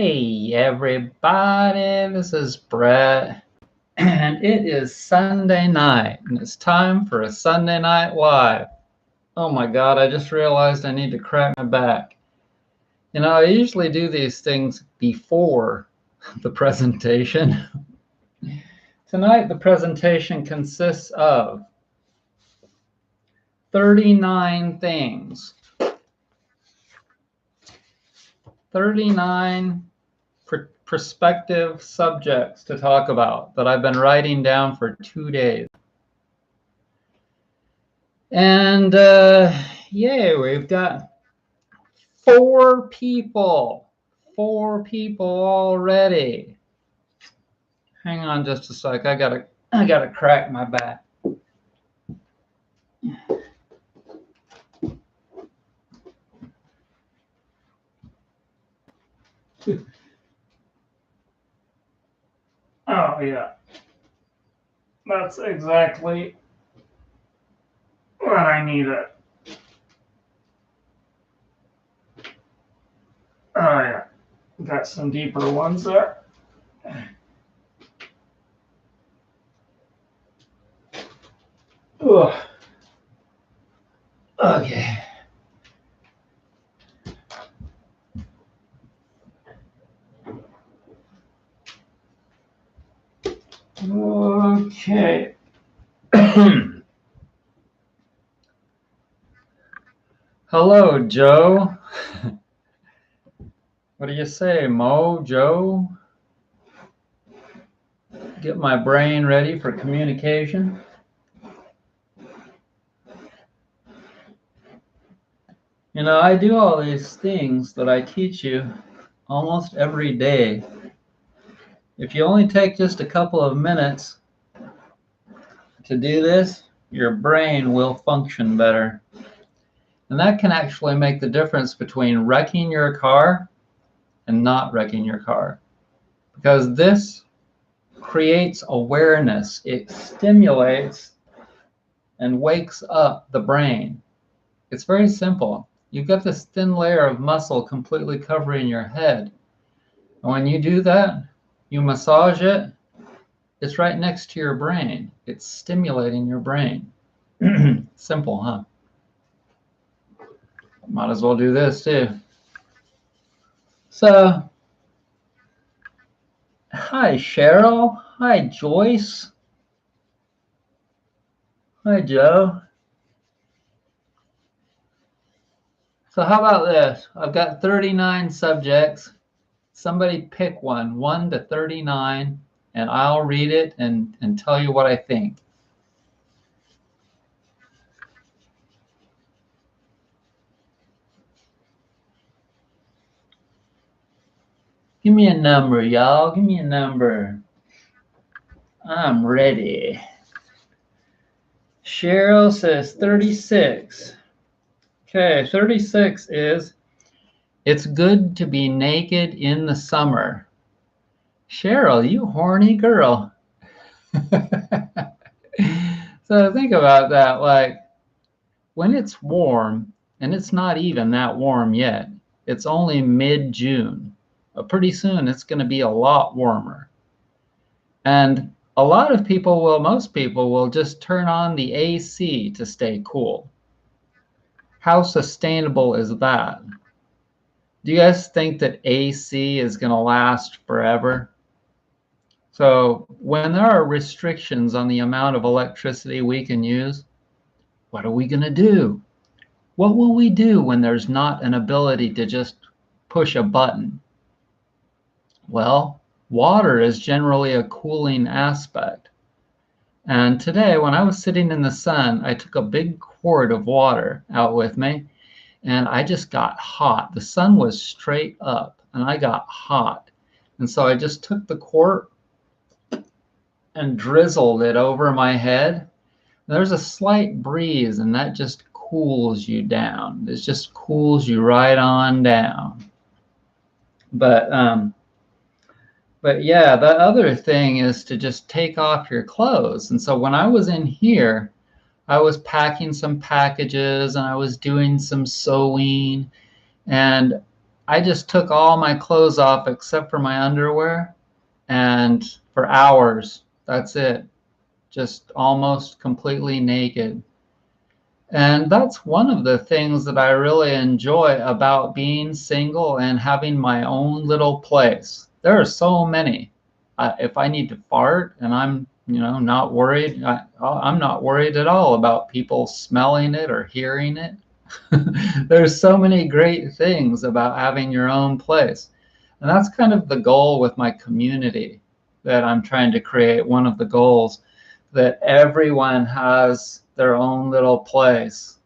Hey everybody, this is Brett, and it is Sunday night, and it's time for a Sunday Night Live. Oh my God, I just realized I need to crack my back. You know, I usually do these things before the presentation. Tonight, the presentation consists of 39 things. 39 prospective subjects to talk about that I've been writing down for 2 days. And yay, we've got 4 people. 4 people already. Hang on just a sec. I gotta crack my back. Oh yeah. That's exactly what I needed. Oh yeah. Got some deeper ones there. Ugh. Okay. Okay. Hello, Joe. What do you say, Mo, Joe? Get my brain ready for communication. You know, I do all these things that I teach you almost every day. If you only take just a couple of minutes to do this, your brain will function better. And that can actually make the difference between wrecking your car and not wrecking your car. Because this creates awareness. It stimulates and wakes up the brain. It's very simple. You've got this thin layer of muscle completely covering your head. And when you do that, you massage it, it's right next to your brain. It's stimulating your brain. Simple, huh? Might as well do this too. So, hi Cheryl. Hi Joyce. Hi Joe. So how about this? I've got 39 subjects. Somebody pick one, 1 to 39, and I'll read it and tell you what I think. Give me a number, y'all. Give me a number. I'm ready. Cheryl says 36. Okay, 36 is, it's good to be naked in the summer. Cheryl, you horny girl. So think about that. Like, when it's warm, and it's not even that warm yet, it's only mid-June. But pretty soon it's going to be a lot warmer. And a lot of people will, most people will just turn on the AC to stay cool. How sustainable is that? Do you guys think that AC is going to last forever? So when there are restrictions on the amount of electricity we can use, what are we going to do? What will we do when there's not an ability to just push a button? Well, water is generally a cooling aspect. And today, when I was sitting in the sun, I took a big quart of water out with me, and I just got hot. The sun was straight up, and I got hot. And so I just took the quart and drizzled it over my head. There's a slight breeze, and that just cools you down. It just cools you right on down. But yeah, the other thing is to just take off your clothes. And so when I was in here, I was packing some packages and I was doing some sewing, and I just took all my clothes off except for my underwear, and for hours, that's it. Just almost completely naked. And that's one of the things that I really enjoy about being single and having my own little place. There are so many. If I need to fart and I'm, not worried, I'm not worried at all about people smelling it or hearing it. There's so many great things about having your own place. And that's kind of the goal with my community that I'm trying to create. One of the goals that everyone has their own little place.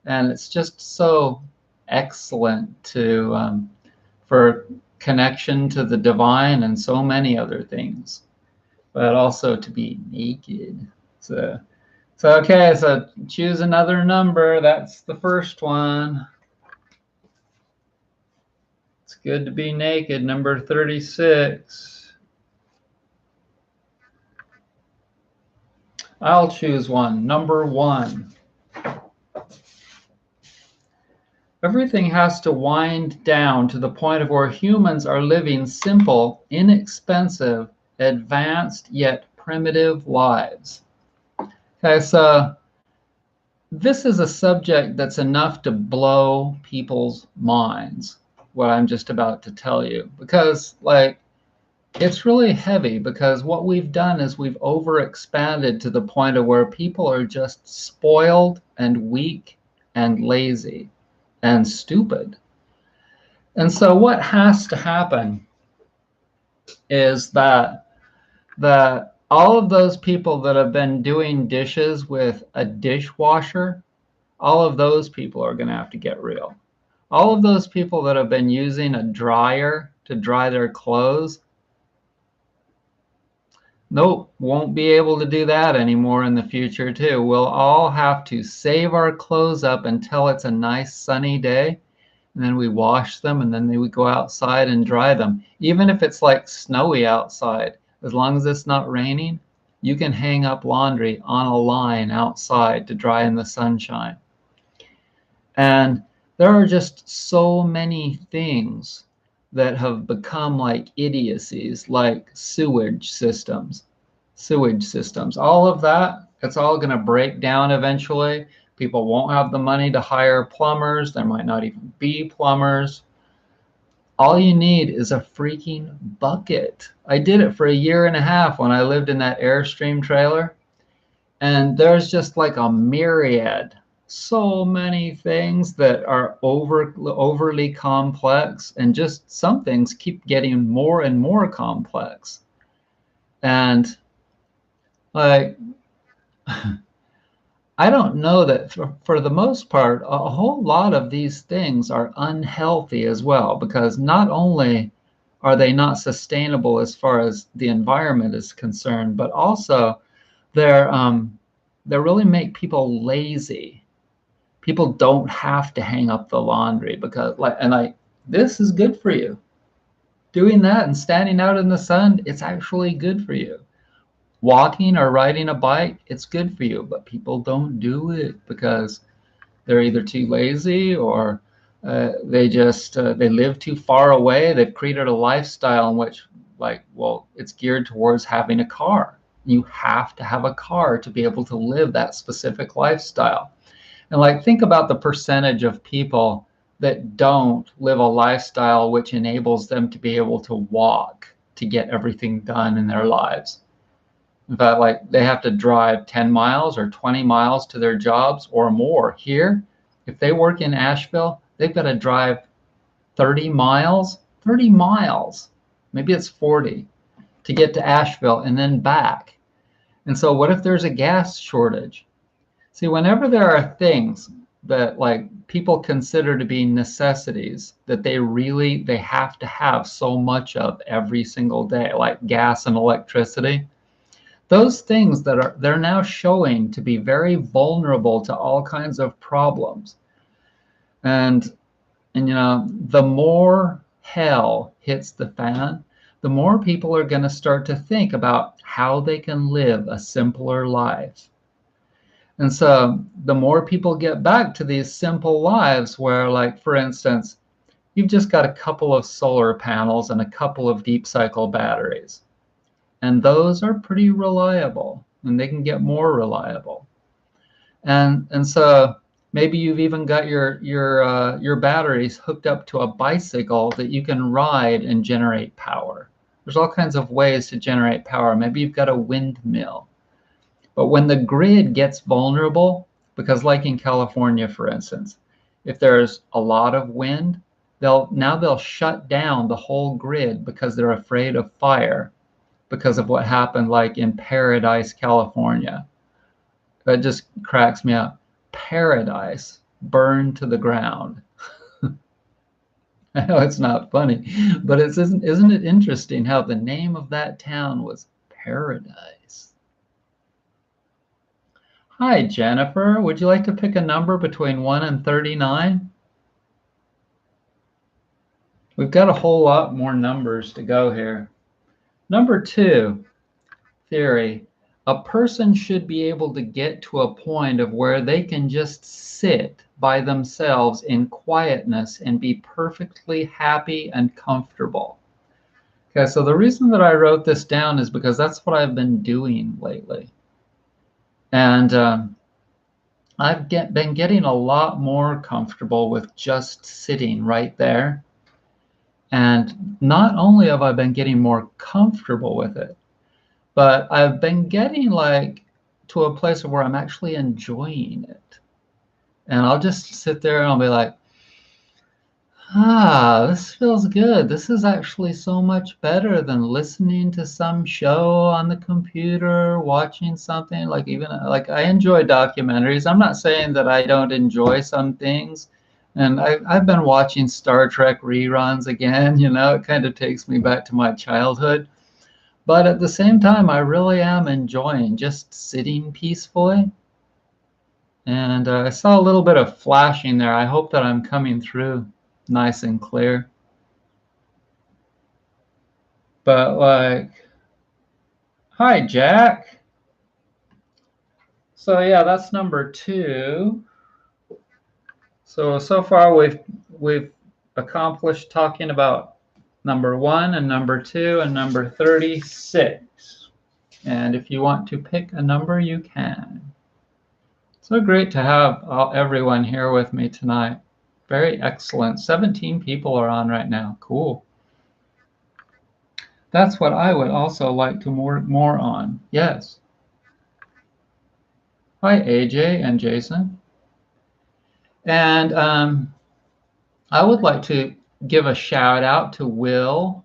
And it's just so excellent for connection to the divine and so many other things, but also to be naked. So okay, so choose another number. That's the first one. It's good to be naked, number 36. I'll choose one, number 1. Everything has to wind down to the point of where humans are living simple, inexpensive, advanced, yet primitive lives. Okay, so this is a subject that's enough to blow people's minds, what I'm just about to tell you, because it's really heavy, because what we've done is we've overexpanded to the point of where people are just spoiled and weak and lazy and stupid. And so what has to happen is that all of those people that have been doing dishes with a dishwasher, all of those people are going to have to get real. All of those people that have been using a dryer to dry their clothes, nope, won't be able to do that anymore in the future too. We'll all have to save our clothes up until it's a nice sunny day, and then we wash them, and then we go outside and dry them. Even if it's like snowy outside, as long as it's not raining, you can hang up laundry on a line outside to dry in the sunshine. And there are just so many things that have become like idiocies, like sewage systems. All of that, it's all going to break down eventually. People won't have the money to hire plumbers. There might not even be plumbers. All you need is a freaking bucket. I did it for a year and a half when I lived in that Airstream trailer. And there's just like a myriad, so many things that are overly complex, and just some things keep getting more and more complex. And like, I don't know that for the most part, a whole lot of these things are unhealthy as well, because not only are they not sustainable as far as the environment is concerned, but also they really make people lazy. People don't have to hang up the laundry because this is good for you. Doing that and standing out in the sun, it's actually good for you. Walking or riding a bike, it's good for you, but people don't do it because they're either too lazy, or they live too far away. They've created a lifestyle in which, it's geared towards having a car. You have to have a car to be able to live that specific lifestyle. And think about the percentage of people that don't live a lifestyle which enables them to be able to walk to get everything done in their lives. But they have to drive 10 miles or 20 miles to their jobs or more. Here, if they work in Asheville, they've got to drive 30 miles, maybe it's 40, to get to Asheville and then back. And so what if there's a gas shortage? See, whenever there are things that people consider to be necessities that they have to have so much of every single day, like gas and electricity, those things they're now showing to be very vulnerable to all kinds of problems. And the more hell hits the fan, the more people are going to start to think about how they can live a simpler life. And so the more people get back to these simple lives where, for instance, you've just got a couple of solar panels and a couple of deep cycle batteries. And those are pretty reliable, and they can get more reliable. And so maybe you've even got your batteries hooked up to a bicycle that you can ride and generate power. There's all kinds of ways to generate power. Maybe you've got a windmill. But when the grid gets vulnerable, because like in California, for instance, if there's a lot of wind, they'll shut down the whole grid because they're afraid of fire, because of what happened like in Paradise, California. That just cracks me up. Paradise burned to the ground. I know it's not funny, but isn't it interesting how the name of that town was Paradise? Hi, Jennifer. Would you like to pick a number between 1 and 39? We've got a whole lot more numbers to go here. Number 2, theory. A person should be able to get to a point of where they can just sit by themselves in quietness and be perfectly happy and comfortable. Okay, so the reason that I wrote this down is because that's what I've been doing lately. And I've been getting a lot more comfortable with just sitting right there. And not only have I been getting more comfortable with it, but I've been getting like to a place where I'm actually enjoying it. And I'll just sit there and I'll be like, this feels good. This is actually so much better than listening to some show on the computer, watching something. Like even like I enjoy documentaries. I'm not saying that I don't enjoy some things. And I've been watching Star Trek reruns again. You know, it kind of takes me back to my childhood. But at the same time, I really am enjoying just sitting peacefully. And I saw a little bit of flashing there. I hope that I'm coming through nice and clear. But like, hi, Jack. So yeah, that's number 2. So far we've accomplished talking about number 1 and number 2 and number 36. And if you want to pick a number, you can. So great to have everyone here with me tonight. Very excellent. 17 people are on right now. Cool. That's what I would also like to more on. Yes. Hi, AJ and Jason. And I would like to give a shout out to Will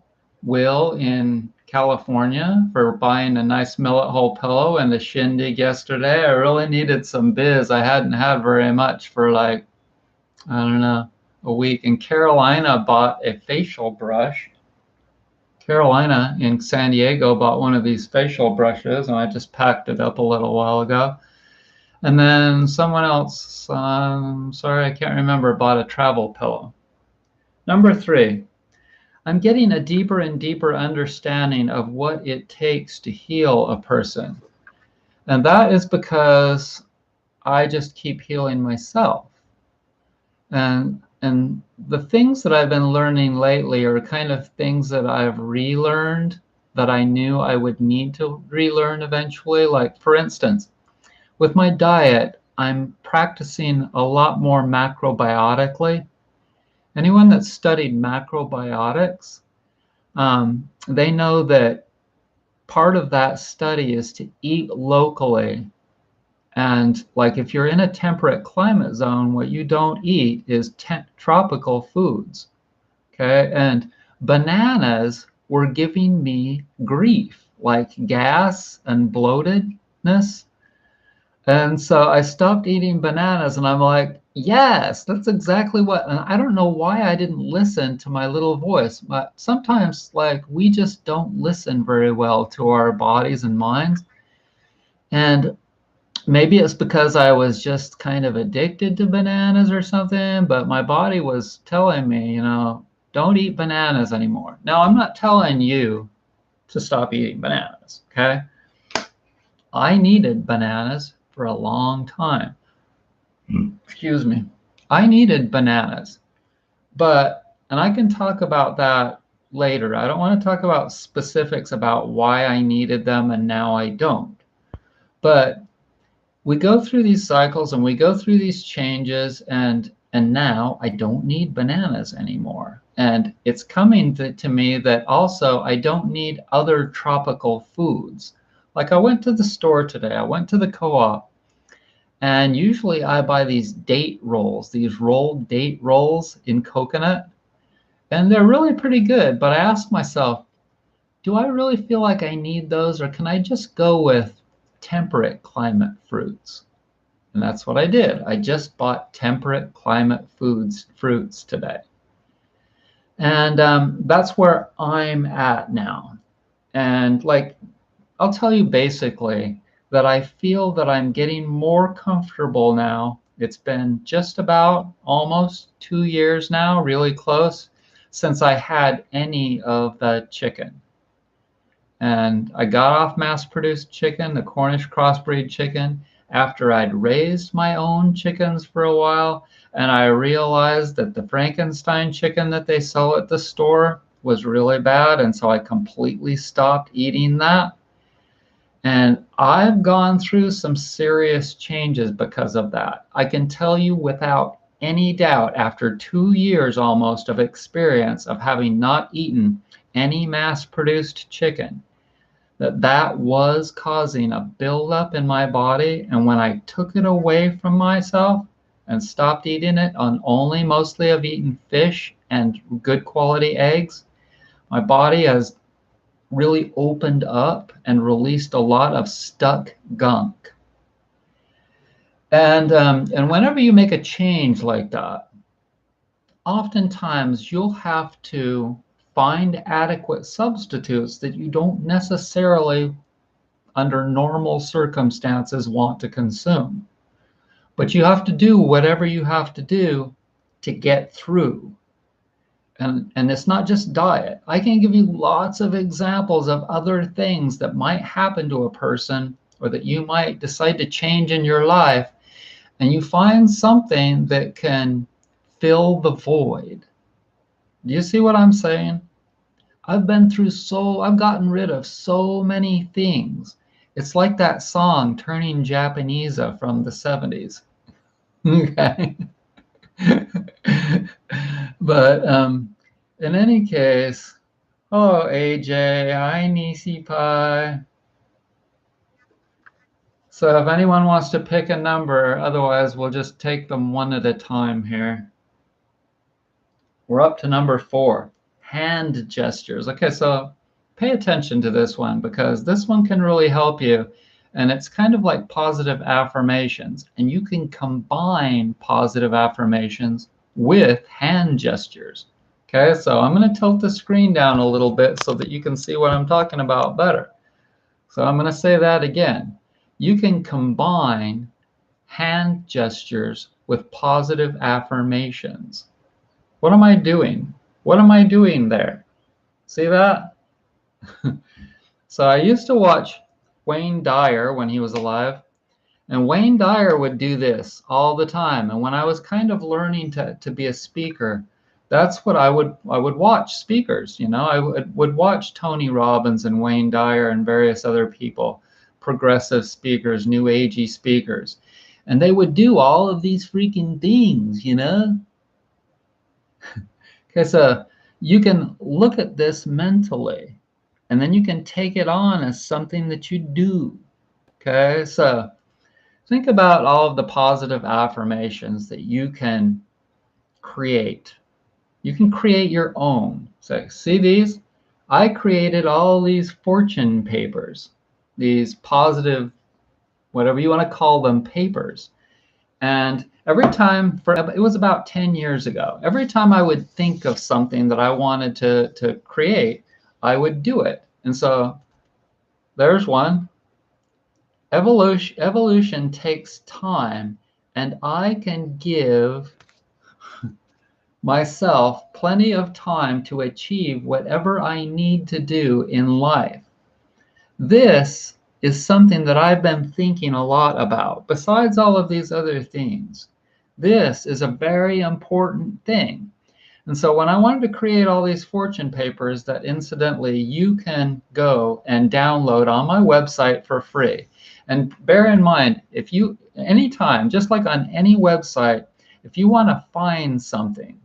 in California for buying a nice millet hole pillow and the shindig yesterday. I really needed some biz. I hadn't had very much for like, I don't know, a week. And Carolina bought a facial brush. Carolina in San Diego bought one of these facial brushes, and I just packed it up a little while ago. And then someone else, sorry, I can't remember, bought a travel pillow. Number 3, I'm getting a deeper and deeper understanding of what it takes to heal a person. And that is because I just keep healing myself. And the things that I've been learning lately are kind of things that I've relearned that I knew I would need to relearn eventually. Like, for instance, with my diet, I'm practicing a lot more macrobiotically. Anyone that's studied macrobiotics, they know that part of that study is to eat locally. And like if you're in a temperate climate zone, what you don't eat is tropical foods. Okay, and bananas were giving me grief, like gas and bloatedness. And so I stopped eating bananas, and I'm like, yes, that's exactly what. And I don't know why I didn't listen to my little voice, but sometimes like we just don't listen very well to our bodies and minds. And maybe it's because I was just kind of addicted to bananas or something, but my body was telling me, you know, don't eat bananas anymore. Now, I'm not telling you to stop eating bananas, okay? I needed bananas for a long time. Excuse me. I needed bananas, but And I can talk about that later. I don't want to talk about specifics about why I needed them and now I don't. But we go through these cycles and we go through these changes, and now I don't need bananas anymore. And it's coming to me that also I don't need other tropical foods. Like I went to the store today, I went to the co-op, and usually I buy these date rolls, these rolled date rolls in coconut, and they're really pretty good. But I asked myself, do I really feel like I need those, or can I just go with temperate climate fruits? And that's what I did. I just bought temperate climate fruits today. And that's where I'm at now. And like, I'll tell you basically that I feel that I'm getting more comfortable now. It's been just about almost 2 years now, really close, since I had any of the chicken. And I got off mass-produced chicken, the Cornish crossbreed chicken, after I'd raised my own chickens for a while, and I realized that the Frankenstein chicken that they sell at the store was really bad, and so I completely stopped eating that. And I've gone through some serious changes because of that. I can tell you without any doubt, after 2 years almost of experience of having not eaten any mass-produced chicken, that was causing a buildup in my body. And when I took it away from myself and stopped eating it, and only mostly have eaten fish and good quality eggs, my body has really opened up and released a lot of stuck gunk. And whenever you make a change like that, oftentimes you'll have to find adequate substitutes that you don't necessarily, under normal circumstances, want to consume. But you have to do whatever you have to do to get through. And it's not just diet. I can give you lots of examples of other things that might happen to a person, or that you might decide to change in your life, and you find something that can fill the void. Do you see what I'm saying? I've gotten rid of so many things. It's like that song, Turning Japanese, from the 70s. Okay. But in any case, oh, AJ, hi, Nisi Pie. So if anyone wants to pick a number, otherwise we'll just take them one at a time here. We're up to number 4, hand gestures. Okay, so pay attention to this one, because this one can really help you. And it's kind of like positive affirmations. And you can combine positive affirmations with hand gestures. Okay, so I'm going to tilt the screen down a little bit so that you can see what I'm talking about better. So I'm going to say that again. You can combine hand gestures with positive affirmations. What am I doing? What am I doing there? See that? So I used to watch Wayne Dyer when he was alive, and Wayne Dyer would do this all the time. And when I was kind of learning to be a speaker, that's what I would watch speakers. You know, I would watch Tony Robbins and Wayne Dyer and various other people, progressive speakers, new agey speakers, and they would do all of these freaking things, you know. Okay, so you can look at this mentally, and then you can take it on as something that you do. Okay, so think about all of the positive affirmations that you can create. You can create your own. So see these? I created all these fortune papers, these positive, whatever you want to call them, papers. And every time, it was about 10 years ago, every time I would think of something that I wanted to create, I would do it. And so there's one. Evolution takes time, and I can give myself plenty of time to achieve whatever I need to do in life. This is something that I've been thinking a lot about, besides all of these other things. This is a very important thing, And so when I wanted to create all these fortune papers that incidentally you can go and download on my website for free. And bear in mind, if you, anytime, just like on any website, if you want to find something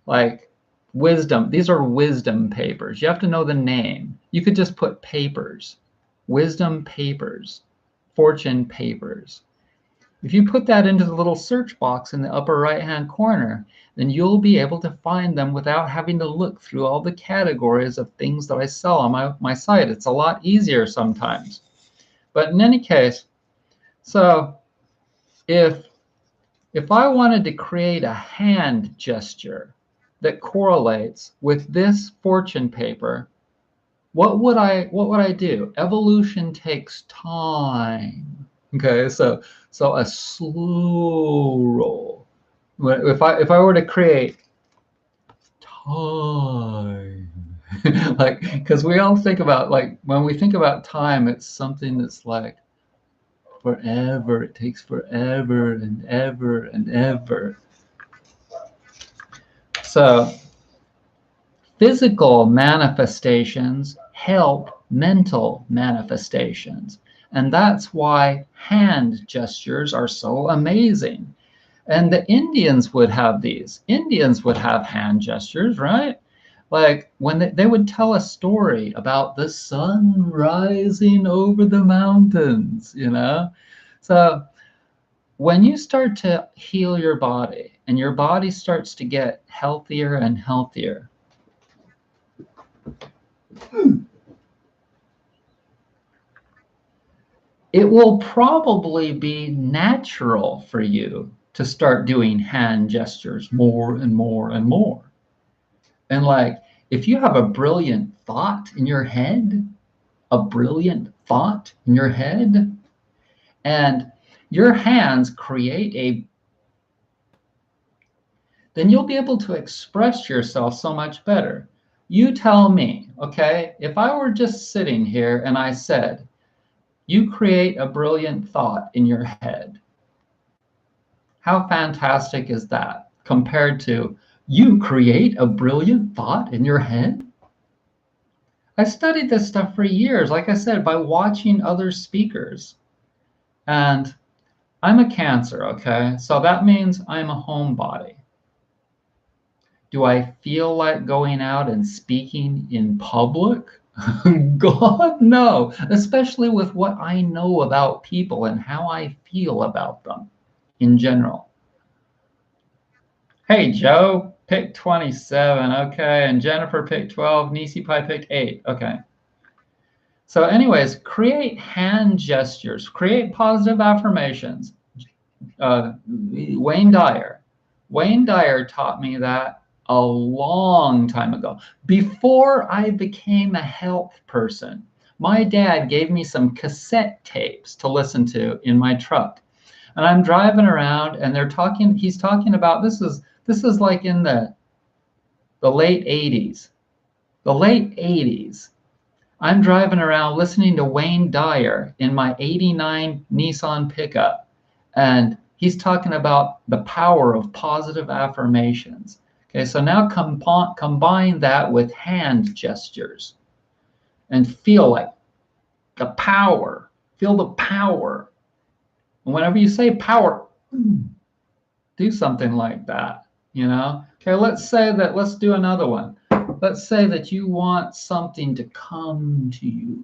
like wisdom, these are wisdom papers. You have to know the name. You could just put papers, wisdom papers, fortune papers. If you put that into the little search box in the upper right-hand corner, then you'll be able to find them without having to look through all the categories of things that I sell on my site. It's a lot easier sometimes. But in any case, so if I wanted to create a hand gesture that correlates with this fortune paper, what would I do? Evolution takes time. Okay, so a slow roll. If I were to create time, like, because we all think about, like, when we think about time, it's something that's like forever. It takes forever and ever and ever. So physical manifestations help mental manifestations. And that's why hand gestures are so amazing. And the Indians would have these. Indians would have hand gestures, right? Like when they would tell a story about the sun rising over the mountains, you know? So when you start to heal your body and your body starts to get healthier and healthier, it will probably be natural for you to start doing hand gestures more and more and more. And like, if you have a brilliant thought in your head, and your hands create then you'll be able to express yourself so much better. You tell me, okay, if I were just sitting here and I said, you create a brilliant thought in your head, how fantastic is that compared to you create a brilliant thought in your head? I studied this stuff for years, like I said, by watching other speakers. And I'm a Cancer, okay? So that means I'm a homebody. Do I feel like going out and speaking in public? God, no. Especially with what I know about people and how I feel about them in general. Hey, Joe picked 27. Okay. And Jennifer picked 12. Nisi Pie picked 8. Okay. So anyways, create hand gestures. Create positive affirmations. Wayne Dyer. Wayne Dyer taught me that a long time ago. Before I became a health person, my dad gave me some cassette tapes to listen to in my truck. And I'm driving around and he's talking about, this is like in the late 80s. The late 80s. I'm driving around listening to Wayne Dyer in my 89 Nissan pickup. And he's talking about the power of positive affirmations. Okay, so now combine that with hand gestures and feel like the power. Feel the power. And whenever you say power, do something like that, you know? Okay, let's do another one. Let's say that you want something to come to you.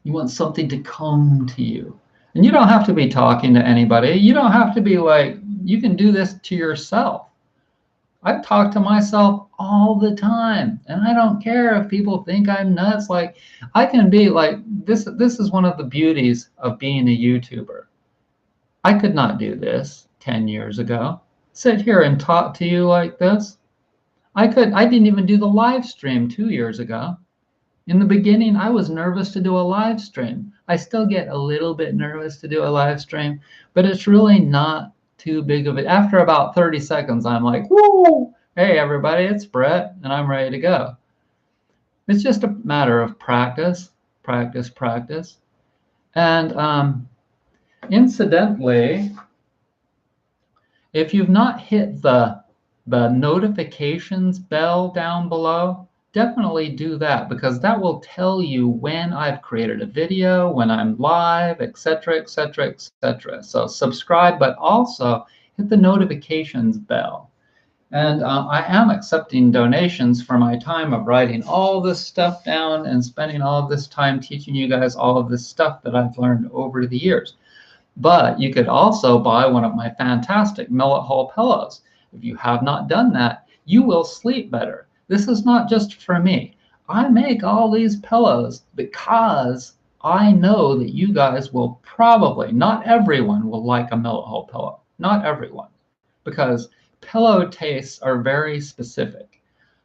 You want something to come to you. And you don't have to be talking to anybody. You don't have to be like, you can do this to yourself. I talk to myself all the time, and I don't care if people think I'm nuts. Like, I can be like, this is one of the beauties of being a YouTuber. I could not do this 10 years ago. Sit here and talk to you like this. I didn't even do the live stream 2 years ago. In the beginning, I was nervous to do a live stream. I still get a little bit nervous to do a live stream, but it's really not too big of it. After about 30 seconds, I'm like, woo, hey, everybody, it's Brett, and I'm ready to go. It's just a matter of practice. And incidentally, if you've not hit the the notifications bell down below, definitely do that, because that will tell you when I've created a video, when I'm live, etc., etc., etc. So subscribe, but also hit the notifications bell. And I am accepting donations for my time of writing all this stuff down and spending all of this time teaching you guys all of this stuff that I've learned over the years. But you could also buy one of my fantastic Millet Hull pillows. If you have not done that, you will sleep better. This is not just for me. I make all these pillows because I know that you guys will probably, not everyone will like a Millet Hull pillow. Not everyone. Because pillow tastes are very specific.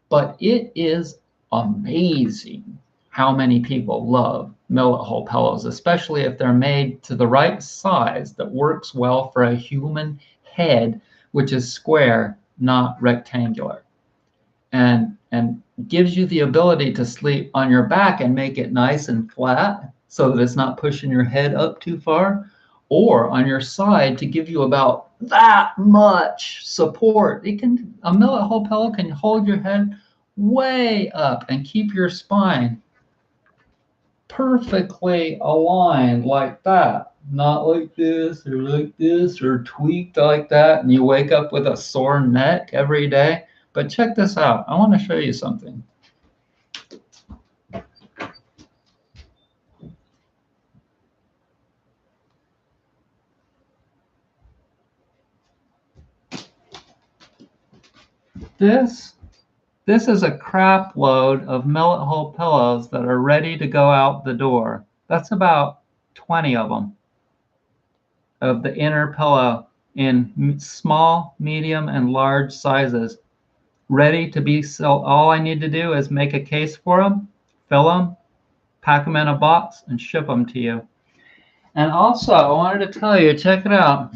But it is amazing how many people love Millet Hull pillows, especially if they're made to the right size that works well for a human head, which is square, not rectangular. And gives you the ability to sleep on your back and make it nice and flat so that it's not pushing your head up too far, or on your side to give you about that much support. A Millet Hull pillow can hold your head way up and keep your spine perfectly aligned like that. Not like this or tweaked like that, and you wake up with a sore neck every day. But check this out. I want to show you something. This is a crap load of Millet Hull pillows that are ready to go out the door. That's about 20 of them, of the inner pillow in small, medium, and large sizes, ready to be sold. All I need to do is make a case for them, fill them, pack them in a box, and ship them to you. And also, I wanted to tell you, check it out.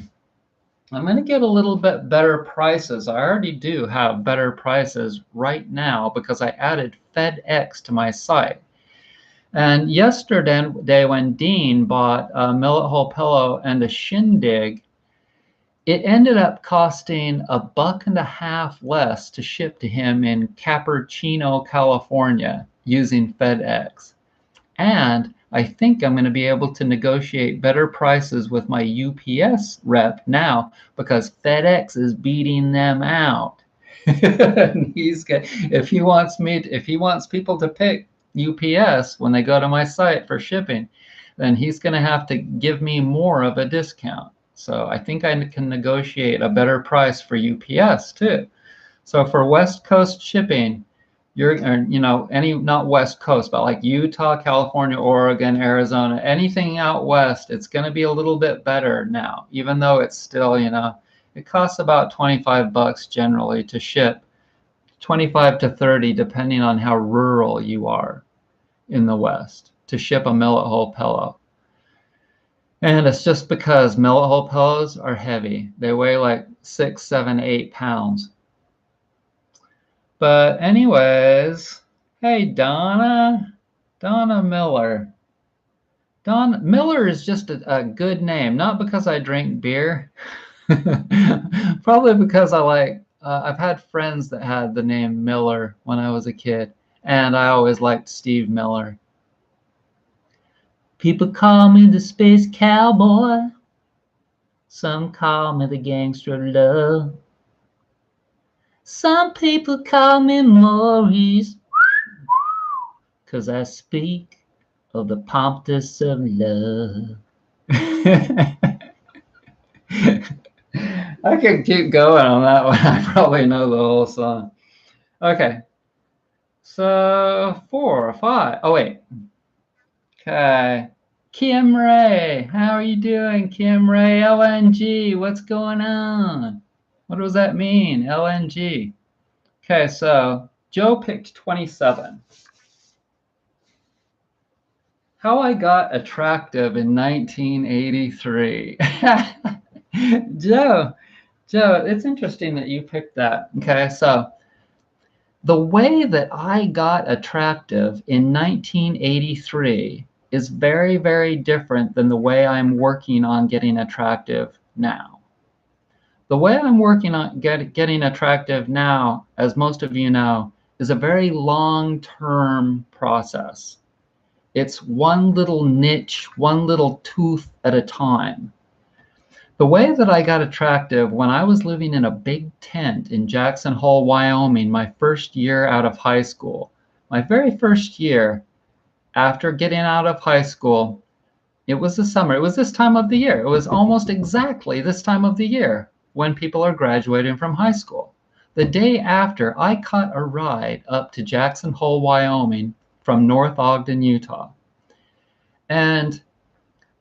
I'm going to get a little bit better prices. I already do have better prices right now because I added FedEx to my site. And yesterday, when Dean bought a Millet Hull pillow and a shindig, it ended up costing $1.50 less to ship to him in Cupertino, California, using FedEx. And I think I'm going to be able to negotiate better prices with my UPS rep now because FedEx is beating them out. If he wants people to pick UPS when they go to my site for shipping, then he's going to have to give me more of a discount. So I think I can negotiate a better price for UPS too. So for West Coast shipping, not West Coast, but like Utah, California, Oregon, Arizona, anything out west, it's going to be a little bit better now, even though it's still, it costs about $25 generally to ship, 25 to 30, depending on how rural you are in the West, to ship a Millet Hull pillow. And it's just because Millet Hull pillows are heavy. They weigh like 6, 7, 8 pounds. But anyways, hey, Donna Miller. Don Miller is just a good name, not because I drink beer. Probably because I've had friends that had the name Miller when I was a kid, and I always liked Steve Miller. People call me the space cowboy. Some call me the gangster of love. Some people call me Maurice, 'cause I speak of the promptness of love. I could keep going on that one. I probably know the whole song. Okay. So 4 or 5. Oh, wait. Okay. Kim Ray. How are you doing, Kim Ray? LNG. What's going on? What does that mean? LNG. Okay, so Joe picked 27. How I got attractive in 1983. Joe, it's interesting that you picked that. Okay, so the way that I got attractive in 1983 is very, very different than the way I'm working on getting attractive now. The way I'm working on getting attractive now, as most of you know, is a very long-term process. It's one little niche, one little tooth at a time. The way that I got attractive when I was living in a big tent in Jackson Hole, Wyoming, my first year out of high school. My very first year after getting out of high school, it was the summer. It was this time of the year. It was almost exactly this time of the year when people are graduating from high school. The day after, I caught a ride up to Jackson Hole, Wyoming from North Ogden, Utah. And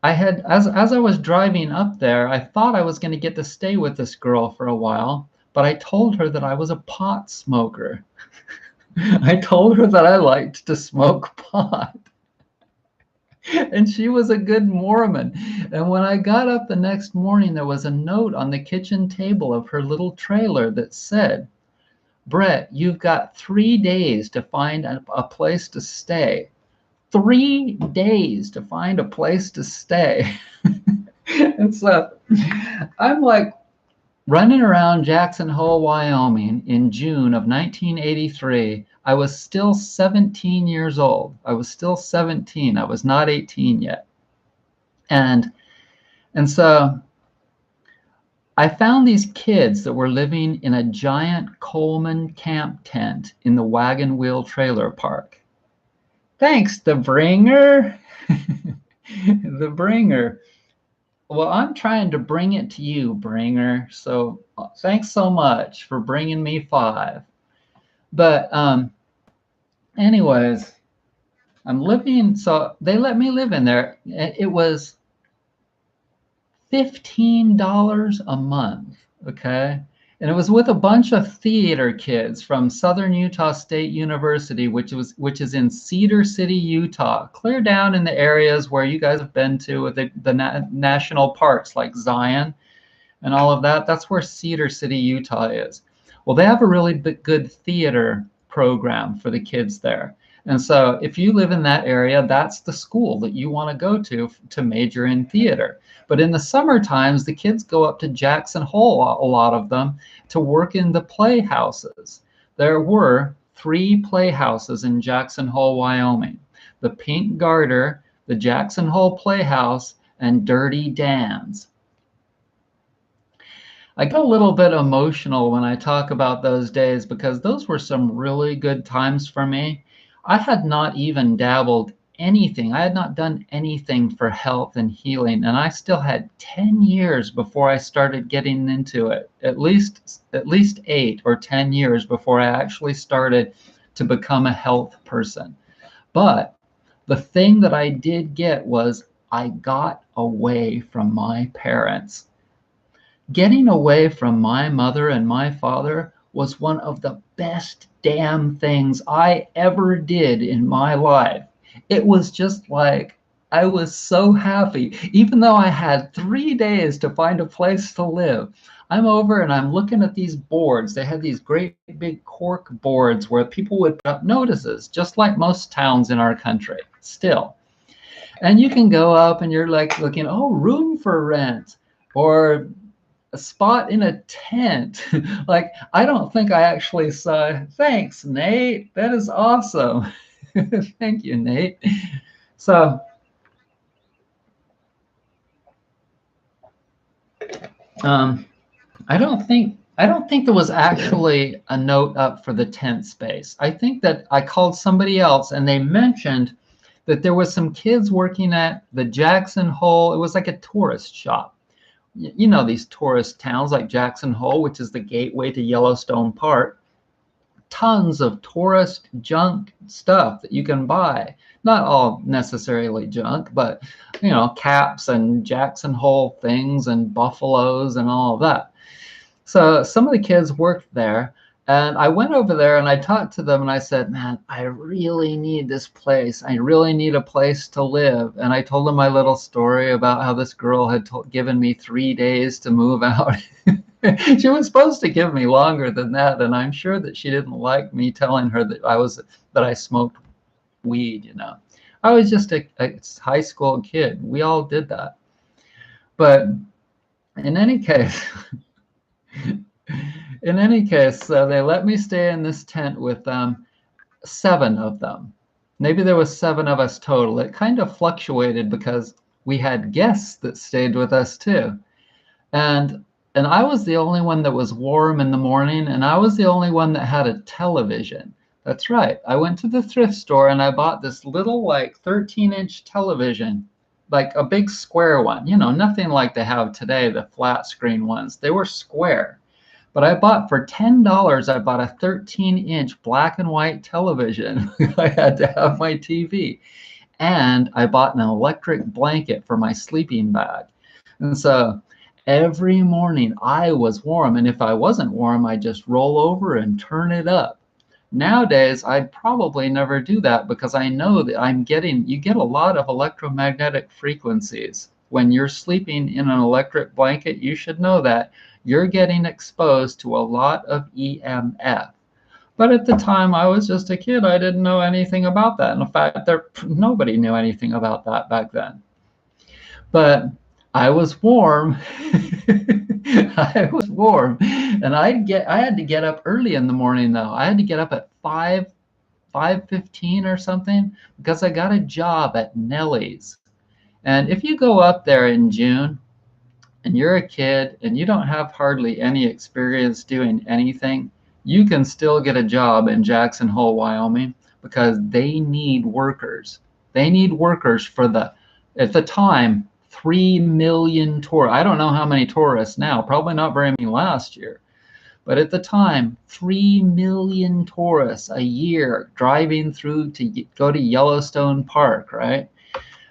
I had, as I was driving up there, I thought I was going to get to stay with this girl for a while, but I told her that I was a pot smoker. I told her that I liked to smoke pot. And she was a good Mormon. And when I got up the next morning, there was a note on the kitchen table of her little trailer that said, "Brett, you've got 3 days to find a place to stay." 3 days to find a place to stay. And so I'm like running around Jackson Hole, Wyoming in June of 1983. I was still 17 years old. I was still 17. I was not 18 yet. And so I found these kids that were living in a giant Coleman camp tent in the Wagon Wheel Trailer Park. Thanks, the bringer. The bringer. Well, I'm trying to bring it to you, bringer. So thanks so much for bringing me 5. But anyways, I'm living, so they let me live in there. It was $15 a month, okay? And it was with a bunch of theater kids from Southern Utah State University, which is in Cedar City, Utah, clear down in the areas where you guys have been to with the national parks like Zion and all of that. That's where Cedar City, Utah is. Well, they have a really good theater program for the kids there. And so if you live in that area, that's the school that you want to go to major in theater. But in the summer times, the kids go up to Jackson Hole, a lot of them, to work in the playhouses. There were 3 playhouses in Jackson Hole, Wyoming: the Pink Garter, the Jackson Hole Playhouse, and Dirty Dan's. I get a little bit emotional when I talk about those days because those were some really good times for me. I had not even dabbled anything. I had not done anything for health and healing, and I still had 10 years before I started getting into it. At least 8 or 10 years before I actually started to become a health person. But the thing that I did get was I got away from my parents. Getting away from my mother and my father was one of the best damn things I ever did in my life. It was just like I was so happy, even though I had 3 days to find a place to live. I'm over and I'm looking at these boards. They had these great big cork boards where people would put up notices, just like most towns in our country still. And you can go up and you're like looking, oh, room for rent, or a spot in a tent. Like, I don't think I actually saw, thanks, Nate. That is awesome. Thank you, Nate. So, I don't think there was actually a note up for the tent space. I think that I called somebody else and they mentioned that there was some kids working at the Jackson Hole. It was like a tourist shop. You know, these tourist towns like Jackson Hole, which is the gateway to Yellowstone Park. Tons of tourist junk stuff that you can buy. Not all necessarily junk, but, you know, caps and Jackson Hole things and buffaloes and all of that. So some of the kids worked there, and I went over there and I talked to them and I said, man, I really need this place. I really need a place to live. And I told them my little story about how this girl had given me 3 days to move out. She was supposed to give me longer than that, and I'm sure that she didn't like me telling her that I smoked weed, you know. I was just a high school kid. We all did that. But in any case, In any case, so they let me stay in this tent with 7 of them. Maybe there was 7 of us total. It kind of fluctuated because we had guests that stayed with us too. And and I was the only one that was warm in the morning, and I was the only one that had a television. That's right. I went to the thrift store and I bought this little like 13-inch television, like a big square one. You know, nothing like they have today, the flat screen ones. They were square. But I bought for $10, I bought a 13-inch black and white television. I had to have my TV. And I bought an electric blanket for my sleeping bag. And so every morning I was warm. And if I wasn't warm, I'd just roll over and turn it up. Nowadays, I'd probably never do that because I know that you get a lot of electromagnetic frequencies. When you're sleeping in an electric blanket, you should know that you're getting exposed to a lot of EMF. But at the time, I was just a kid. I didn't know anything about that. In fact, nobody knew anything about that back then. But I was warm. I was warm, and I had to get up early in the morning though. I had to get up at 5:15 or something because I got a job at Nellie's. And if you go up there in June and you're a kid and you don't have hardly any experience doing anything, you can still get a job in Jackson Hole, Wyoming, because they need workers. They need workers for at the time, 3 million tourists. I don't know how many tourists now, probably not very many last year. But at the time, 3 million tourists a year driving through to go to Yellowstone Park, right?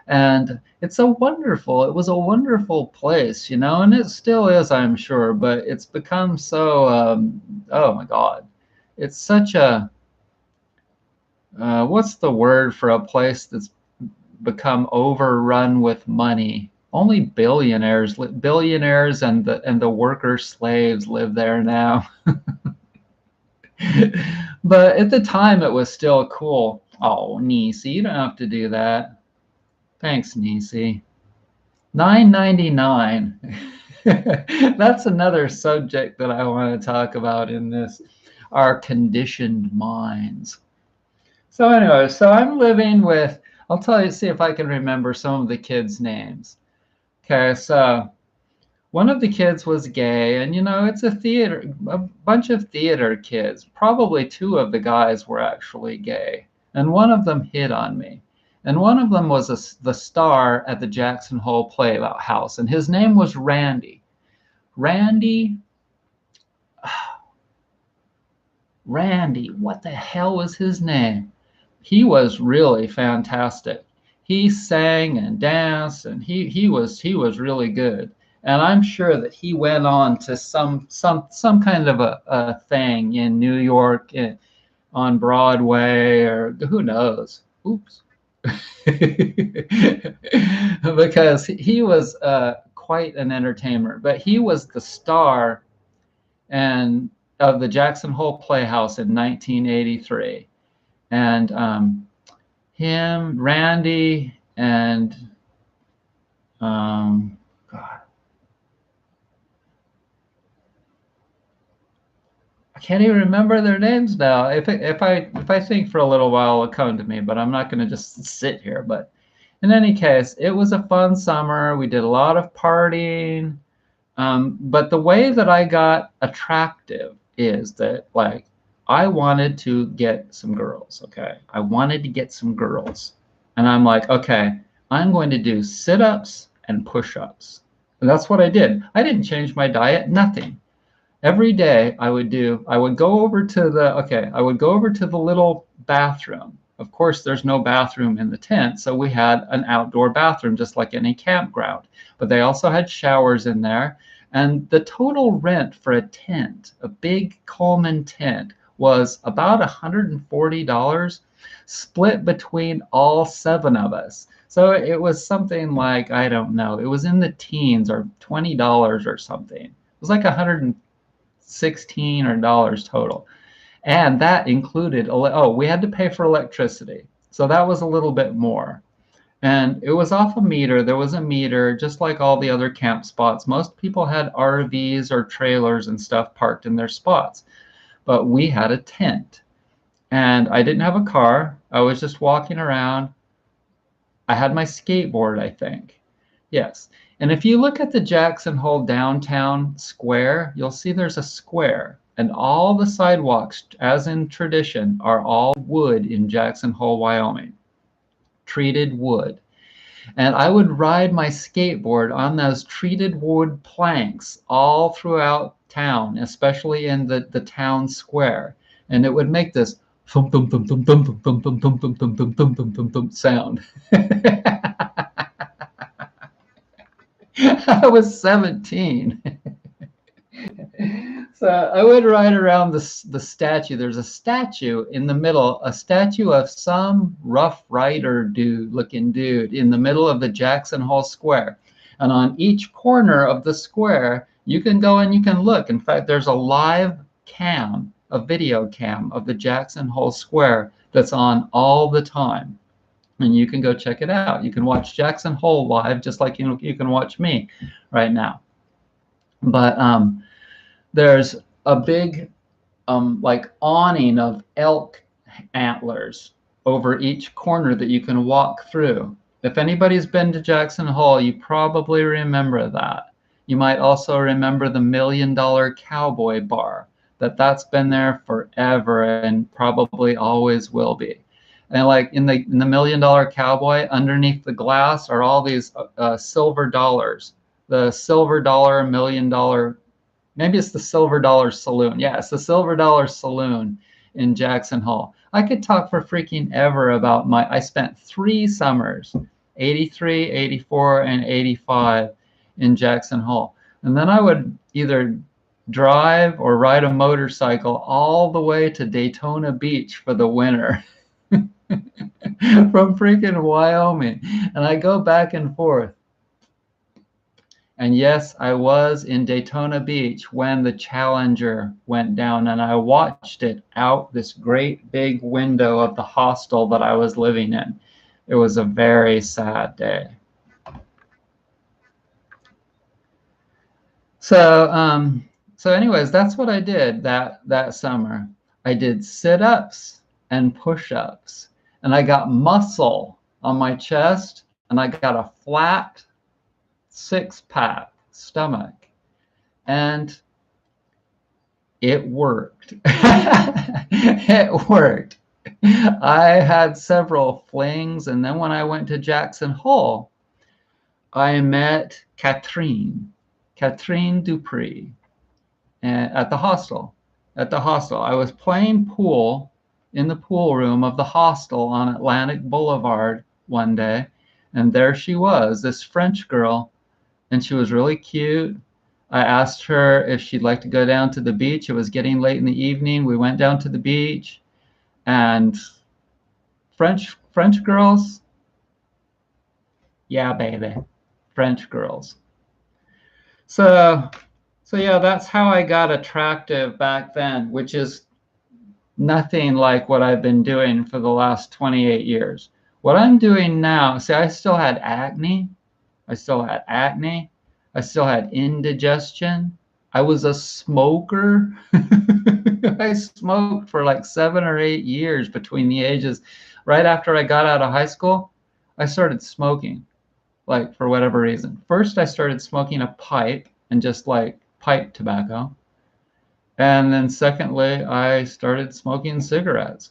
And it was a wonderful place, you know, and it still is, I'm sure, but it's become so, oh my God, it's such what's the word for a place that's become overrun with money? Only billionaires and the worker slaves live there now. But at the time, it was still cool. Oh, Nisi, you don't have to do that. Thanks, Nisi. $9.99. That's another subject that I want to talk about in this, our conditioned minds. So anyway, so I'm living with, I'll tell you, see if I can remember some of the kids' names. Okay, so one of the kids was gay, and you know, it's a bunch of theater kids. Probably 2 of the guys were actually gay, and one of them hit on me. And one of them was the star at the Jackson Hole Playhouse, and his name was Randy. Randy, what the hell was his name? He was really fantastic. He sang and danced, and he was really good. And I'm sure that he went on to some kind of a thing in New York, on Broadway, or who knows. Oops. Because he was quite an entertainer. But he was the star and of the Jackson Hole Playhouse in 1983. And him, Randy, and God, I can't even remember their names now. If I think for a little while, it'll come to me. But I'm not going to just sit here. But in any case, it was a fun summer. We did a lot of partying. But the way that I got attractive is that, like, I wanted to get some girls, okay? I wanted to get some girls. And I'm like, okay, I'm going to do sit-ups and push-ups. And that's what I did. I didn't change my diet, nothing. Every day I would go over to the little bathroom. Of course, there's no bathroom in the tent, so we had an outdoor bathroom just like any campground. But they also had showers in there. And the total rent for a tent, a big Coleman tent, was about $140 split between all 7 of us. So it was something like, I don't know, it was in the teens, or $20 or something. It was like $116 total. And that included, we had to pay for electricity. So that was a little bit more. And it was off a meter. There was a meter, just like all the other camp spots. Most people had RVs or trailers and stuff parked in their spots, but we had a tent. And I didn't have a car. I was just walking around. I had my skateboard, I think. Yes. And if you look at the Jackson Hole downtown square, you'll see there's a square. And all the sidewalks, as in tradition, are all wood in Jackson Hole, Wyoming. Treated wood. And I would ride my skateboard on those treated wood planks all throughout town, especially in the town square. And it would make this thump thump thump thump thump thump thump thump thump thump thump thump thump thump thump sound. I was 17. So I would ride around the statue. There's a statue in the middle, a statue of some Rough Rider looking dude in the middle of the Jackson Hole Square. And on each corner of the square, you can go and you can look. In fact, there's a live cam, a video cam of the Jackson Hole Square that's on all the time. And you can go check it out. You can watch Jackson Hole live, just like you can watch me right now. But there's a big like awning of elk antlers over each corner that you can walk through. If anybody's been to Jackson Hole, you probably remember that. You might also remember the $1 Million Cowboy Bar. That's been there forever and probably always will be. And like in the $1 Million Cowboy, underneath the glass are all these silver dollars. The silver dollar, $1 million, maybe it's the Silver Dollar Saloon. Yeah, it's the Silver Dollar Saloon in Jackson Hole. I could talk for freaking ever about I spent 3 summers, 83, 84, and 85 in Jackson Hole. And then I would either drive or ride a motorcycle all the way to Daytona Beach for the winter. From freaking Wyoming. And I go back and forth. And yes, I was in Daytona Beach when the Challenger went down, and I watched it out this great big window of the hostel that I was living in. It was a very sad day. So anyways, that's what I did that summer. I did sit-ups and push-ups, and I got muscle on my chest, and I got a flat 6-pack stomach, and it worked. It worked. I had several flings, and then when I went to Jackson Hole, I met Catherine Dupree at the hostel. I was playing pool in the pool room of the hostel on Atlantic Boulevard one day, and there she was, this French girl. And she was really cute. I asked her if she'd like to go down to the beach. It was getting late in the evening. We went down to the beach, and French girls, yeah, baby, French girls. So yeah, that's how I got attractive back then, which is nothing like what I've been doing for the last 28 years. What I'm doing now, see, I still had acne. I still had indigestion. I was a smoker. I smoked for like 7 or 8 years between the ages. Right after I got out of high school, I started smoking, like for whatever reason. First, I started smoking a pipe and just like pipe tobacco. And then secondly, I started smoking cigarettes.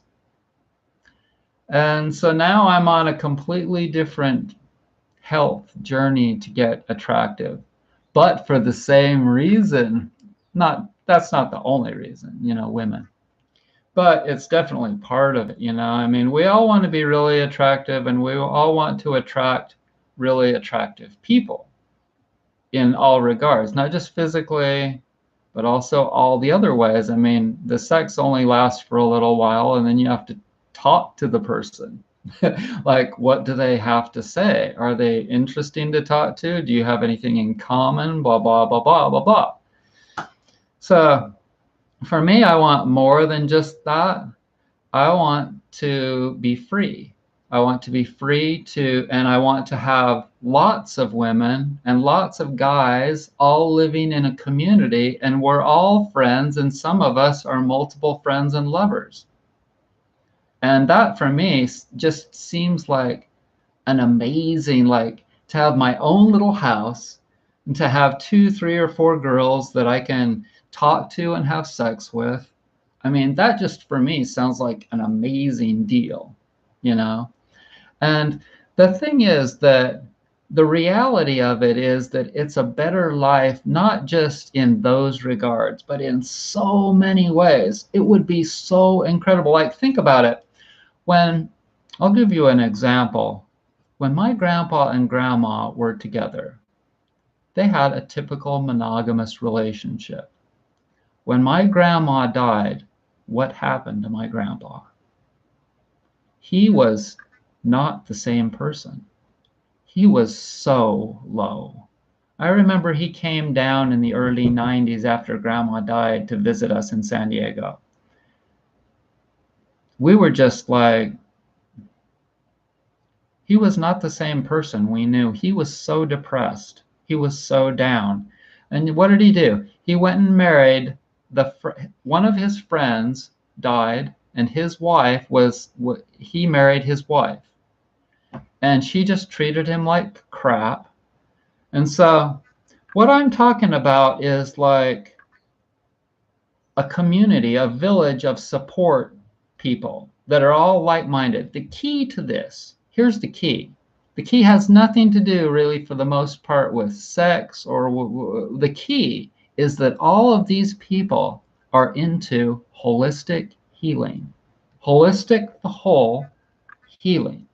And so now I'm on a completely different health journey to get attractive, but for the same reason. That's not the only reason, women, but it's definitely part of it. I mean, we all want to be really attractive, and we all want to attract really attractive people in all regards, not just physically, but also all the other ways. I mean, the sex only lasts for a little while, and then you have to talk to the person. Like, what do they have to say? Are they interesting to talk to? Do you have anything in common? Blah, blah, blah, blah, blah, blah. So for me, I want more than just that. I want to be free. I want to be free to, and I want to have lots of women and lots of guys all living in a community, and we're all friends, and some of us are multiple friends and lovers. And that for me just seems like an amazing, like to have my own little house and to have 2, 3, or 4 girls that I can talk to and have sex with. I mean, that just for me sounds like an amazing deal, you know? And the thing is that the reality of it is that it's a better life, not just in those regards, but in so many ways. It would be so incredible. Like, think about it. When, I'll give you an example. When my grandpa and grandma were together, they had a typical monogamous relationship. When my grandma died, what happened to my grandpa? He was not the same person. He was so low. I remember he came down in the early 90s after grandma died to visit us in San Diego. We were just like, he was not the same person we knew. He was so depressed. He was so down. And what did he do? He went and married one of his friends died, and his wife he married his wife. And she just treated him like crap. And so what I'm talking about is like a community, a village of support people that are all like-minded. The key to this, here's the key. The key has nothing to do really for the most part with sex, or the key is that all of these people are into holistic healing. Holistic, the whole, healing.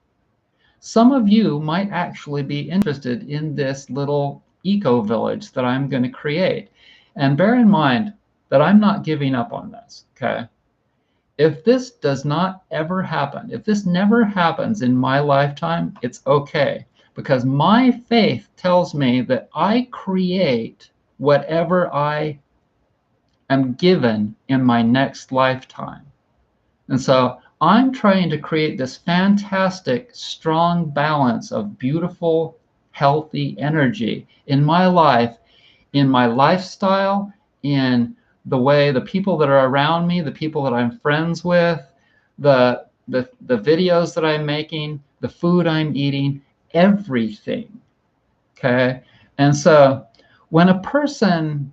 Some of you might actually be interested in this little eco village that I'm going to create. And bear in mind that I'm not giving up on this, okay? If this does not ever happen, if this never happens in my lifetime, it's okay. Because my faith tells me that I create whatever I am given in my next lifetime. And so I'm trying to create this fantastic, strong balance of beautiful, healthy energy in my life, in my lifestyle, in the way the people that are around me, the people that I'm friends with, the videos that I'm making, the food I'm eating, everything. Okay? And so when a person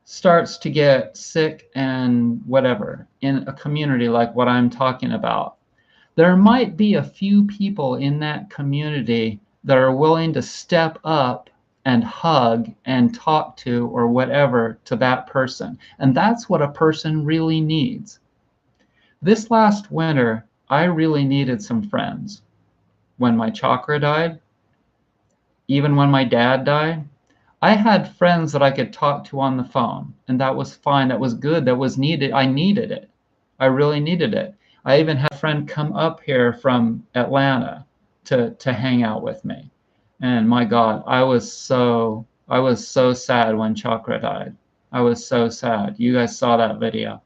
starts to get sick and whatever in a community like what I'm talking about, there might be a few people in that community that are willing to step up and hug and talk to or whatever to that person. And that's what a person really needs. This last winter, I really needed some friends. When my chakra died, even when my dad died, I had friends that I could talk to on the phone, and that was fine. That was good. That was needed. I needed it. I really needed it. I even had a friend come up here from Atlanta to hang out with me. And my God, I was so sad when Chakra died. I was so sad. You guys saw that video.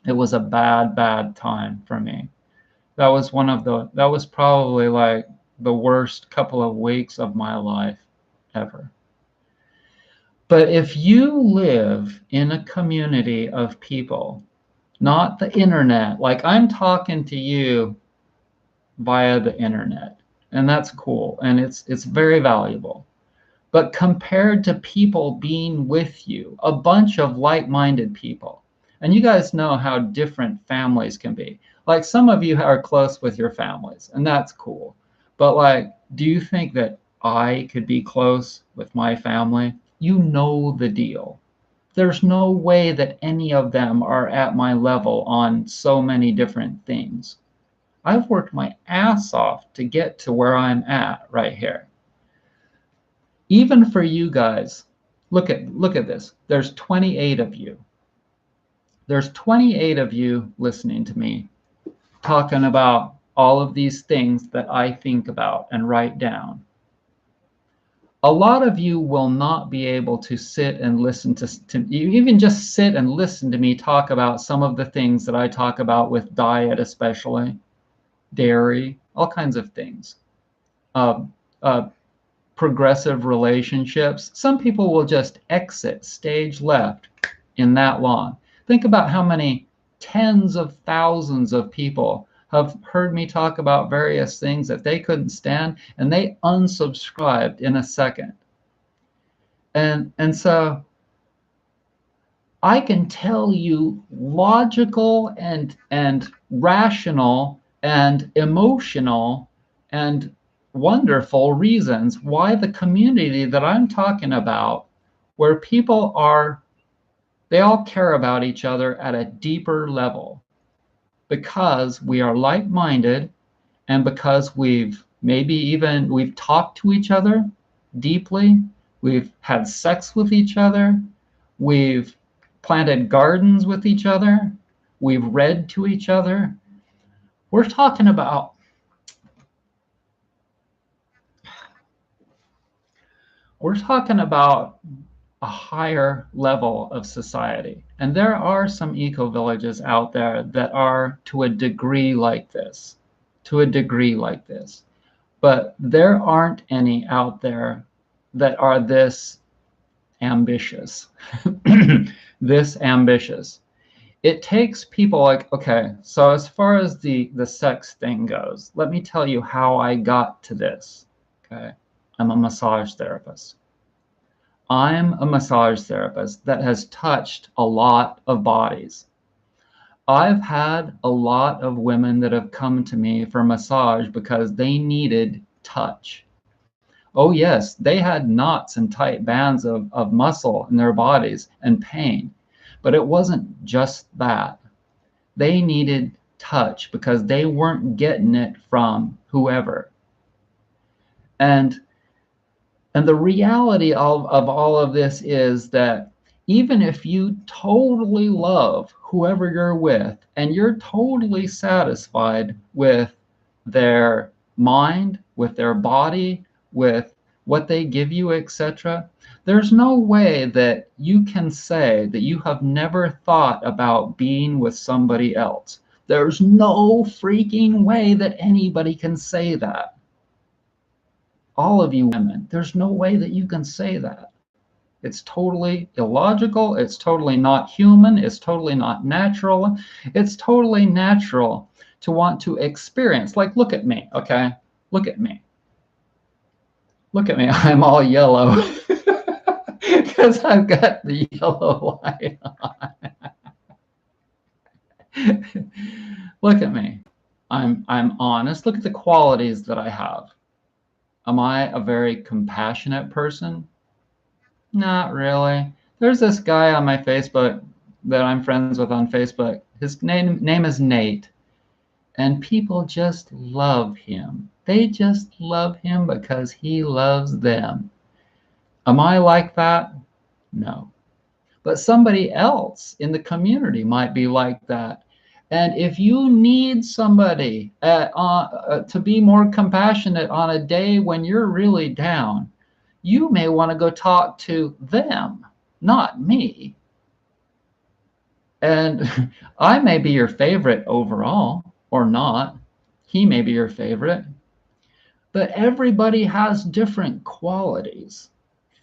It was a bad, bad time for me. That was probably like the worst couple of weeks of my life ever. But if you live in a community of people, not the internet, like I'm talking to you via the internet, and that's cool, and it's very valuable. But compared to people being with you, a bunch of like-minded people, and you guys know how different families can be. Like some of you are close with your families, and that's cool. But like, do you think that I could be close with my family? You know the deal. There's no way that any of them are at my level on so many different things. I've worked my ass off to get to where I'm at right here. Even for you guys, look at this. There's 28 of you. There's 28 of you listening to me talking about all of these things that I think about and write down. A lot of you will not be able to sit and listen to even just sit and listen to me talk about some of the things that I talk about with diet, especially dairy. all kinds of things. Uh, uh, Progressive relationships. Some people will just exit stage left in that long. Think about how many tens of thousands of people have heard me talk about various things that they couldn't stand, and they unsubscribed in a second. And so I can tell you logical and rational and emotional and wonderful reasons why the community that I'm talking about, where people are, they all care about each other at a deeper level because we are like-minded, and because we've talked to each other deeply, we've had sex with each other, we've planted gardens with each other, we've read to each other. We're talking about a higher level of society. And there are some eco-villages out there that are to a degree like this, But there aren't any out there that are this ambitious, this ambitious. It takes people like, okay, so as far as the sex thing goes, let me tell you how I got to this. Okay, I'm a massage therapist. I'm a massage therapist that has touched a lot of bodies. I've had a lot of women that have come to me for massage because they needed touch. Oh yes, they had knots and tight bands of muscle in their bodies and pain. But it wasn't just that. They needed touch because they weren't getting it from whoever. And the reality of all of this is that even if you totally love whoever you're with and you're totally satisfied with their mind, with their body, with what they give you, etc., there's no way that you can say that you have never thought about being with somebody else. There's no freaking way that anybody can say that. All of you women, there's no way that you can say that. It's totally illogical. It's totally not human. It's totally not natural. It's totally natural to want to experience. Like, look at me, okay? Look at me. Look at me. I'm all yellow because I've got the yellow light on. Look at me. I'm honest. Look at the qualities that I have. Am I a very compassionate person? Not really. There's this guy on my Facebook that I'm friends with on Facebook. His name is Nate. And people just love him. They just love him because he loves them. Am I like that? No. But somebody else in the community might be like that. And if you need somebody to be more compassionate on a day when you're really down, you may want to go talk to them, not me. And I may be your favorite overall, or not. He may be your favorite. But everybody has different qualities.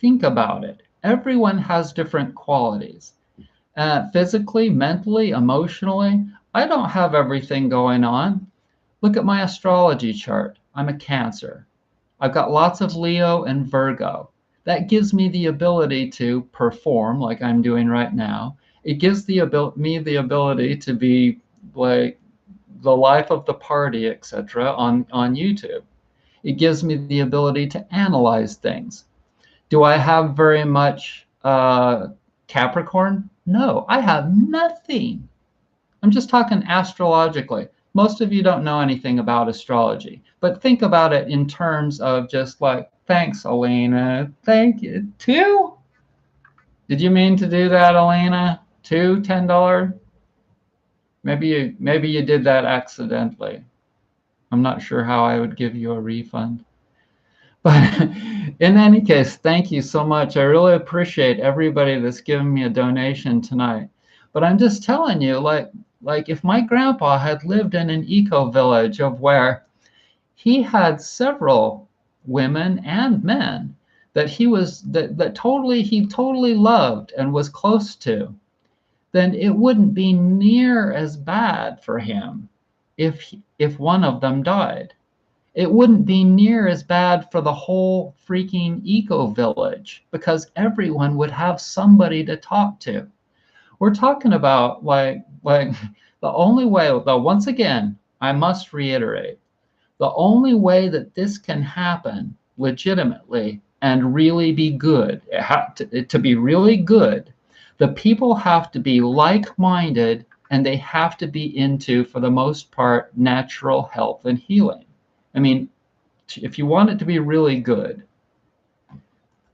Think about it. Everyone has different qualities. Physically, mentally, emotionally. I don't have everything going on. Look at my astrology chart. I'm a Cancer. I've got lots of Leo and Virgo. That gives me the ability to perform like I'm doing right now. It gives me the ability to be like the life of the party, etc. on YouTube. It gives me the ability to analyze things. Do I have very much Capricorn? No, I have nothing. I'm just talking astrologically. Most of you don't know anything about astrology, but think about it in terms of just like, thanks, Elena. Thank you. 2? Did you mean to do that, Elena? 2 $10? Maybe you did that accidentally. I'm not sure how I would give you a refund. But in any case, thank you so much. I really appreciate everybody that's given me a donation tonight. But I'm just telling you, like if my grandpa had lived in an eco village of where he had several women and men that he totally loved and was close to, then it wouldn't be near as bad for him if one of them died. It wouldn't be near as bad for the whole freaking eco village because everyone would have somebody to talk to. We're talking about like the only way, though, once again, I must reiterate, the only way that this can happen legitimately and really be good, to be really good, the people have to be like-minded and they have to be into, for the most part, natural health and healing. I mean, if you want it to be really good,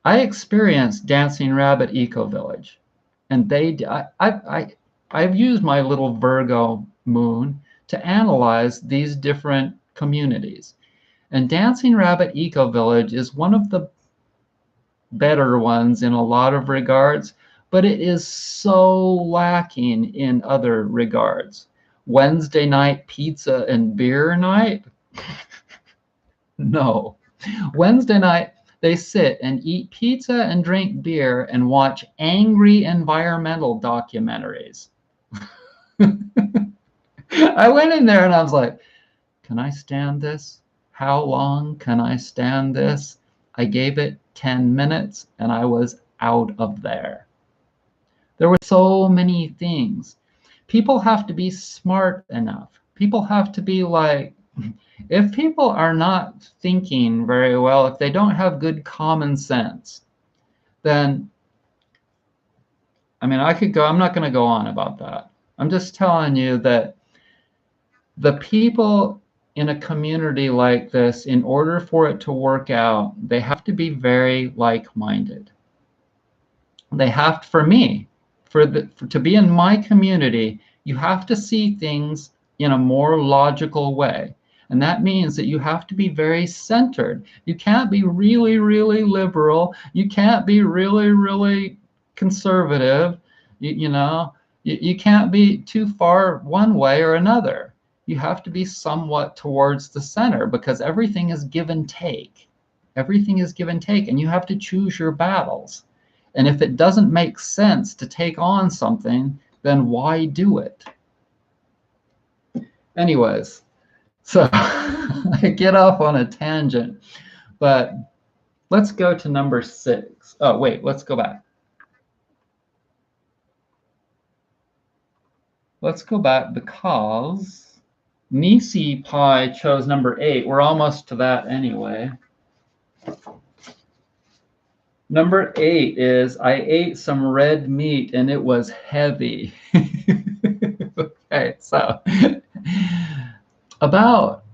I experienced Dancing Rabbit Eco Village, and I've used my little Virgo moon to analyze these different communities. And Dancing Rabbit Eco Village is one of the better ones in a lot of regards, but it is so lacking in other regards. Wednesday night pizza and beer night? No. Wednesday night, they sit and eat pizza and drink beer and watch angry environmental documentaries. I went in there and I was like, can I stand this? How long can I stand this? I gave it 10 minutes and I was out of there. There were so many things. People have to be smart enough. People have to be like, if people are not thinking very well, if they don't have good common sense, then, I mean, I could go, I'm not going to go on about that. I'm just telling you that the people in a community like this, in order for it to work out, they have to be very like-minded. They have, for me, to be in my community, you have to see things in a more logical way. And that means that you have to be very centered. You can't be really, really liberal. You can't be really, really conservative. You can't be too far one way or another. You have to be somewhat towards the center because everything is give and take. Everything is give and take, and you have to choose your battles. And if it doesn't make sense to take on something, then why do it? Anyways, so I get off on a tangent, but let's go to number 6. Oh, wait, let's go back. Let's go back because Nisi Pie chose number 8. We're almost to that anyway. Number 8 is I ate some red meat and it was heavy. Okay, so about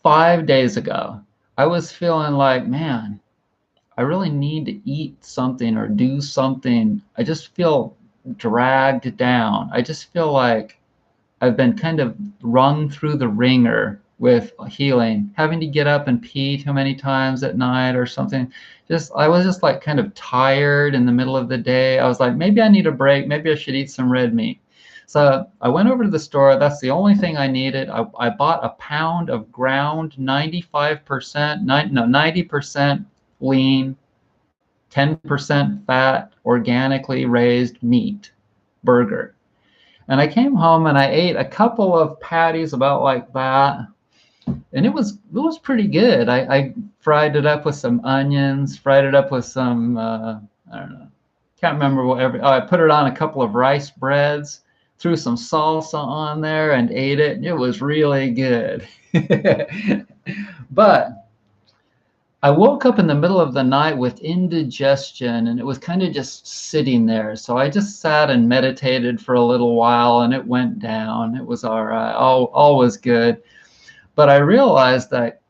5 days ago, I was feeling like, man, I really need to eat something or do something. I just feel dragged down. I just feel like I've been kind of run through the ringer with healing, having to get up and pee too many times at night or something. I was just like kind of tired in the middle of the day. I was like, maybe I need a break. Maybe I should eat some red meat. So I went over to the store. That's the only thing I needed. I bought a pound of ground 90% lean, 10% fat, organically raised meat burger. And I came home and I ate a couple of patties about like that. And it was pretty good. I fried it up with some onions, fried it up with some, I don't know, can't remember whatever. Oh, I put it on a couple of rice breads, threw some salsa on there and ate it. And it was really good. But I woke up in the middle of the night with indigestion and it was kind of just sitting there. So I just sat and meditated for a little while and it went down. It was all right. All was good. But I realized that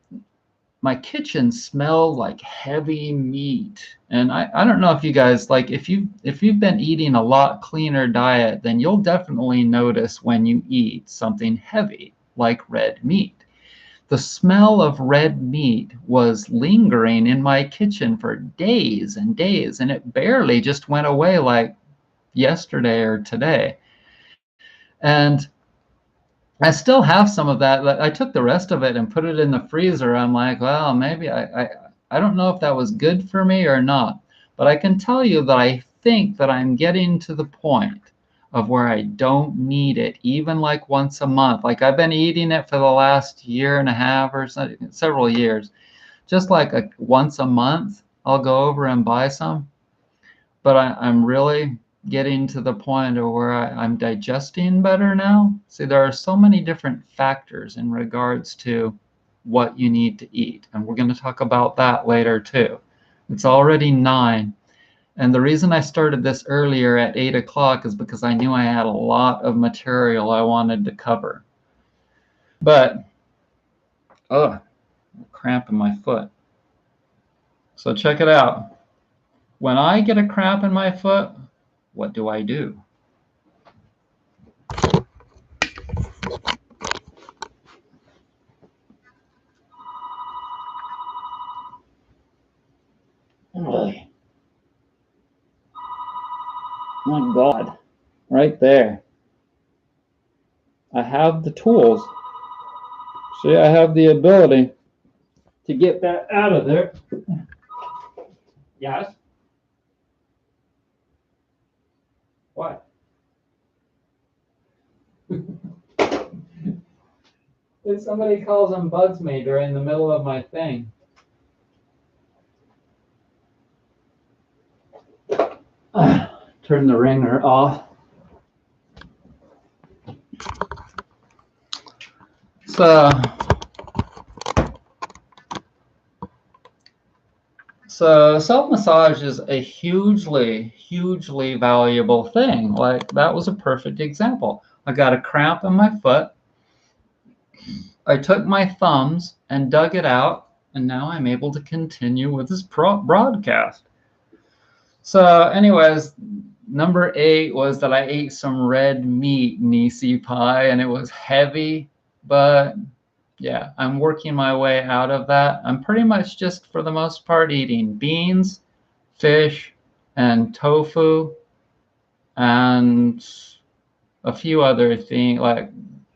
my kitchen smelled like heavy meat. And I don't know if you guys, like, if you've been eating a lot cleaner diet, then you'll definitely notice when you eat something heavy like red meat. The smell of red meat was lingering in my kitchen for days and days, and it barely just went away like yesterday or today. And I still have some of that. I took the rest of it and put it in the freezer. I'm like, well, maybe I don't know if that was good for me or not. But I can tell you that I think that I'm getting to the point of where I don't need it, even like once a month. Like I've been eating it for the last year and a half or so, several years. Just like once a month, I'll go over and buy some. But I'm really getting to the point of where I'm digesting better now. See, there are so many different factors in regards to what you need to eat. And we're going to talk about that later too. It's already 9. And the reason I started this earlier at 8 o'clock is because I knew I had a lot of material I wanted to cover. But, oh, cramp in my foot. So check it out. When I get a cramp in my foot, what do I do? Oh, my God, right there. I have the tools. See, I have the ability to get that out of there. Yes. What? If somebody calls and bugs me during the middle of my thing. Turn the ringer off. So self-massage is a hugely valuable thing. Like that was a perfect example. I got a cramp in my foot. I took my thumbs and dug it out, and now I'm able to continue with this broadcast. So anyways, number 8 was that I ate some red meat Nisi pie, and it was heavy, but yeah, I'm working my way out of that. I'm pretty much just, for the most part, eating beans, fish, and tofu, and a few other things like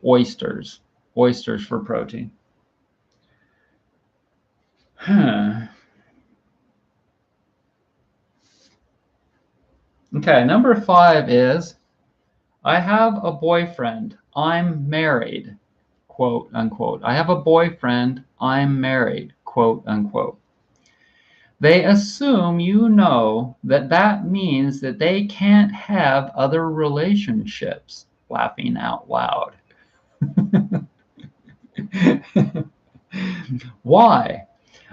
oysters for protein. Okay, number 5 is, I have a boyfriend, I'm married, quote unquote. I have a boyfriend, I'm married, quote unquote. They assume you know that that means that they can't have other relationships, laughing out loud. Why?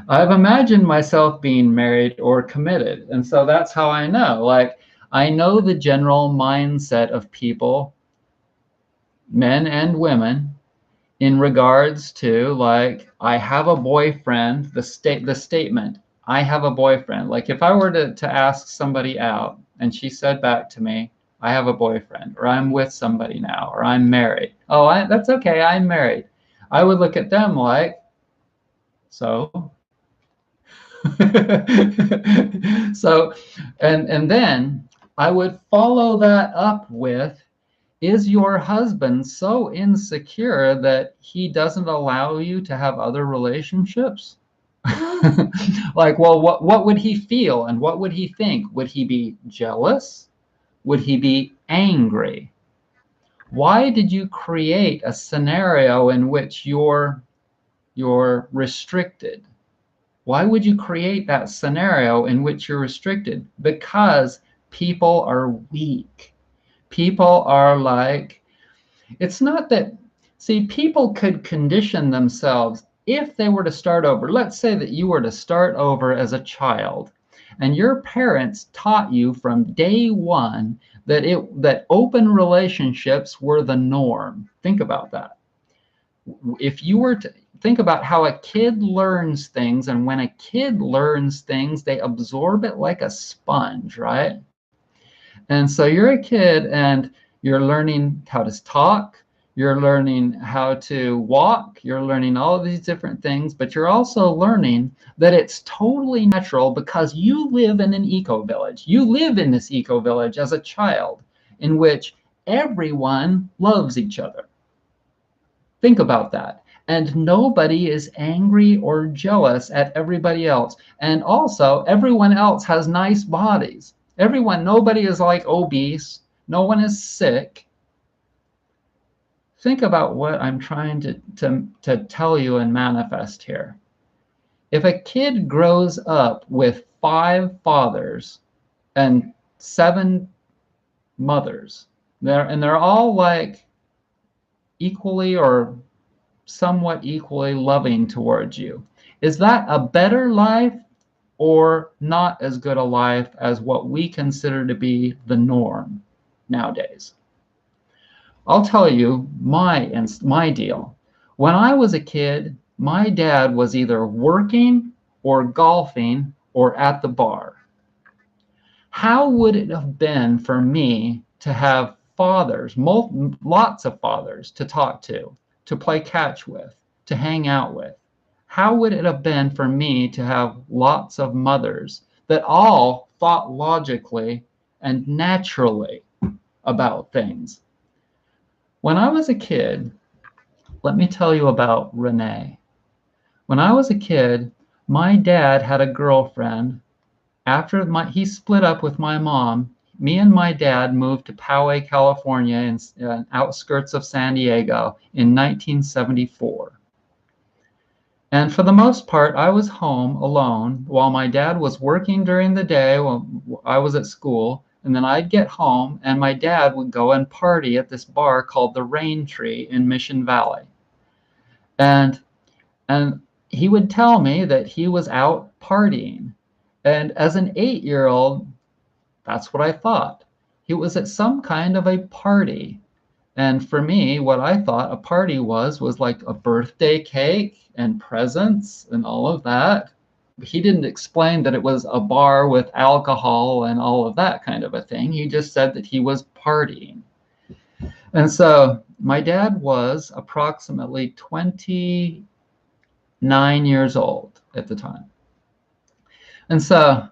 I've imagined myself being married or committed. And so that's how I know. Like, I know the general mindset of people, men and women, in regards to, like, I have a boyfriend, the statement, I have a boyfriend. Like, if I were to ask somebody out and she said back to me, I have a boyfriend, or I'm with somebody now, or I'm married. Oh, that's okay, I'm married. I would look at them like, so? So, and then I would follow that up with, is your husband so insecure that he doesn't allow you to have other relationships? Like, well, what would he feel and what would he think? Would he be jealous? Would he be angry? Why did you create a scenario in which you're restricted? Why would you create that scenario in which you're restricted? Because people are weak. People are like, it's not that, see, people could condition themselves if they were to start over. Let's say that you were to start over as a child, and your parents taught you from day one that open relationships were the norm. Think about that. If you were to think about how a kid learns things, and when a kid learns things, they absorb it like a sponge, right? And so you're a kid and you're learning how to talk, you're learning how to walk, you're learning all of these different things, but you're also learning that it's totally natural because you live in an eco-village. You live in this eco-village as a child in which everyone loves each other. Think about that. And nobody is angry or jealous at everybody else. And also, everyone else has nice bodies. Nobody is like obese. No one is sick. Think about what I'm trying to tell you and manifest here. If a kid grows up with 5 fathers and 7 mothers, they're all like equally or somewhat equally loving towards you, is that a better life or not as good a life as what we consider to be the norm nowadays? I'll tell you my deal. When I was a kid, my dad was either working or golfing or at the bar. How would it have been for me to have fathers, lots of fathers to talk to play catch with, to hang out with? How would it have been for me to have lots of mothers that all thought logically and naturally about things? When I was a kid, let me tell you about Renee. When I was a kid, my dad had a girlfriend. After he split up with my mom, me and my dad moved to Poway, California, in outskirts of San Diego in 1974. And for the most part, I was home alone while my dad was working during the day while I was at school. And then I'd get home and my dad would go and party at this bar called the Rain Tree in Mission Valley. And he would tell me that he was out partying. And as an 8-year-old, that's what I thought. He was at some kind of a party. And for me, what I thought a party was like a birthday cake and presents and all of that. He didn't explain that it was a bar with alcohol and all of that kind of a thing. He just said that he was partying. And so my dad was approximately 29 years old at the time. And so,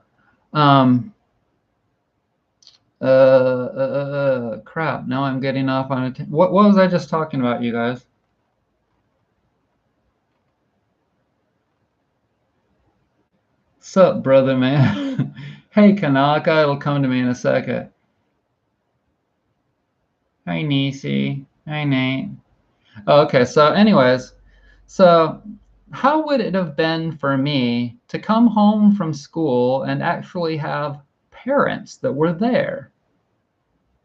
crap, now I'm getting off on it. What was I just talking about, you guys? Sup, brother, man? Hey, Kanaka, it'll come to me in a second. Hi, Nisi. Hi, Nate. Okay, so anyways, so how would it have been for me to come home from school and actually have parents that were there?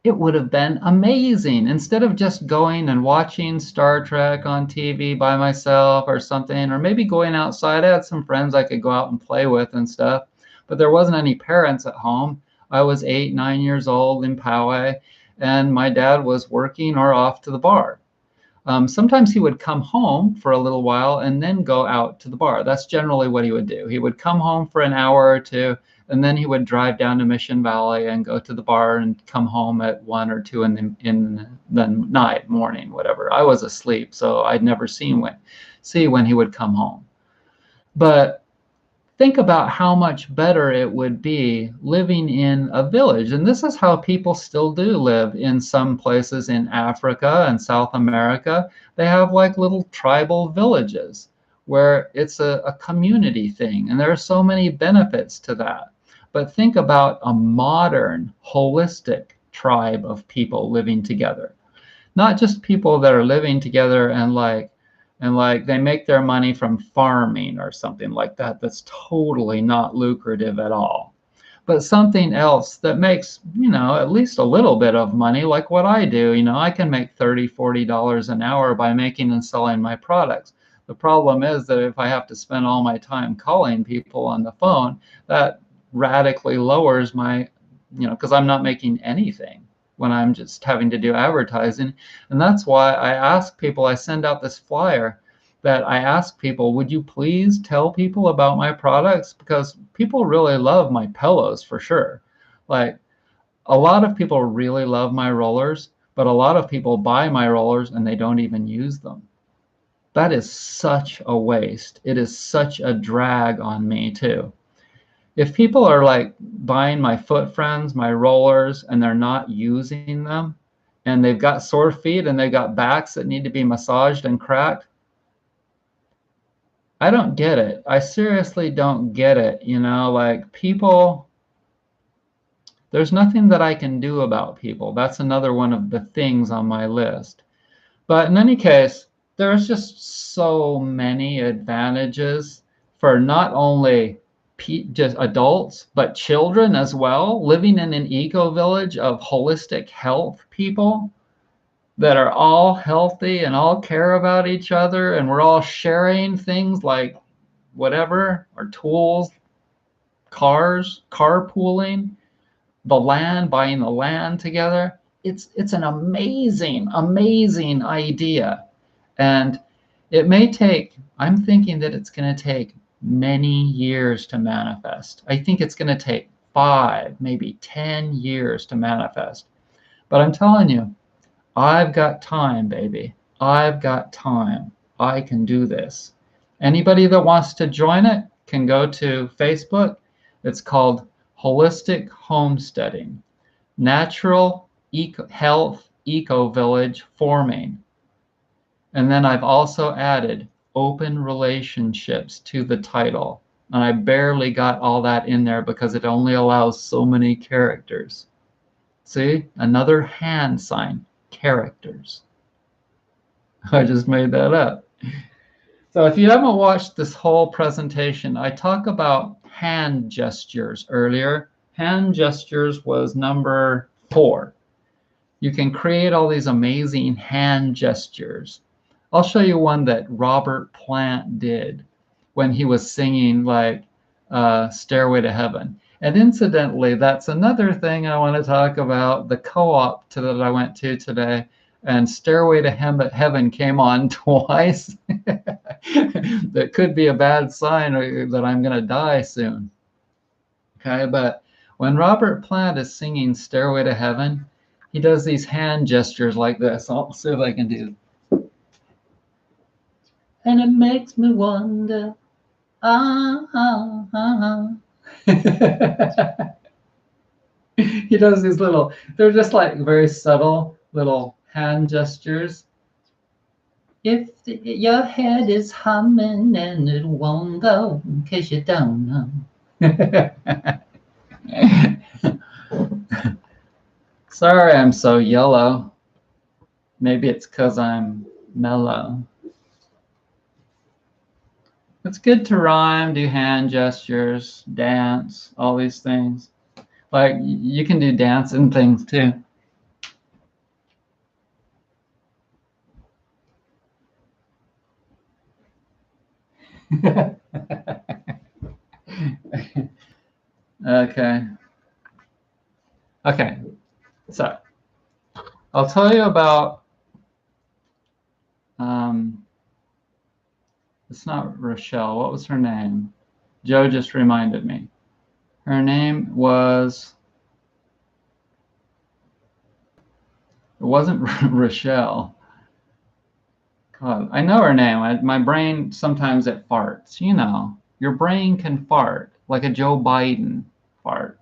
It would have been amazing. Instead of just going and watching Star Trek on TV by myself or something, or maybe going outside. I had some friends I could go out and play with and stuff, but there wasn't any parents at home. I was 8, 9 years old in Poway, and my dad was working or off to the bar. Sometimes he would come home for a little while and then go out to the bar. That's generally what he would do. He would come home for an hour or two, and then he would drive down to Mission Valley and go to the bar and come home at 1 or 2 in the night, morning, whatever. I was asleep, so I'd never see when he would come home. But think about how much better it would be living in a village. And this is how people still do live in some places in Africa and South America. They have like little tribal villages where it's a community thing. And there are so many benefits to that. But think about a modern, holistic tribe of people living together. Not just people that are living together and like they make their money from farming or something like that. That's totally not lucrative at all. But something else that makes, at least a little bit of money, like what I do. I can make $30, $40 an hour by making and selling my products. The problem is that if I have to spend all my time calling people on the phone, that radically lowers my, because I'm not making anything when I'm just having to do advertising. And that's why I send out this flyer that I ask people, would you please tell people about my products? Because people really love my pillows for sure. Like a lot of people really love my rollers, but a lot of people buy my rollers and they don't even use them. That is such a waste. It is such a drag on me too. If people are like buying my Foot Friends, my rollers, and they're not using them, and they've got sore feet and they've got backs that need to be massaged and cracked. I don't get it. I seriously don't get it. You know, like people, there's nothing that I can do about people. That's another one of the things on my list. But in any case, there's just so many advantages for not only just adults, but children as well, living in an eco-village of holistic health people that are all healthy and all care about each other, and we're all sharing things like whatever, our tools, cars, carpooling, the land, buying the land together. It's an amazing, amazing idea. And it may take, I'm thinking that it's going to take many years to manifest. I think it's going to take 5, maybe 10 years to manifest. But I'm telling you, I've got time, baby. I've got time. I can do this. Anybody that wants to join it can go to Facebook. It's called Holistic Homesteading, Natural Health Eco Village Forming. And then I've also added open relationships to the title. And I barely got all that in there because it only allows so many characters. See, another hand sign, characters. I just made that up. So if you haven't watched this whole presentation, I talk about hand gestures earlier. Hand gestures was number 4. You can create all these amazing hand gestures. I'll show you one that Robert Plant did when he was singing like Stairway to Heaven. And incidentally, that's another thing I want to talk about, the co-op that I went to today, and Stairway to Heaven came on twice. That could be a bad sign that I'm going to die soon. Okay, but when Robert Plant is singing Stairway to Heaven, he does these hand gestures like this. I'll see if I can do. And it makes me wonder, He does these little, they're just like very subtle little hand gestures. If your head is humming and it won't go in case you don't know. Sorry I'm so yellow. Maybe it's because I'm mellow. It's good to rhyme, do hand gestures, dance, all these things. Like you can do dancing things too. Okay. Okay. So I'll tell you about it's not Rochelle. What was her name? Joe just reminded me. Her name was, it wasn't Rochelle. God, I know her name. My brain, sometimes it farts. You know, your brain can fart like a Joe Biden fart.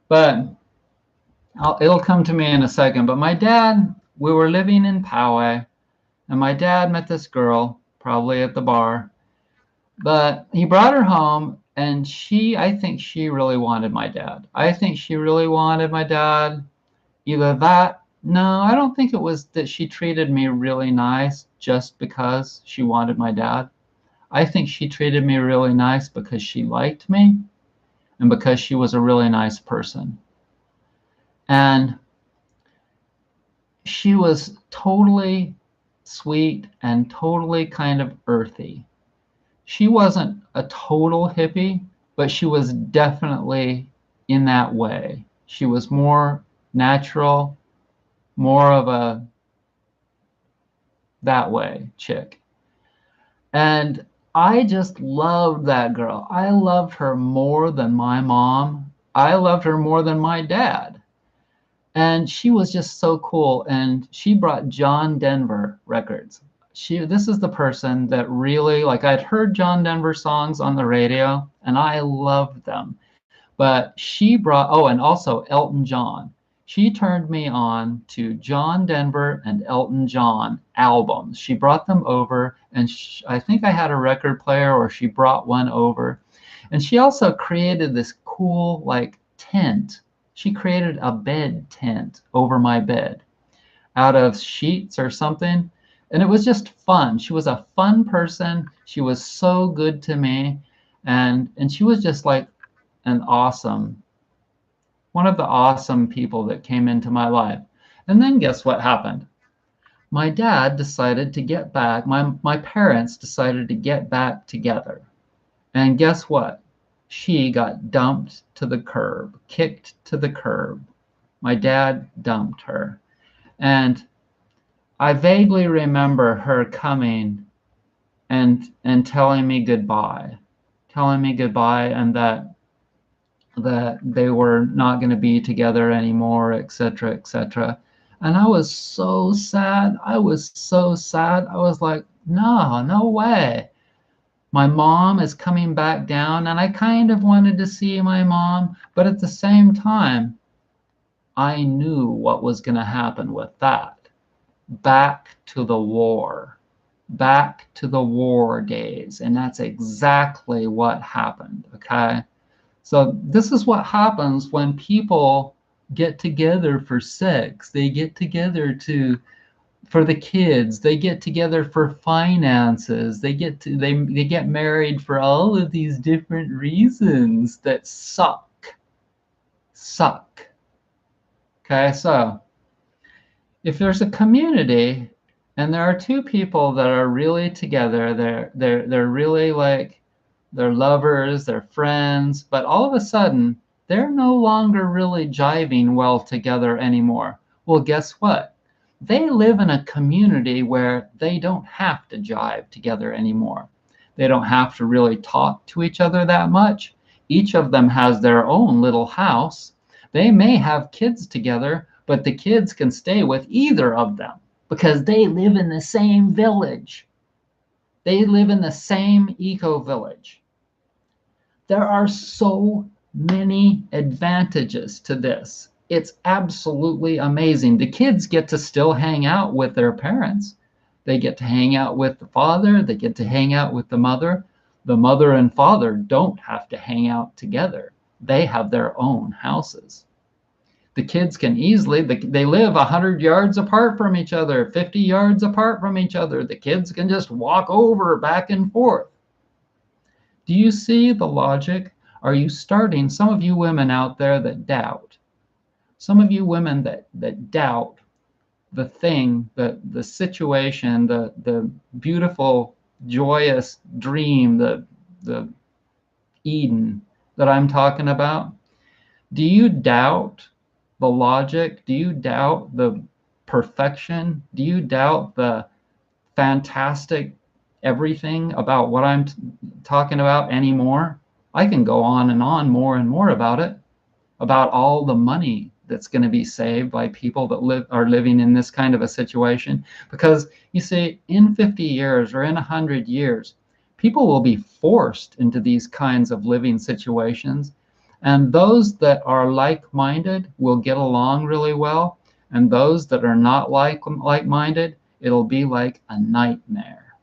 But it'll come to me in a second. But my dad, we were living in Poway, and my dad met this girl, probably at the bar. But he brought her home, and I think she really wanted my dad. I think she really wanted my dad. Either that, no, I don't think it was that she treated me really nice just because she wanted my dad. I think she treated me really nice because she liked me and because she was a really nice person. And she was totally sweet and totally kind of earthy. She wasn't a total hippie, but she was definitely in that way. She was more natural, more of a that way chick. And I just loved that girl. I loved her more than my mom. I loved her more than my dad. And she was just so cool. And she brought John Denver records. This is the person that really, like, I'd heard John Denver songs on the radio and I loved them. But she brought, oh, and also Elton John. She turned me on to John Denver and Elton John albums. She brought them over, and I think I had a record player, or she brought one over. And she also created this cool, like, tent. She created a bed tent over my bed out of sheets or something. And it was just fun. She was a fun person. She was so good to me. And she was just like an awesome, one of the awesome people that came into my life. And then guess what happened? My dad decided to get back, my parents decided to get back together. And guess what? She got dumped to the curb, kicked to the curb. My dad dumped her. And I vaguely remember her coming and telling me goodbye, and that they were not going to be together anymore, etc., etc. And I was so sad. I was so sad. I was like, no way. My mom is coming back down, and I kind of wanted to see my mom, but at the same time, I knew what was going to happen with that. Back to the war. Back to the war days. And that's exactly what happened, okay? So this is what happens when people get together for sex. They get together for the kids. They get together for finances. They get married for all of these different reasons that suck. Okay, so if there's a community and there are two people that are really together, they're really like, they're lovers, they're friends, but all of a sudden they're no longer really jiving well together anymore. Well, guess what? They live in a community where they don't have to jive together anymore. They don't have to really talk to each other that much. Each of them has their own little house. They may have kids together, but the kids can stay with either of them because they live in the same village. They live in the same eco-village. There are so many advantages to this. It's absolutely amazing. The kids get to still hang out with their parents. They get to hang out with the father. They get to hang out with the mother. The mother and father don't have to hang out together. They have their own houses. The kids can easily, they live 100 yards apart from each other, 50 yards apart from each other. The kids can just walk over back and forth. Do you see the logic? Are you starting, some of you women out there that doubt, some of you women that doubt the thing, the situation, the beautiful, joyous dream, the Eden that I'm talking about? Do you doubt the logic? Do you doubt the perfection? Do you doubt the fantastic everything about what I'm talking about anymore? I can go on and more and more about it, about all the money that's going to be saved by people that are living in this kind of a situation. Because you see, in 50 years or in 100 years, people will be forced into these kinds of living situations. And those that are like-minded will get along really well. And those that are not like-minded, it'll be like a nightmare.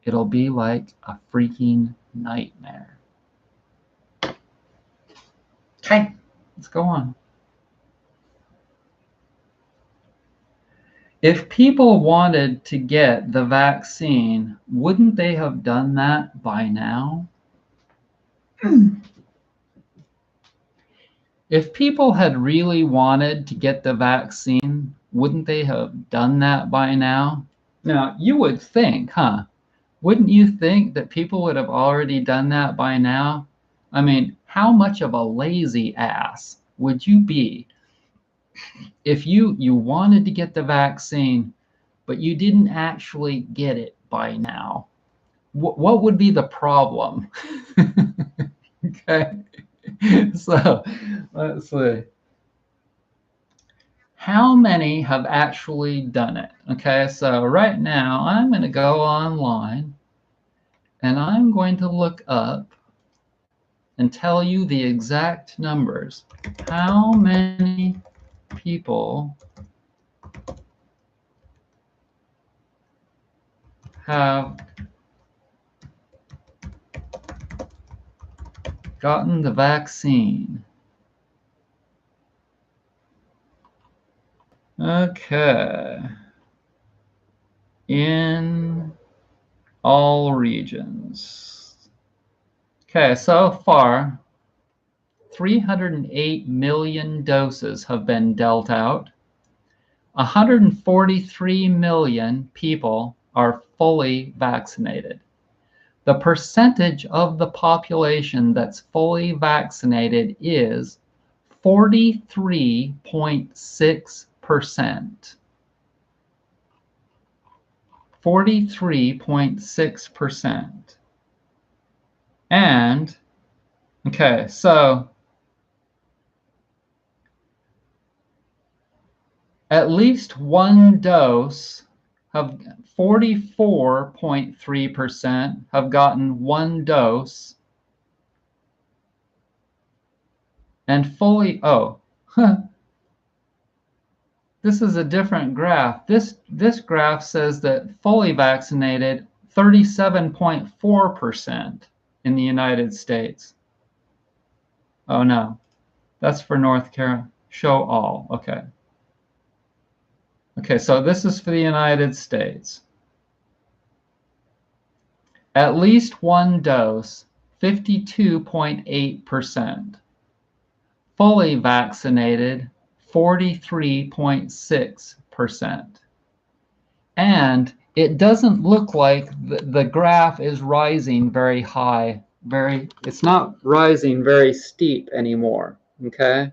It'll be like a freaking nightmare. Okay, let's go on. If people wanted to get the vaccine, wouldn't they have done that by now? If people had really wanted to get the vaccine, wouldn't they have done that by now? Now, you would think, huh? Wouldn't you think that people would have already done that by now? I mean, how much of a lazy ass would you be if you wanted to get the vaccine, but you didn't actually get it by now? What would be the problem? Okay, so let's see. How many have actually done it? Okay, so right now I'm going to go online and I'm going to look up and tell you the exact numbers. How many people have gotten the vaccine. Okay. In all regions. Okay, so far, 308 million doses have been dealt out. 143 million people are fully vaccinated. The percentage of the population that's fully vaccinated is 43.6%. 43.6%. And, okay, so at least one dose have 44.3% have gotten one dose. And fully, this is a different graph. This graph says that fully vaccinated, 37.4% in the United States. Oh no, that's for North Carolina. Show all, okay. Okay, so this is for the United States. At least one dose, 52.8%. Fully vaccinated, 43.6%. And it doesn't look like the graph is rising very high. It's not rising very steep anymore, okay?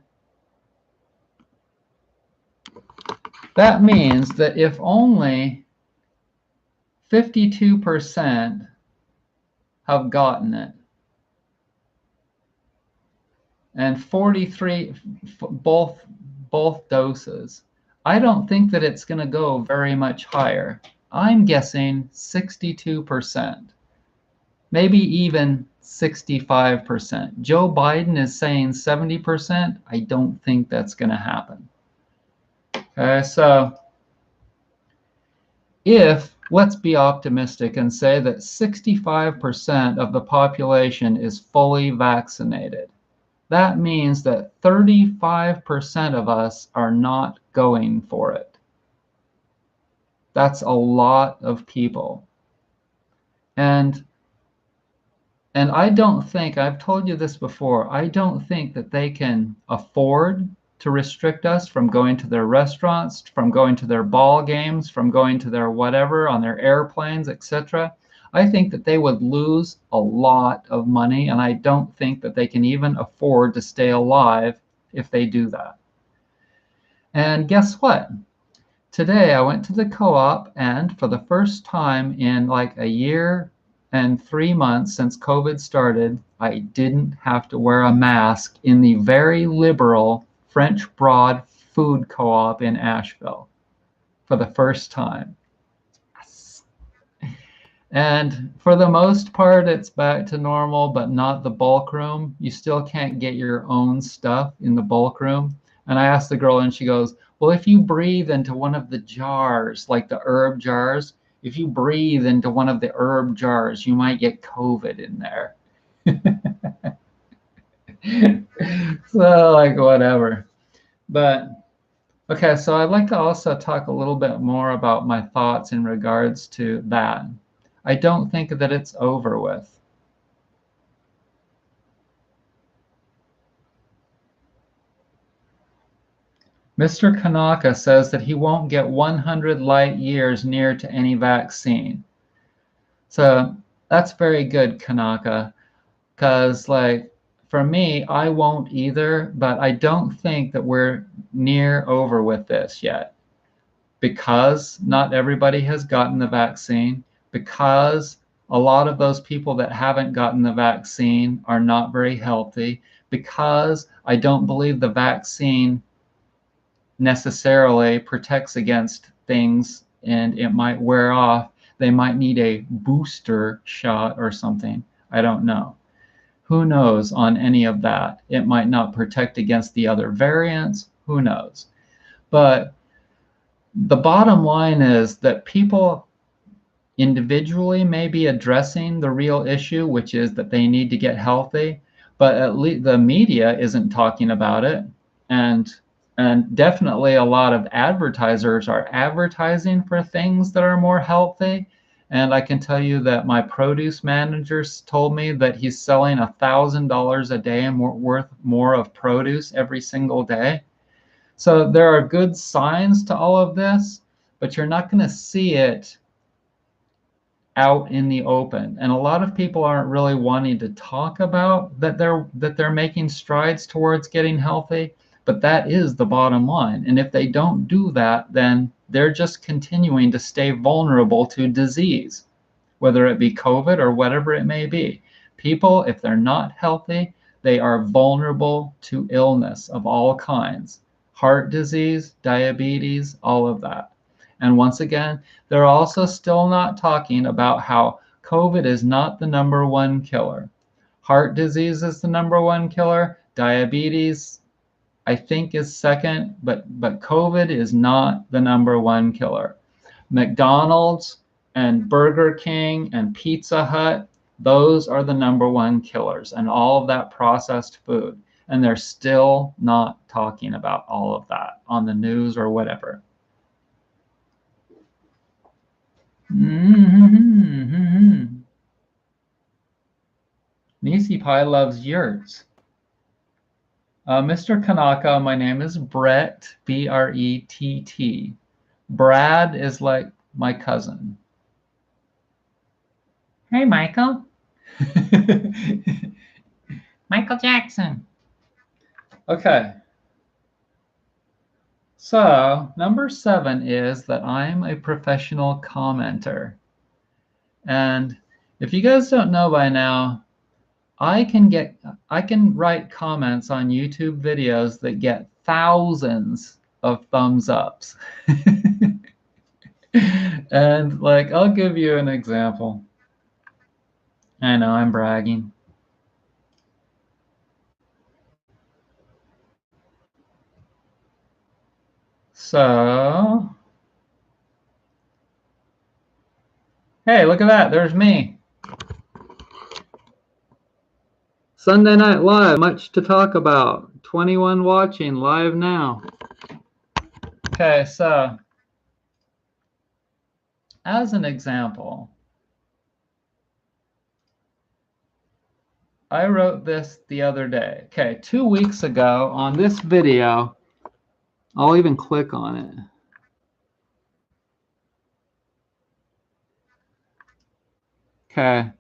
That means that if only 52% have gotten it, and 43 both doses, I don't think that it's going to go very much higher. I'm guessing 62%, maybe even 65%. Joe Biden is saying 70%. I don't think that's going to happen. Okay, so let's be optimistic and say that 65% of the population is fully vaccinated. That means that 35% of us are not going for it. That's a lot of people. And I don't think, I've told you this before, I don't think that they can afford to restrict us from going to their restaurants, from going to their ball games, from going to their whatever, on their airplanes, etc. I think that they would lose a lot of money, and I don't think that they can even afford to stay alive if they do that. And guess what? Today I went to the co-op, and for the first time in like a year and 3 months since COVID started, I didn't have to wear a mask in the very liberal French Broad Food Co-op in Asheville for the first time. Yes. And for the most part, it's back to normal, but not the bulk room. You still can't get your own stuff in the bulk room. And I asked the girl, and she goes, well, if you breathe into one of the jars, like the herb jars, if you breathe into one of the herb jars, you might get COVID in there. So, like, whatever. But, okay, so I'd like to also talk a little bit more about my thoughts in regards to that. I don't think that it's over with. Mr. Kanaka says that he won't get 100 light years near to any vaccine. So that's very good, Kanaka, because like for me, I won't either, but I don't think that we're near over with this yet, because not everybody has gotten the vaccine, because a lot of those people that haven't gotten the vaccine are not very healthy, because I don't believe the vaccine necessarily protects against things and it might wear off. They might need a booster shot or something. I don't know. Who knows on any of that? It might not protect against the other variants. Who knows? But the bottom line is that people individually may be addressing the real issue, which is that they need to get healthy, but at least the media isn't talking about it. And definitely a lot of advertisers are advertising for things that are more healthy. And I can tell you that my produce managers told me that he's selling $1,000 a day and worth more of produce every single day. So there are good signs to all of this, but you're not going to see it out in the open. And a lot of people aren't really wanting to talk about that they're making strides towards getting healthy, but that is the bottom line. And if they don't do that, then they're just continuing to stay vulnerable to disease, whether it be COVID or whatever it may be. People, if they're not healthy, they are vulnerable to illness of all kinds. Heart disease, diabetes, all of that. And once again, they're also still not talking about how COVID is not the #1 killer. Heart disease is the #1 killer. Diabetes, I think, is second, but COVID is not the #1 killer. McDonald's and Burger King and Pizza Hut, those are the #1 killers, and all of that processed food. And they're still not talking about all of that on the news or whatever. Nisi Pie loves yurts. Mr. Kanaka, my name is Brett, B-R-E-T-T. Brad is like my cousin. Hey, Michael. Michael Jackson. Okay. So, number 7 is that I'm a professional commenter. And if you guys don't know by now, I can write comments on YouTube videos that get thousands of thumbs ups. And like, I'll give you an example. I know I'm bragging. So, hey, look at that. There's me. Sunday Night Live, much to talk about. 21 watching live now. Okay, so as an example, I wrote this the other day. Okay, 2 weeks ago on this video, I'll even click on it. Okay,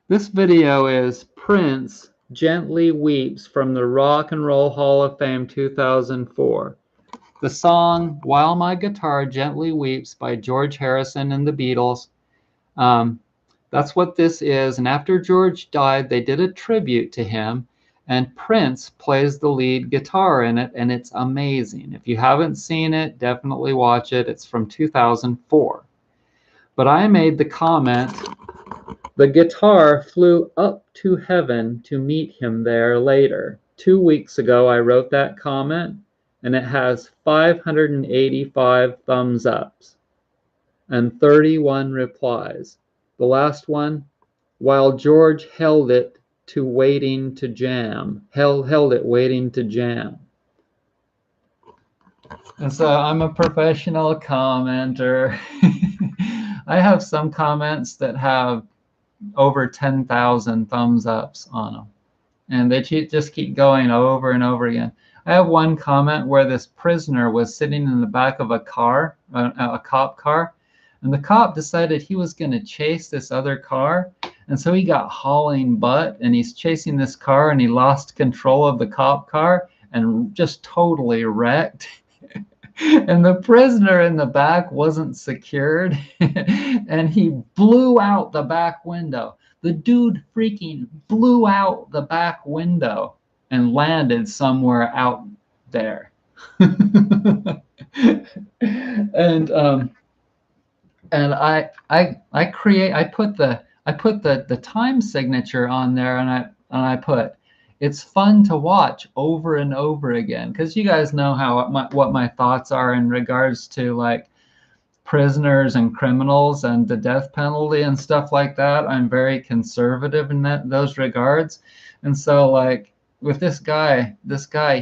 this video is Prince Gently Weeps from the Rock and Roll Hall of Fame 2004. The song While My Guitar Gently Weeps by George Harrison and the Beatles. That's what this is. And after George died, they did a tribute to him, and Prince plays the lead guitar in it, and it's amazing. If you haven't seen it, definitely watch it. It's from 2004. But I made the comment, the guitar flew up to heaven to meet him there later. 2 weeks ago, I wrote that comment, and it has 585 thumbs ups and 31 replies. The last one, while George held it waiting to jam. Held it waiting to jam. And so I'm a professional commenter. I have some comments that have over 10,000 thumbs ups on them. And they just keep going over and over again. I have one comment where this prisoner was sitting in the back of a car, a cop car, and the cop decided he was going to chase this other car. And so he got hauling butt, and he's chasing this car, and he lost control of the cop car and just totally wrecked. And the prisoner in the back wasn't secured, and he blew out the back window. The dude freaking blew out the back window and landed somewhere out there. And I put the time signature on there, and I put, It's fun to watch over and over again, because you guys know what my thoughts are in regards to like prisoners and criminals and the death penalty and stuff like that. I'm very conservative in those regards. And so like with this guy,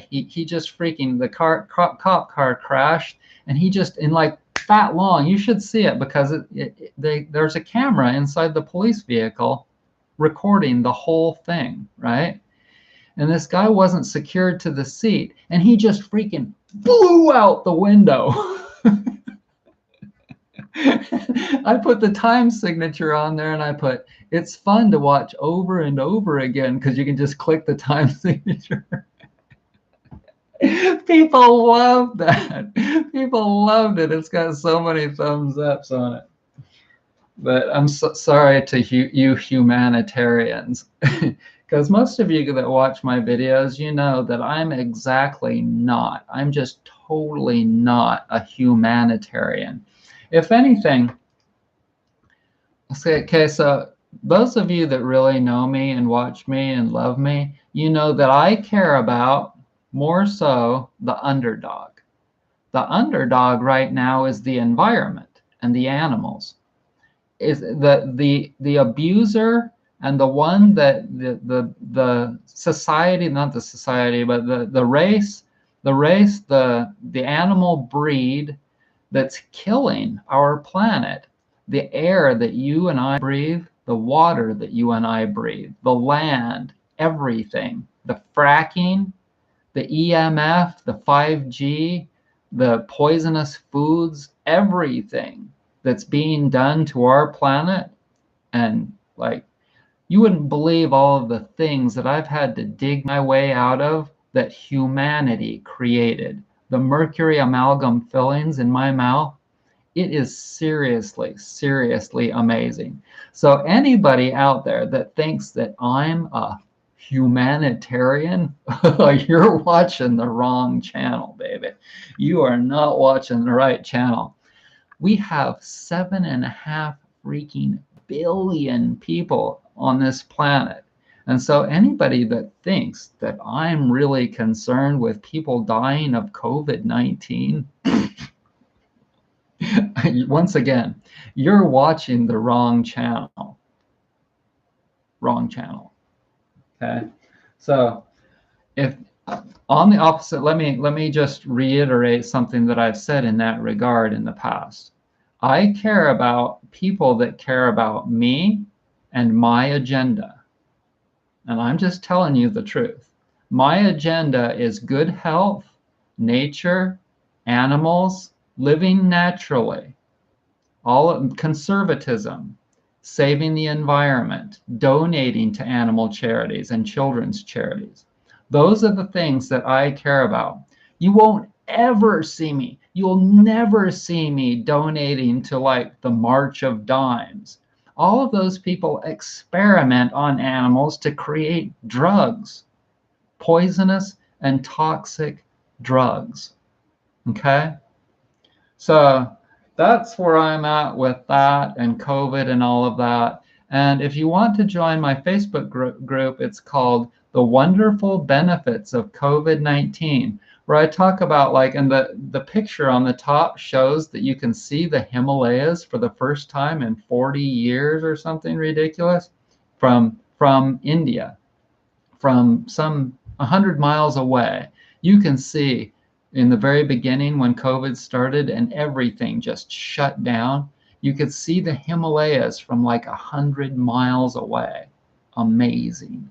he just freaking, the cop car crashed, and he just, in like that long, you should see it, because there's a camera inside the police vehicle recording the whole thing, right? And this guy wasn't secured to the seat, and he just freaking blew out the window. I put the time signature on there, and I put, it's fun to watch over and over again, because you can just click the time signature. People love that. People loved it. It's got so many thumbs ups on it. But I'm so sorry to you humanitarians, because most of you that watch my videos, you know that I'm exactly not. I'm just totally not a humanitarian. If anything, okay, so those of you that really know me and watch me and love me, you know that I care about more so the underdog. The underdog right now is the environment and the animals. Is the abuser and the one that the society, not the society, but the race, the animal breed that's killing our planet, the air that you and I breathe, the water that you and I breathe, the land, everything, the fracking, the EMF, the 5G, the poisonous foods, everything that's being done to our planet. And like, you wouldn't believe all of the things that I've had to dig my way out of that humanity created. The mercury amalgam fillings in my mouth, it is seriously, seriously amazing. So anybody out there that thinks that I'm a humanitarian, you're watching the wrong channel, baby. You are not watching the right channel. We have 7.5 freaking billion people on this planet. And so anybody that thinks that I'm really concerned with people dying of COVID-19, once again, you're watching the wrong channel. Wrong channel. Okay. So if on the opposite, let me just reiterate something that I've said in that regard in the past. I care about people that care about me and my agenda. And I'm just telling you the truth. My agenda is good health, nature, animals, living naturally, all conservatism, saving the environment, donating to animal charities and children's charities. Those are the things that I care about. You won't ever see me. You'll never see me donating to like the March of Dimes. All of those people experiment on animals to create drugs, poisonous and toxic drugs. Okay? So that's where I'm at with that and COVID and all of that. And if you want to join my Facebook group, it's called The Wonderful Benefits of COVID-19, where I talk about like, and the picture on the top shows that you can see the Himalayas for the first time in 40 years or something ridiculous from India, from some 100 miles away. You can see in the very beginning when COVID started and everything just shut down, you could see the Himalayas from like 100 miles away. Amazing.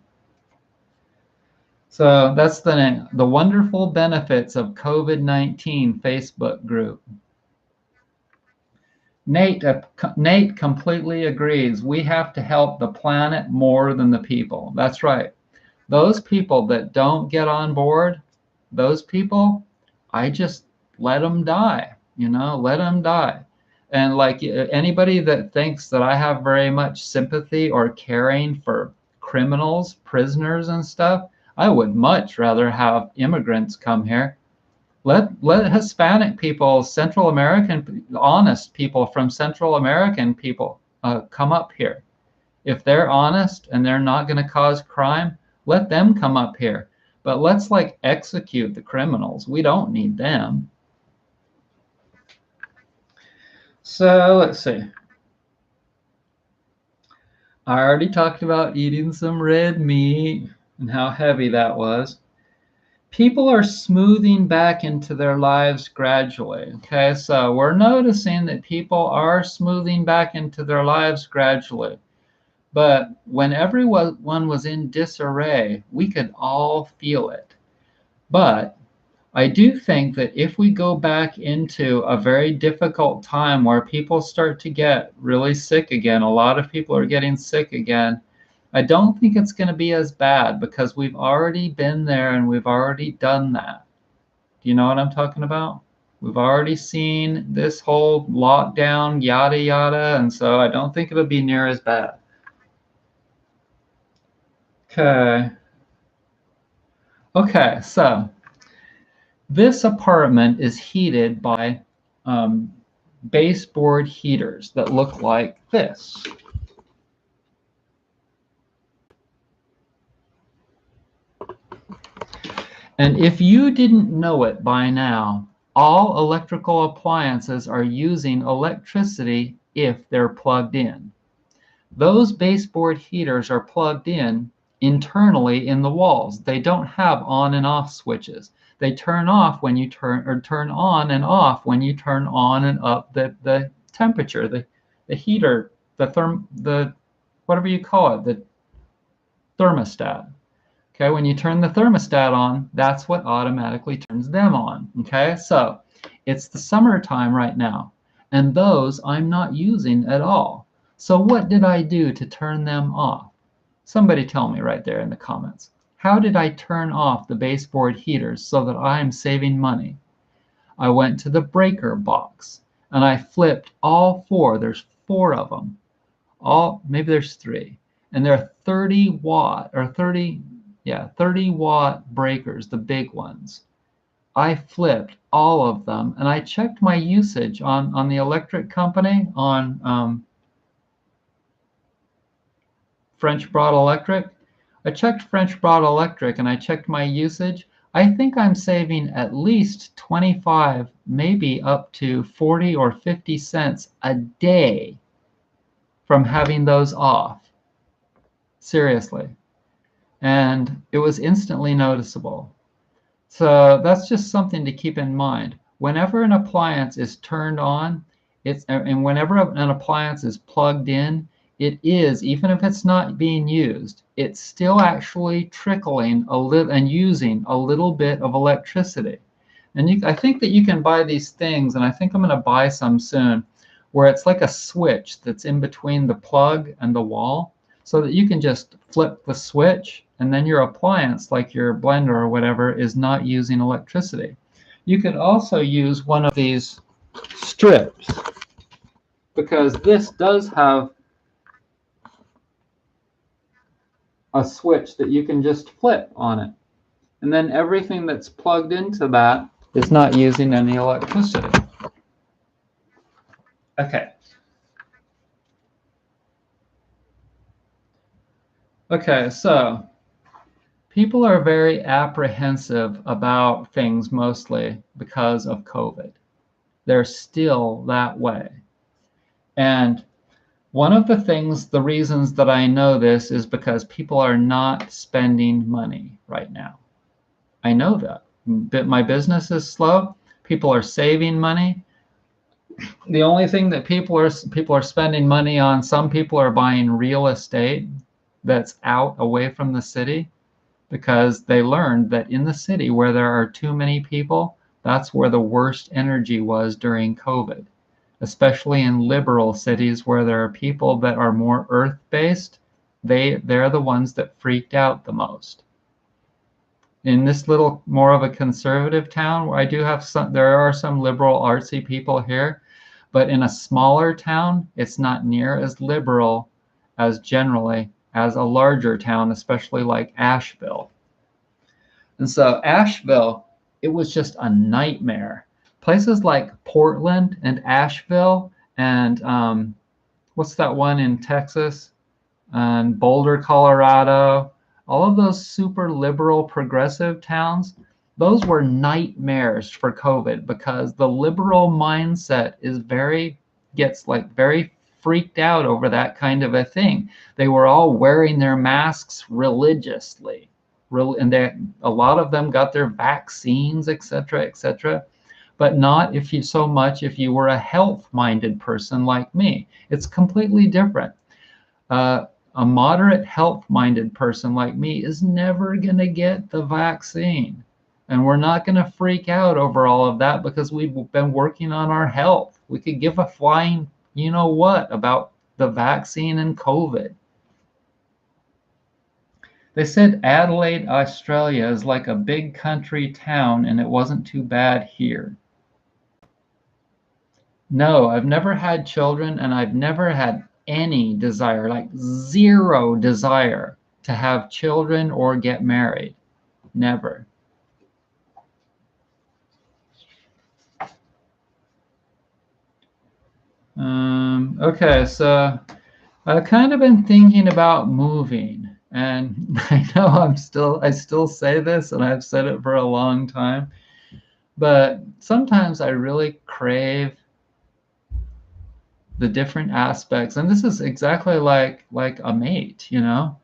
So that's the Wonderful Benefits of COVID-19 Facebook group. Nate completely agrees. We have to help the planet more than the people. That's right. Those people that don't get on board, those people, I just let them die, let them die. And like anybody that thinks that I have very much sympathy or caring for criminals, prisoners and stuff, I would much rather have immigrants come here. Let Hispanic people, Central American, honest people from Central American people come up here. If they're honest and they're not going to cause crime, Let them come up here. But let's like execute the criminals. We don't need them. So let's see. I already talked about eating some red meat and how heavy that was. People are smoothing back into their lives gradually. Okay, so we're noticing that people are smoothing back into their lives gradually. But when everyone was in disarray, we could all feel it. But I do think that if we go back into a very difficult time where people start to get really sick again, a lot of people are getting sick again, I don't think it's going to be as bad because we've already been there and we've already done that. Do you know what I'm talking about? We've already seen this whole lockdown, yada, yada, and so I don't think it'll be near as bad. Okay. Okay, so this apartment is heated by baseboard heaters that look like this. And if you didn't know it by now, all electrical appliances are using electricity if they're plugged in. Those baseboard heaters are plugged in internally in the walls. They don't have on and off switches. They turn off when you turn on and off when you turn on and up the temperature, the heater, the whatever you call it, the thermostat. Okay, when you turn the thermostat on, that's what automatically turns them on. Okay, so it's the summertime right now, and those I'm not using at all. So what did I do to turn them off? Somebody tell me right there in the comments. How did I turn off the baseboard heaters so that I'm saving money? I went to the breaker box and I flipped all four. There's four of them. Maybe there's three. And they're 30 watt or 30 watt breakers, the big ones. I flipped all of them and I checked my usage on the electric company, on French Broad Electric. I checked French Broad Electric and I checked my usage. I think I'm saving at least 25, maybe up to 40 or 50 cents a day from having those off. Seriously. And it was instantly noticeable. So that's just something to keep in mind. Whenever an appliance is turned on, and whenever an appliance is plugged in, it is, even if it's not being used, it's still actually trickling a little and using a little bit of electricity. And I think that you can buy these things, and I think I'm going to buy some soon, where it's like a switch that's in between the plug and the wall, so that you can just flip the switch and then your appliance, like your blender or whatever, is not using electricity. You could also use one of these strips, because this does have a switch that you can just flip on it. And then everything that's plugged into that is not using any electricity. Okay. Okay, so people are very apprehensive about things mostly because of COVID. They're still that way. And one of the reasons that I know this is because people are not spending money right now. I know that. My business is slow. People are saving money. The only thing that people are spending money on, some people are buying real estate that's out away from the city, because they learned that in the city where there are too many people, that's where the worst energy was during COVID, especially in liberal cities where there are people that are more earth-based. They're the ones that freaked out the most. In this little more of a conservative town, where there are some liberal artsy people here, but in a smaller town, it's not near as liberal as generally as a larger town, especially like Asheville. And so Asheville, it was just a nightmare. Places like Portland and Asheville and what's that one in Texas? And Boulder, Colorado, all of those super liberal progressive towns, those were nightmares for COVID because the liberal mindset is gets like very freaked out over that kind of a thing. They were all wearing their masks religiously, and a lot of them got their vaccines, etc., etc. But not if you were a health-minded person like me. It's completely different. A moderate health-minded person like me is never going to get the vaccine. And we're not going to freak out over all of that because we've been working on our health. We could give a flying you know what about the vaccine and COVID. They said Adelaide, Australia is like a big country town and it wasn't too bad here. No, I've never had children and I've never had any desire, like zero desire to have children or get married. Never. Okay, so I've kind of been thinking about moving, and I know I still say this, and I've said it for a long time, but sometimes I really crave the different aspects, and this is exactly like a mate, you know.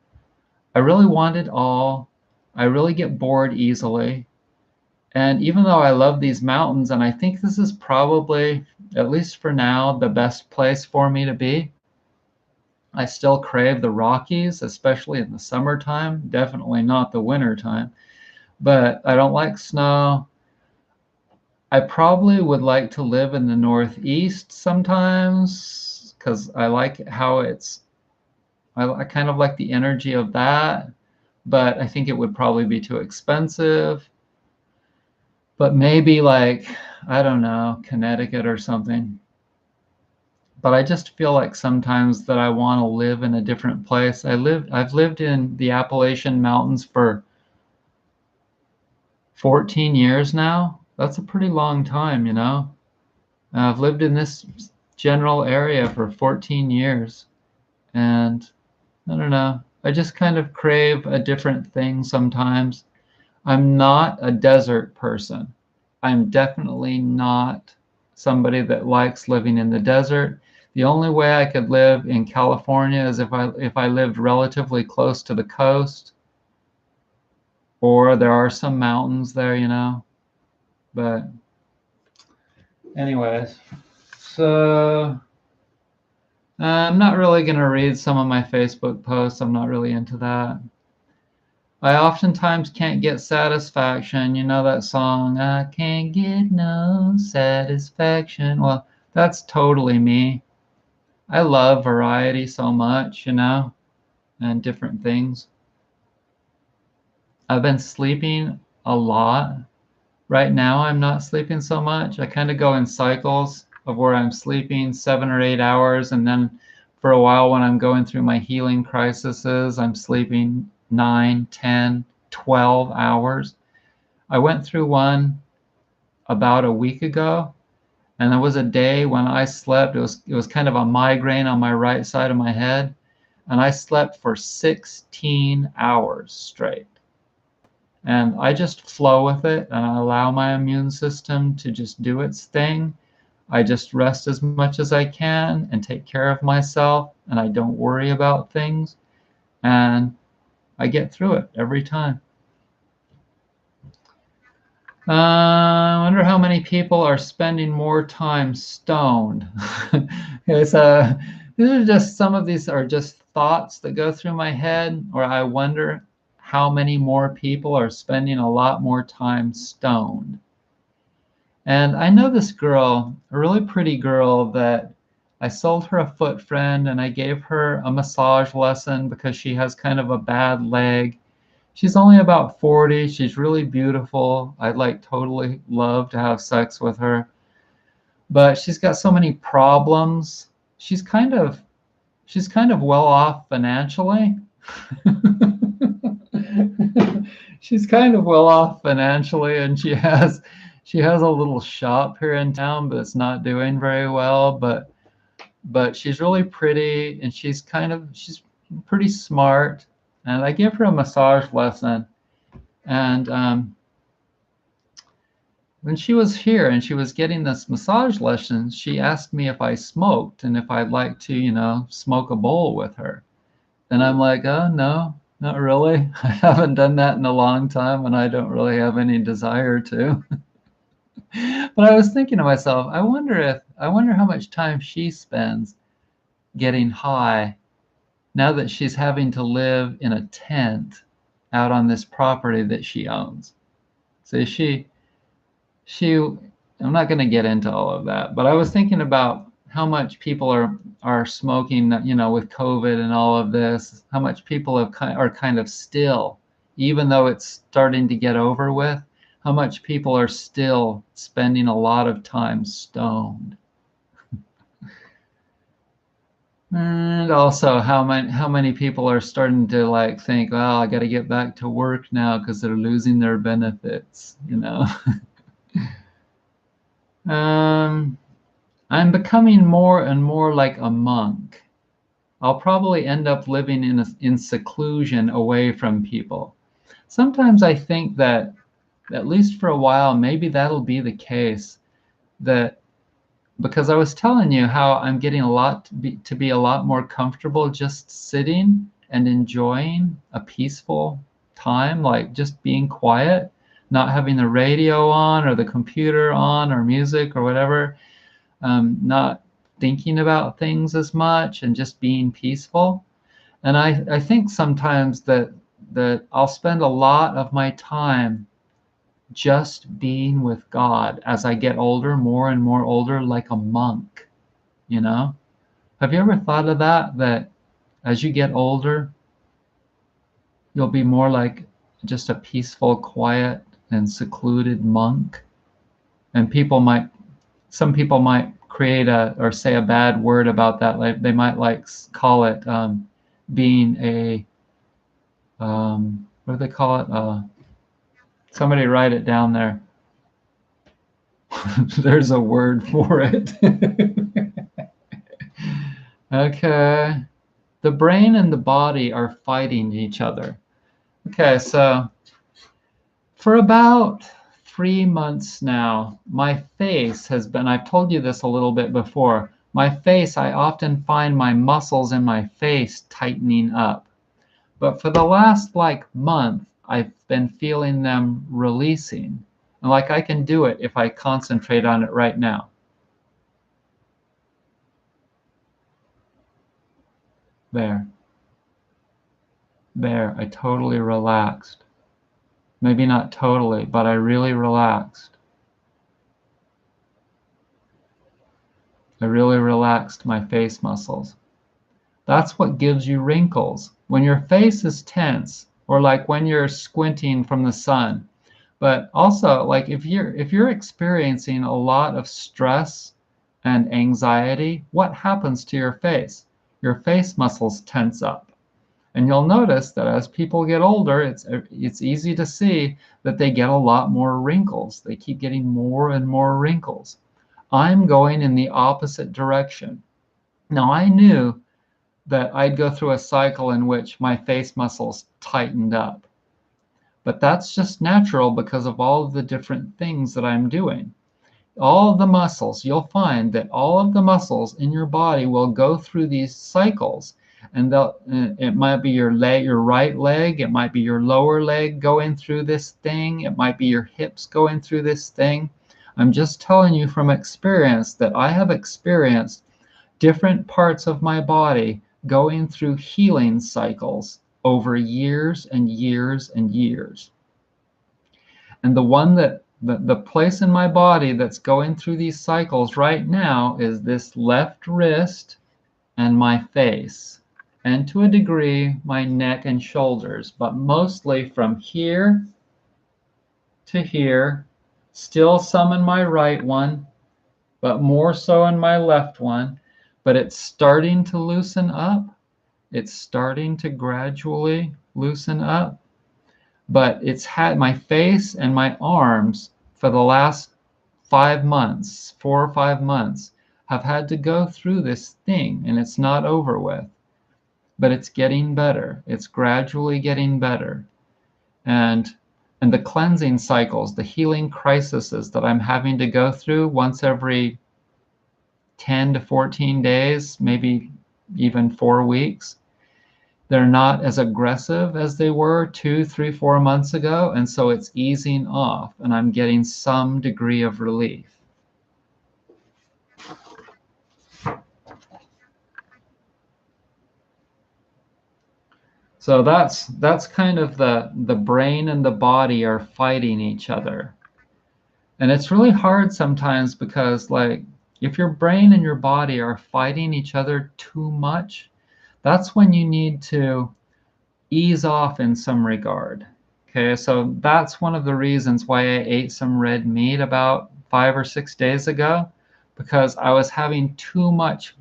I really want it all. I really get bored easily. And even though I love these mountains, and I think this is probably, at least for now, the best place for me to be, I still crave the Rockies, especially in the summertime, definitely not the winter time. But I don't like snow. I probably would like to live in the Northeast sometimes because I like how I kind of like the energy of that, but I think it would probably be too expensive. But maybe like, I don't know, Connecticut or something. But I just feel like sometimes that I want to live in a different place. I've lived in the Appalachian Mountains for 14 years now. That's a pretty long time, you know. I've lived in this general area for 14 years, and I don't know. I just kind of crave a different thing sometimes. I'm not a desert person. I'm definitely not somebody that likes living in the desert. The only way I could live in California is if I lived relatively close to the coast, or there are some mountains there, you know. But anyways, so I'm not really going to read some of my Facebook posts. I'm not really into that. I oftentimes can't get satisfaction. You know that song, I can't get no satisfaction. Well, that's totally me. I love variety so much, you know, and different things. I've been sleeping a lot. Right now, I'm not sleeping so much. I kind of go in cycles of where I'm sleeping 7 or 8 hours, and then for a while when I'm going through my healing crises, I'm sleeping 9, 10, 12 hours. I went through one about a week ago, and there was a day when I slept. It was kind of a migraine on my right side of my head, and I slept for 16 hours straight. And I just flow with it and I allow my immune system to just do its thing. I just rest as much as I can and take care of myself, and I don't worry about things, and I get through it every time. I wonder how many people are spending more time stoned. Okay, so some of these are just thoughts that go through my head, or I wonder how many more people are spending a lot more time stoned. And I know this girl, a really pretty girl, that I sold her a foot friend and I gave her a massage lesson because she has kind of a bad leg. She's only about 40. She's really beautiful. I'd like totally love to have sex with her. But she's got so many problems. She's kind of well off financially. She's kind of well off financially, and she has a little shop here in town, but it's not doing very well. But she's really pretty, and she's pretty smart. And I give her a massage lesson. And when she was here and she was getting this massage lesson, she asked me if I smoked and if I'd like to, smoke a bowl with her. And I'm like, oh, no, not really. I haven't done that in a long time and I don't really have any desire to. But I was thinking to myself, I wonder how much time she spends getting high now that she's having to live in a tent out on this property that she owns. So she I'm not going to get into all of that, but I was thinking about how much people are smoking, with COVID and all of this, how much people are kind of still, even though it's starting to get over with, how much people are still spending a lot of time stoned. And also how many people are starting to think, well, I got to get back to work now because they're losing their benefits. I'm becoming more and more like a monk. I'll probably end up living in seclusion away from people. Sometimes I think that, at least for a while, maybe that'll be the case. That because I was telling you how I'm getting to be a lot more comfortable just sitting and enjoying a peaceful time, like just being quiet, not having the radio on or the computer on or music or whatever, not thinking about things as much and just being peaceful. And I think sometimes that I'll spend a lot of my time just being with God as I get older, more and more older, like a monk, you know? Have you ever thought of that? That as you get older, you'll be more like just a peaceful, quiet, and secluded monk? And some people might create or say a bad word about that. Like they might call it being a, what do they call it? Somebody write it down there. There's a word for it. Okay. The brain and the body are fighting each other. Okay, so for about 3 months now, my face has been, I've told you this a little bit before, my face, I often find my muscles in my face tightening up. But for the last month, I've been feeling them releasing. And I can do it if I concentrate on it right now. There. There, I totally relaxed. Maybe not totally, but I really relaxed. I really relaxed my face muscles. That's what gives you wrinkles. When your face is tense, or when you're squinting from the sun. But also, if you're experiencing a lot of stress and anxiety, what happens to your face? Your face muscles tense up. And you'll notice that as people get older, it's easy to see that they get a lot more wrinkles. They keep getting more and more wrinkles. I'm going in the opposite direction. Now, I knew that I'd go through a cycle in which my face muscles tightened up. But that's just natural because of all of the different things that I'm doing. All of the muscles, you'll find that all of the muscles in your body will go through these cycles. And it might be your right leg, it might be your lower leg going through this thing, it might be your hips going through this thing. I'm just telling you from experience that I have experienced different parts of my body going through healing cycles over years and years and years. And the place in my body that's going through these cycles right now is this left wrist and my face, and to a degree my neck and shoulders, but mostly from here to here, still some in my right one, but more so in my left one. But it's starting to loosen up. It's starting to gradually loosen up. But it's had my face and my arms for the last 5 months, 4 or 5 months, have had to go through this thing, and it's not over with. but it's getting better. It's gradually getting better. And the cleansing cycles, the healing crises that I'm having to go through once every 10 to 14 days, maybe even 4 weeks, they're not as aggressive as they were 2, 3, 4 months ago. And so it's easing off and I'm getting some degree of relief. So that's kind of the brain and the body are fighting each other. And it's really hard sometimes because, like, if your brain and your body are fighting each other too much, that's when you need to ease off in some regard. Okay, so that's one of the reasons why I ate some red meat about 5 or 6 days ago, because I was having too much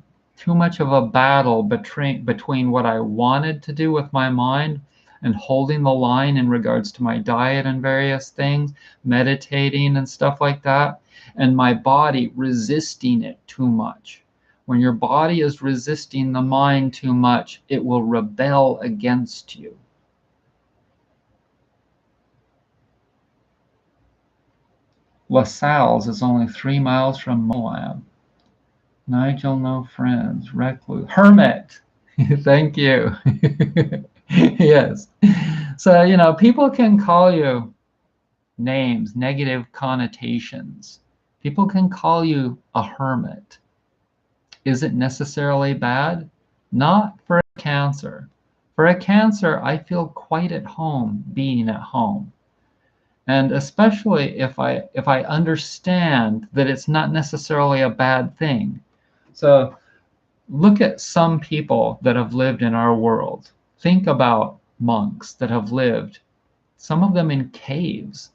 of a battle between what I wanted to do with my mind and holding the line in regards to my diet and various things, meditating and stuff like that, and my body resisting it too much. When your body is resisting the mind too much, it will rebel against you. LaSalle's is only 3 miles from Moab. Nigel, no friends. Recluse. Hermit. Thank you. Yes. So, you know, people can call you names, negative connotations. People can call you a hermit. Is it necessarily bad? Not for a Cancer. For a Cancer, I feel quite at home being at home. And especially if I understand that it's not necessarily a bad thing. So look at some people that have lived in our world. Think about monks that have lived, some of them in caves.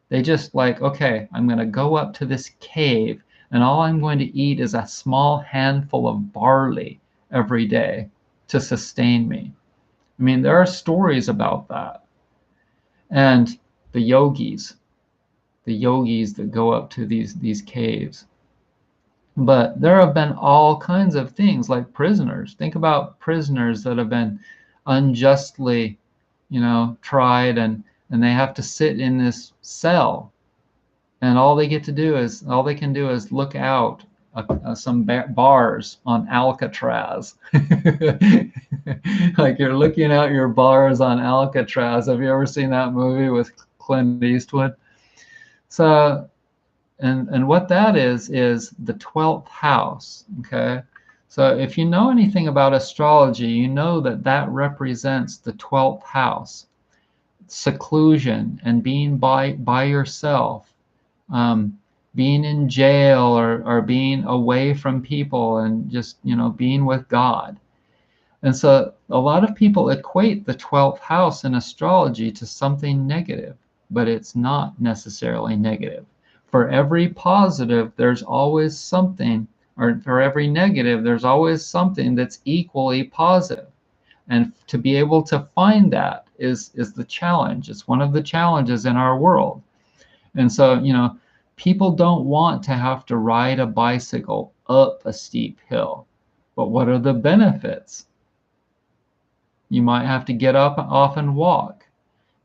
They just like, okay, I'm going to go up to this cave and all I'm going to eat is a small handful of barley every day to sustain me. I mean, there are stories about that. And the yogis that go up to these caves. But there have been all kinds of things like prisoners. Think about prisoners that have been unjustly, you know, tried and they have to sit in this cell. And all they can do is look out some bars on Alcatraz. Like you're looking out your bars on Alcatraz. Have you ever seen that movie with Clint Eastwood? So, and what that is the 12th house, okay? So if you know anything about astrology, you know that that represents the 12th house, seclusion and being by yourself, being in jail or being away from people and just, you know, being with God. And so a lot of people equate the 12th house in astrology to something negative, but it's not necessarily negative. For every positive, there's always something, or for every negative, there's always something that's equally positive. And to be able to find that is the challenge. It's one of the challenges in our world. And so, you know, people don't want to have to ride a bicycle up a steep hill. But what are the benefits? You might have to get up off and walk.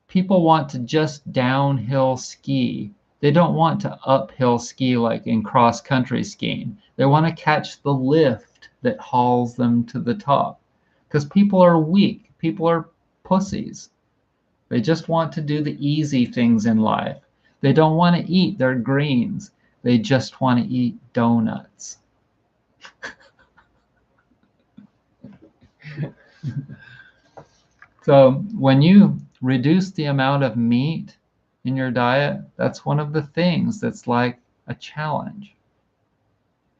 People want to just downhill ski. They don't want to uphill ski like in cross-country skiing. They want to catch the lift that hauls them to the top. Because people are weak. People are pussies. They just want to do the easy things in life. They don't want to eat their greens. They just want to eat donuts. So when you reduce the amount of meat in your diet, that's one of the things that's like a challenge.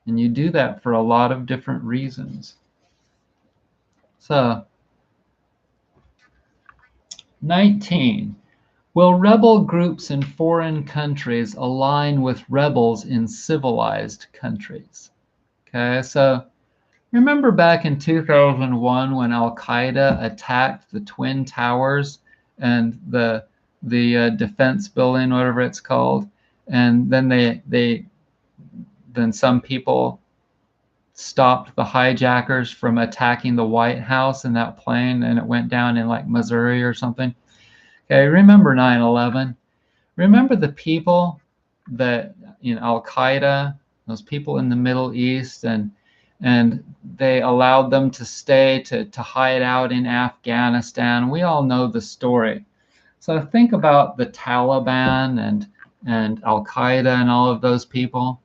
And you do that for a lot of different reasons. So, 19. Will rebel groups in foreign countries align with rebels in civilized countries? Okay, so remember back in 2001 when Al-Qaeda attacked the Twin Towers and the defense building, whatever it's called, and then then some people stopped the hijackers from attacking the White House in that plane, and it went down in like Missouri or something. Okay, remember 9/11. Remember the people that Al Qaeda, those people in the Middle East, and they allowed them to stay to hide out in Afghanistan. We all know the story. So think about the Taliban and Al Qaeda and all of those people.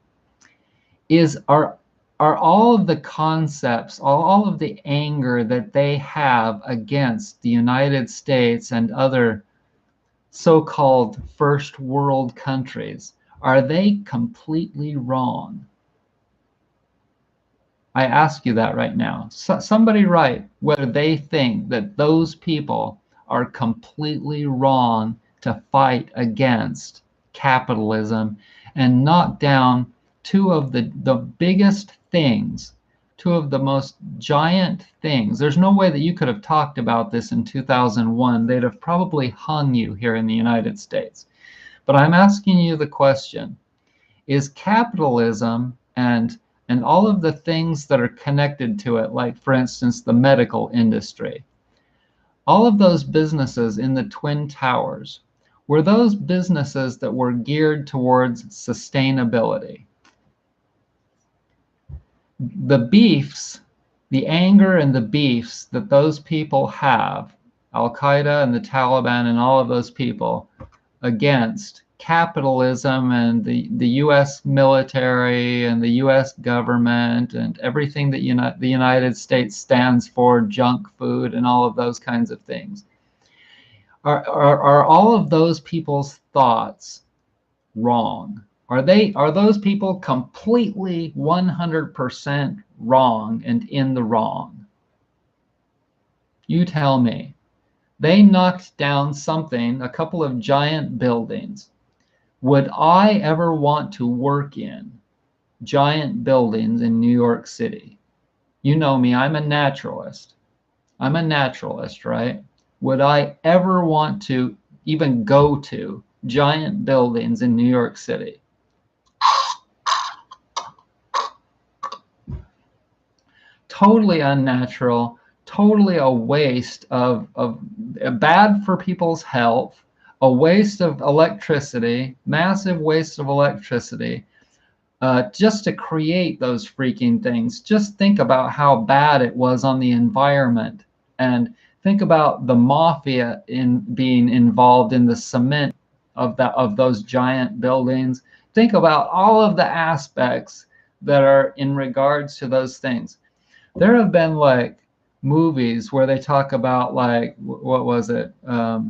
Are all of the concepts, all of the anger that they have against the United States and other so-called first world countries, are they completely wrong? I ask you that right now. Somebody write whether they think that those people are completely wrong to fight against capitalism and knock down two of the biggest things, two of the most giant things. There's no way that you could have talked about this in 2001. They'd have probably hung you here in the United States. But I'm asking you the question, is capitalism and all of the things that are connected to it, like, for instance, the medical industry, all of those businesses in the Twin Towers, were those businesses that were geared towards sustainability? The beefs, the anger and the beefs that those people have, Al Qaeda and the Taliban and all of those people, against capitalism and the U.S. military and the U.S. government and everything that the United States stands for, junk food and all of those kinds of things. Are all of those people's thoughts wrong? Are those people completely 100% wrong and in the wrong? You tell me. They knocked down something, a couple of giant buildings. Would I ever want to work in giant buildings in New York City? You know me, I'm a naturalist. I'm a naturalist, right? Would I ever want to even go to giant buildings in New York City? Totally unnatural, totally a waste of bad for people's health, a waste of electricity, massive waste of electricity, just to create those freaking things. Just think about how bad it was on the environment, and think about the mafia in being involved in the cement of those giant buildings. Think about all of the aspects that are in regards to those things. There have been like movies where they talk about, like, what was it? What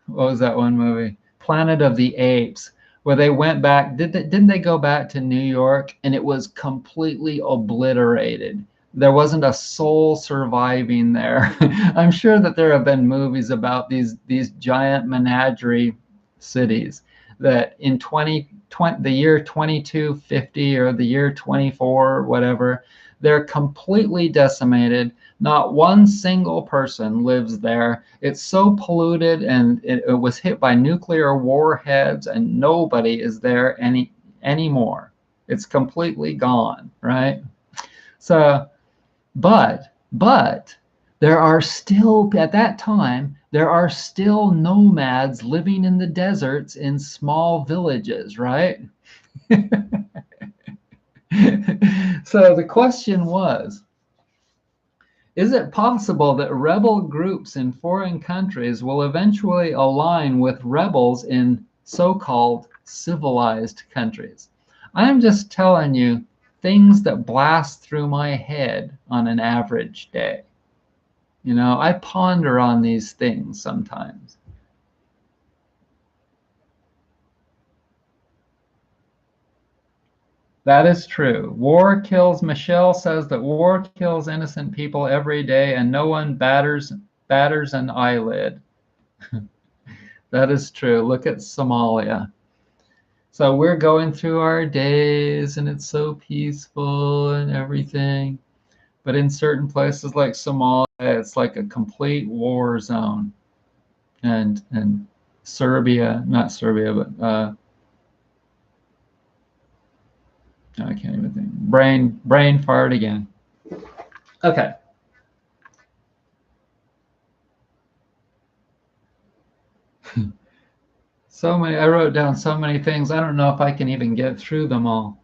was that one movie? Planet of the Apes, where they went back. Didn't they go back to New York and it was completely obliterated? There wasn't a soul surviving there. I'm sure that there have been movies about these giant menagerie cities that in the year 2250 or the year 24, whatever, they're completely decimated. Not one single person lives there. It's so polluted, and it was hit by nuclear warheads, and nobody is there anymore. It's completely gone, right? So, but there are still, at that time, there are still nomads living in the deserts in small villages, right? So the question was, is it possible that rebel groups in foreign countries will eventually align with rebels in so-called civilized countries? I'm just telling you things that blast through my head on an average day. You know, I ponder on these things sometimes. That is true. War kills, Michelle says that war kills innocent people every day and no one batters an eyelid. That is true. Look at Somalia. So we're going through our days and it's so peaceful and everything. But in certain places like Somalia, it's like a complete war zone. And Serbia, not Serbia, but I can't even think. Brain fart again. Okay. So many, I wrote down so many things. I don't know if I can even get through them all.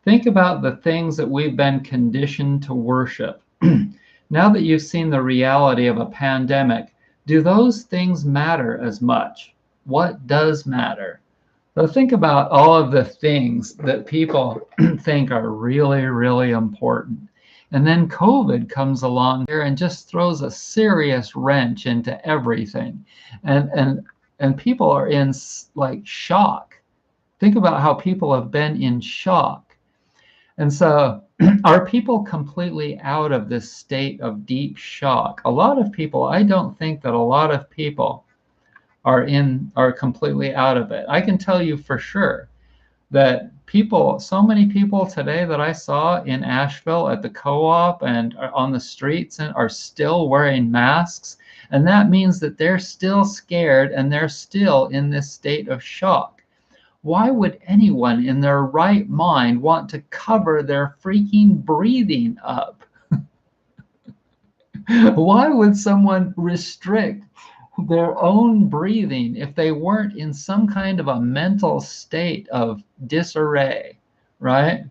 Think about the things that we've been conditioned to worship. Now that you've seen the reality of a pandemic, do those things matter as much? What does matter? So think about all of the things that people think are really, really important. And then COVID comes along here and just throws a serious wrench into everything. And people are in like shock. Think about how people have been in shock. And so are people completely out of this state of deep shock? A lot of people, I don't think that a lot of people are completely out of it. I can tell you for sure that people, so many people today that I saw in Asheville at the co-op and on the streets and are still wearing masks. And that means that they're still scared and they're still in this state of shock. Why would anyone in their right mind want to cover their freaking breathing up? Why would someone restrict their own breathing if they weren't in some kind of a mental state of disarray, right?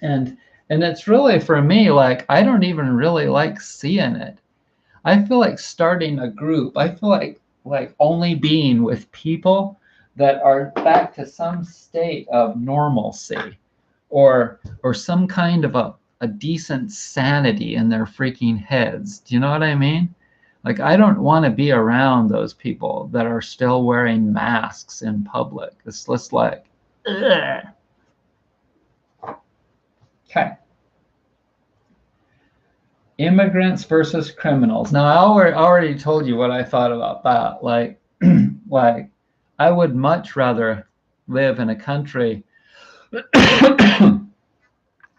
And it's really, for me, like, I don't even really like seeing it. I feel like starting a group. I feel like only being with people that are back to some state of normalcy or some kind of a decent sanity in their freaking heads. Do you know what I mean? Like, I don't want to be around those people that are still wearing masks in public. It's just like, ugh. Okay. Immigrants versus criminals. Now, I already told you what I thought about that. Like, like, I would much rather live in a country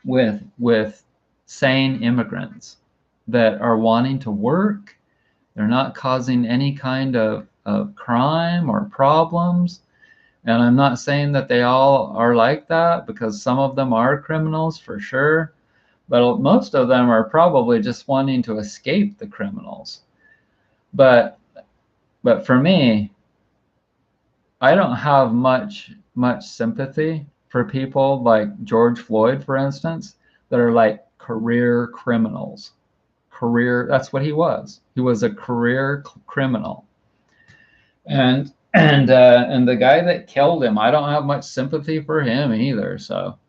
with sane immigrants that are wanting to work. They're not causing any kind of crime or problems. And I'm not saying that they all are like that, because some of them are criminals for sure. But most of them are probably just wanting to escape the criminals. But for me, I don't have much sympathy for people like George Floyd, for instance, that are like career criminals. That's what he was. He was a career criminal. And the guy that killed him, I don't have much sympathy for him either. So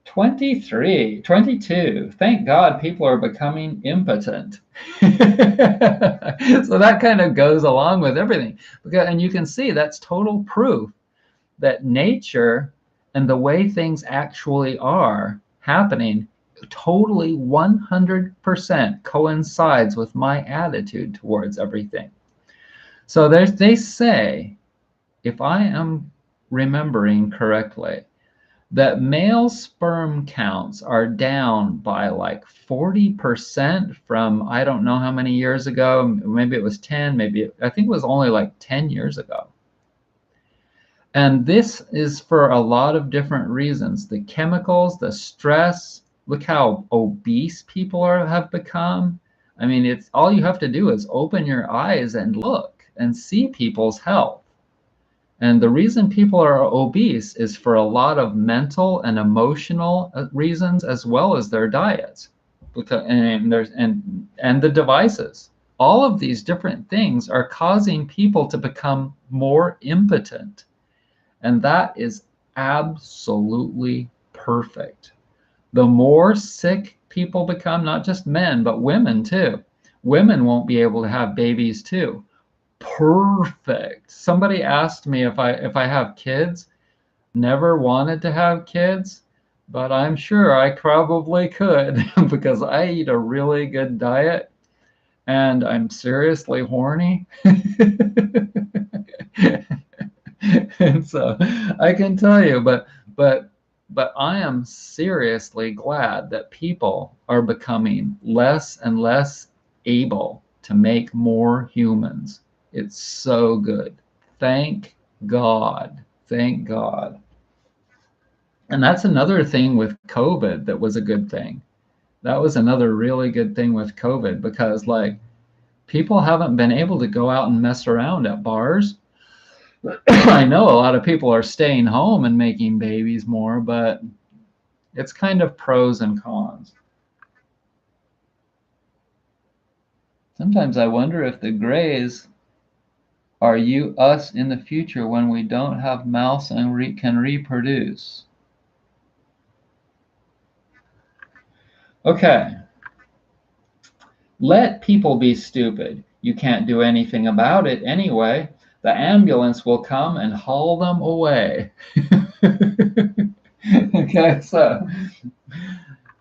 22. Thank God people are becoming impotent. So that kind of goes along with everything. And you can see that's total proof that nature and the way things actually are happening totally 100% coincides with my attitude towards everything. So they say, if I am remembering correctly, that male sperm counts are down by like 40% from, I don't know how many years ago. Maybe it was 10, I think it was only like 10 years ago. And this is for a lot of different reasons. The chemicals, the stress, look how obese people have become. I mean, it's all you have to do is open your eyes and look and see people's health. And the reason people are obese is for a lot of mental and emotional reasons, as well as their diets, and the devices. All of these different things are causing people to become more impotent. And that is absolutely perfect. The more sick people become, not just men, but women too. Women won't be able to have babies too. Perfect. Somebody asked me if I have kids. Never wanted to have kids, but I'm sure I probably could because I eat a really good diet and I'm seriously horny. And so I can tell you, but I am seriously glad that people are becoming less and less able to make more humans. It's so good. Thank God. Thank God. And that's another thing with COVID that was a good thing. That was another really good thing with COVID, because like people haven't been able to go out and mess around at bars. I know a lot of people are staying home and making babies more, but it's kind of pros and cons. Sometimes I wonder if the grays are you us in the future when we don't have mouths and can reproduce. Okay. Let people be stupid. You can't do anything about it anyway. The ambulance will come and haul them away. Okay, so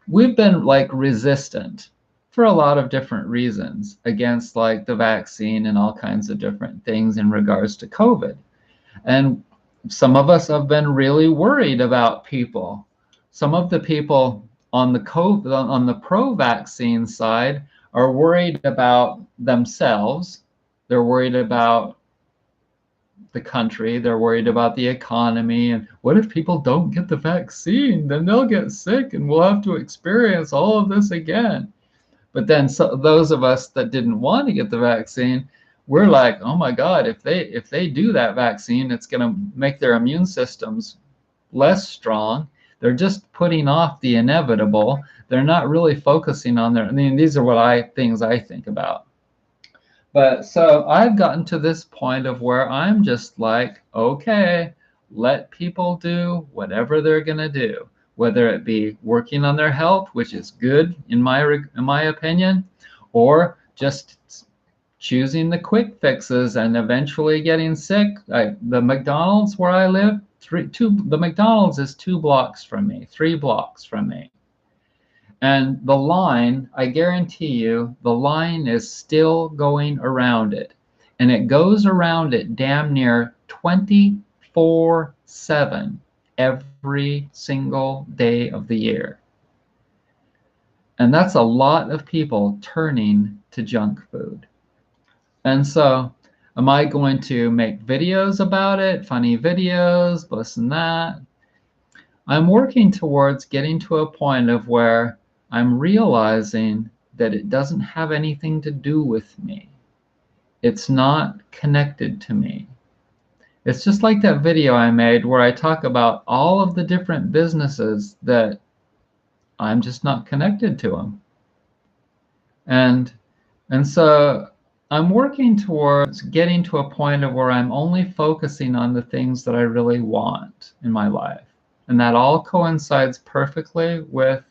we've been like resistant for a lot of different reasons against like the vaccine and all kinds of different things in regards to COVID. And some of us have been really worried about people. Some of the people on the COVID, on the pro-vaccine side are worried about themselves. They're worried about the country. They're worried about the economy. And what if people don't get the vaccine? Then they'll get sick and we'll have to experience all of this again. But then those of us that didn't want to get the vaccine, we're like, oh my God, if they do that vaccine, it's going to make their immune systems less strong. They're just putting off the inevitable. They're not really focusing on their, I mean, these are things I think about. But so I've gotten to this point of where I'm just like, okay, let people do whatever they're going to do, whether it be working on their health, which is good in my opinion, or just choosing the quick fixes and eventually getting sick. The McDonald's where I live, the McDonald's is 2 blocks from me, 3 blocks from me. And the line, I guarantee you, the line is still going around it. And it goes around it damn near 24/7 every single day of the year. And that's a lot of people turning to junk food. And so, am I going to make videos about it, funny videos, this and that? I'm working towards getting to a point of where I'm realizing that it doesn't have anything to do with me. It's not connected to me. It's just like that video I made where I talk about all of the different businesses that I'm just not connected to them. And so I'm working towards getting to a point of where I'm only focusing on the things that I really want in my life. And that all coincides perfectly with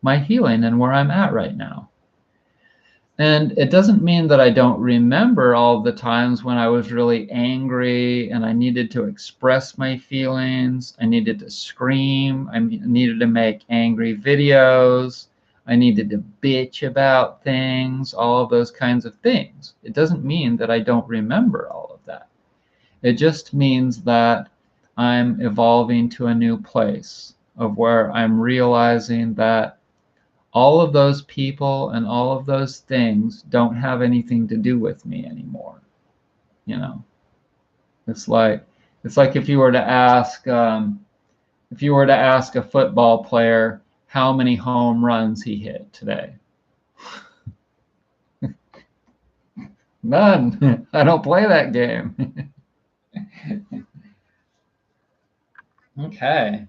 my healing and where I'm at right now. And it doesn't mean that I don't remember all the times when I was really angry and I needed to express my feelings. I needed to scream. I needed to make angry videos. I needed to bitch about things, all of those kinds of things. It doesn't mean that I don't remember all of that. It just means that I'm evolving to a new place of where I'm realizing that all of those people and all of those things don't have anything to do with me anymore. You know, it's like if you were to ask a football player how many home runs he hit today. None. I don't play that game. Okay.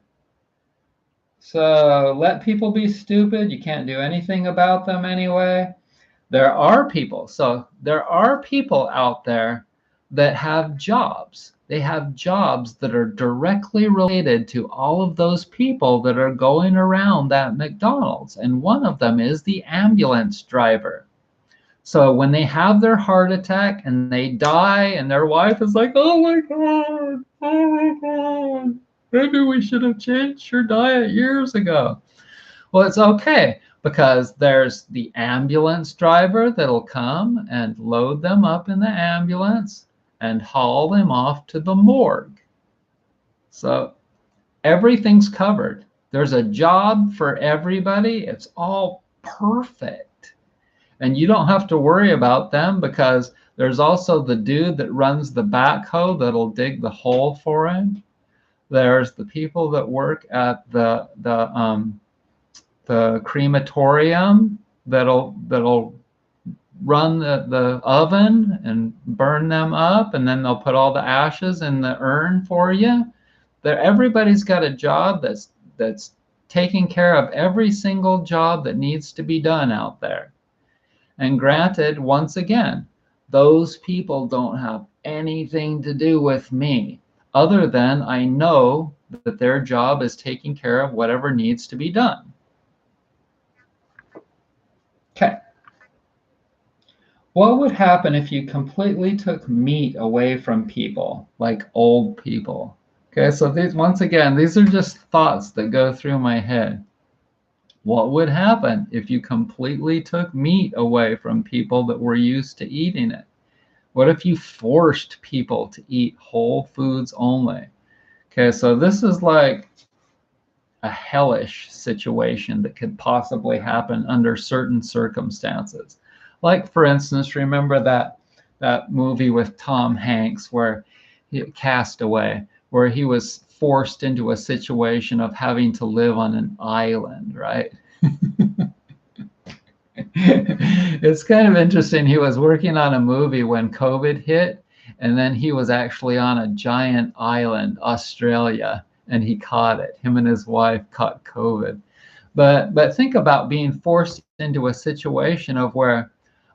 So let people be stupid. You can't do anything about them anyway. There are people out there that have jobs. They have jobs that are directly related to all of those people that are going around that McDonald's. And one of them is the ambulance driver. So when they have their heart attack and they die and their wife is like, oh my God, oh my God, maybe we should have changed your diet years ago. Well, it's okay, because there's the ambulance driver that'll come and load them up in the ambulance and haul them off to the morgue. So everything's covered. There's a job for everybody. It's all perfect. And you don't have to worry about them, because there's also the dude that runs the backhoe that'll dig the hole for him. There's the people that work at the crematorium that'll run the oven and burn them up, and then they'll put all the ashes in the urn for you. Everybody's got a job that's taking care of every single job that needs to be done out there. And granted, once again, those people don't have anything to do with me, other than I know that their job is taking care of whatever needs to be done. Okay. What would happen if you completely took meat away from people, like old people? Okay, so once again, these are just thoughts that go through my head. What would happen if you completely took meat away from people that were used to eating it? What if you forced people to eat whole foods only? Okay, so this is like a hellish situation that could possibly happen under certain circumstances. Like, for instance, remember that movie with Tom Hanks where Cast Away, where he was forced into a situation of having to live on an island, right? It's kind of interesting. He was working on a movie when COVID hit, and then he was actually on a giant island, Australia, and he caught it. Him and his wife caught COVID. But think about being forced into a situation of where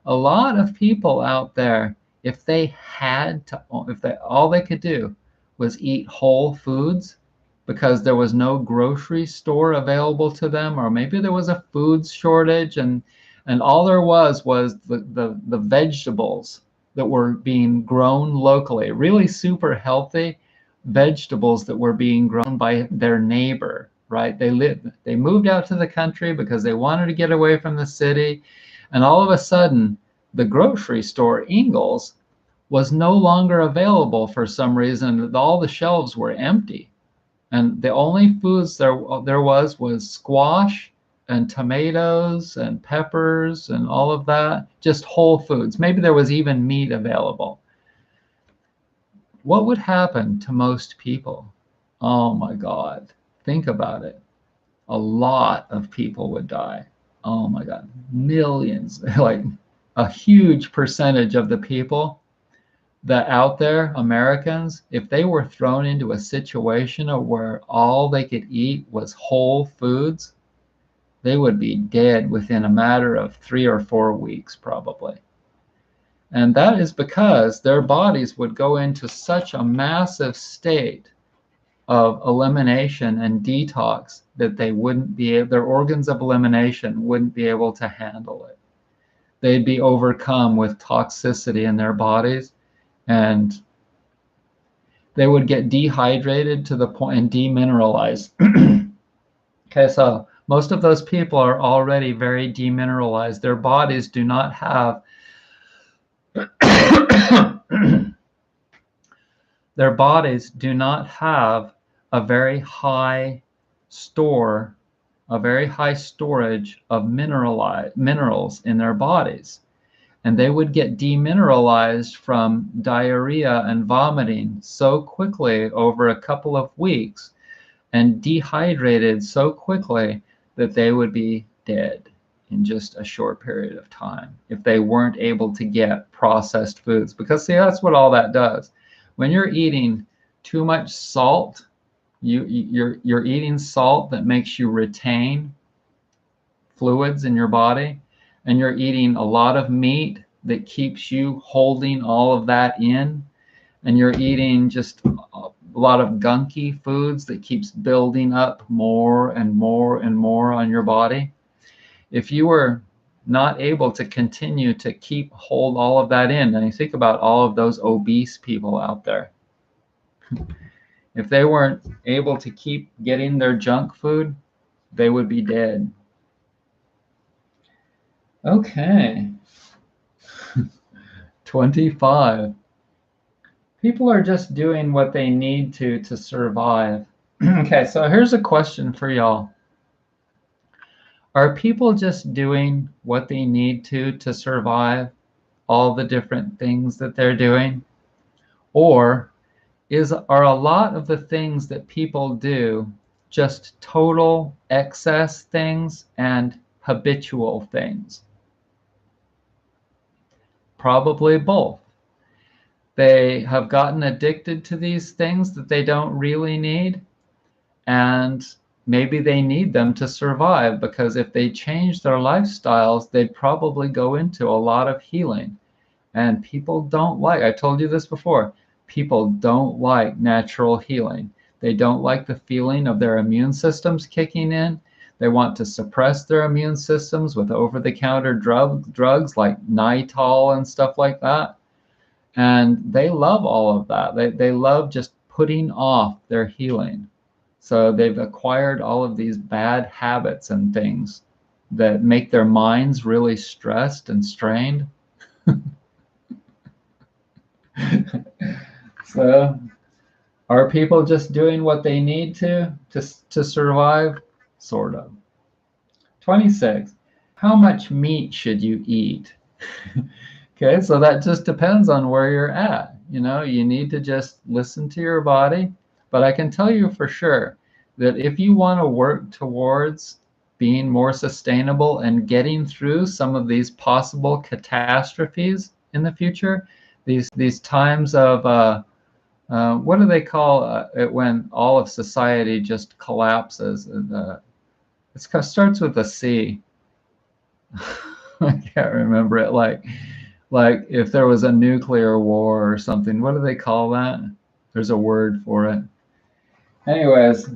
a lot of people out there, if they all they could do was eat whole foods because there was no grocery store available to them, or maybe there was a food shortage, and all there was the vegetables that were being grown locally, really super healthy vegetables that were being grown by their neighbor, right? They moved out to the country because they wanted to get away from the city, and all of a sudden the grocery store, Ingles, was no longer available for some reason. All the shelves were empty, and the only foods there was squash and tomatoes and peppers and all of that, just whole foods. Maybe there was even meat available. What would happen to most people? Oh my God, think about it. A lot of people would die. Oh my God, millions, like a huge percentage of the people that out there, Americans, if they were thrown into a situation where all they could eat was whole foods, they would be dead within a matter of 3 or 4 weeks, probably. And that is because their bodies would go into such a massive state of elimination and detox that they wouldn't be able, their organs of elimination wouldn't be able to handle it. They'd be overcome with toxicity in their bodies, and they would get dehydrated to the point and demineralized. Okay, so most of those people are already very demineralized. Their bodies do not have their bodies do not have a very high storage of minerals in their bodies. And they would get demineralized from diarrhea and vomiting so quickly over a couple of weeks, and dehydrated so quickly that they would be dead in just a short period of time if they weren't able to get processed foods. Because see, that's what all that does. When you're eating too much salt, you're eating salt that makes you retain fluids in your body, and you're eating a lot of meat that keeps you holding all of that in, and you're eating just a lot of gunky foods that keeps building up more and more and more on your body. If you were not able to continue to hold all of that in, and you think about all of those obese people out there, if they weren't able to keep getting their junk food, they would be dead. Okay. 25. People are just doing what they need to survive. Okay, so here's a question for y'all. Are people just doing what they need to survive all the different things that they're doing? Or are a lot of the things that people do just total excess things and habitual things? Probably both. They have gotten addicted to these things that they don't really need, and maybe they need them to survive, because if they change their lifestyles, they'd probably go into a lot of healing. And people don't like, I told you this before, people don't like natural healing. They don't like the feeling of their immune systems kicking in. They want to suppress their immune systems with over-the-counter drugs like Nitol and stuff like that. And they love all of that. They love just putting off their healing. So they've acquired all of these bad habits and things that make their minds really stressed and strained. So are people just doing what they need to survive? Sort of. 26. How much meat should you eat? Okay, so that just depends on where you're at. You know, you need to just listen to your body. But I can tell you for sure that if you want to work towards being more sustainable and getting through some of these possible catastrophes in the future, these times of what do they call it when all of society just collapses? It starts with a C. I can't remember it. Like if there was a nuclear war or something, what do they call that? There's a word for it. Anyways,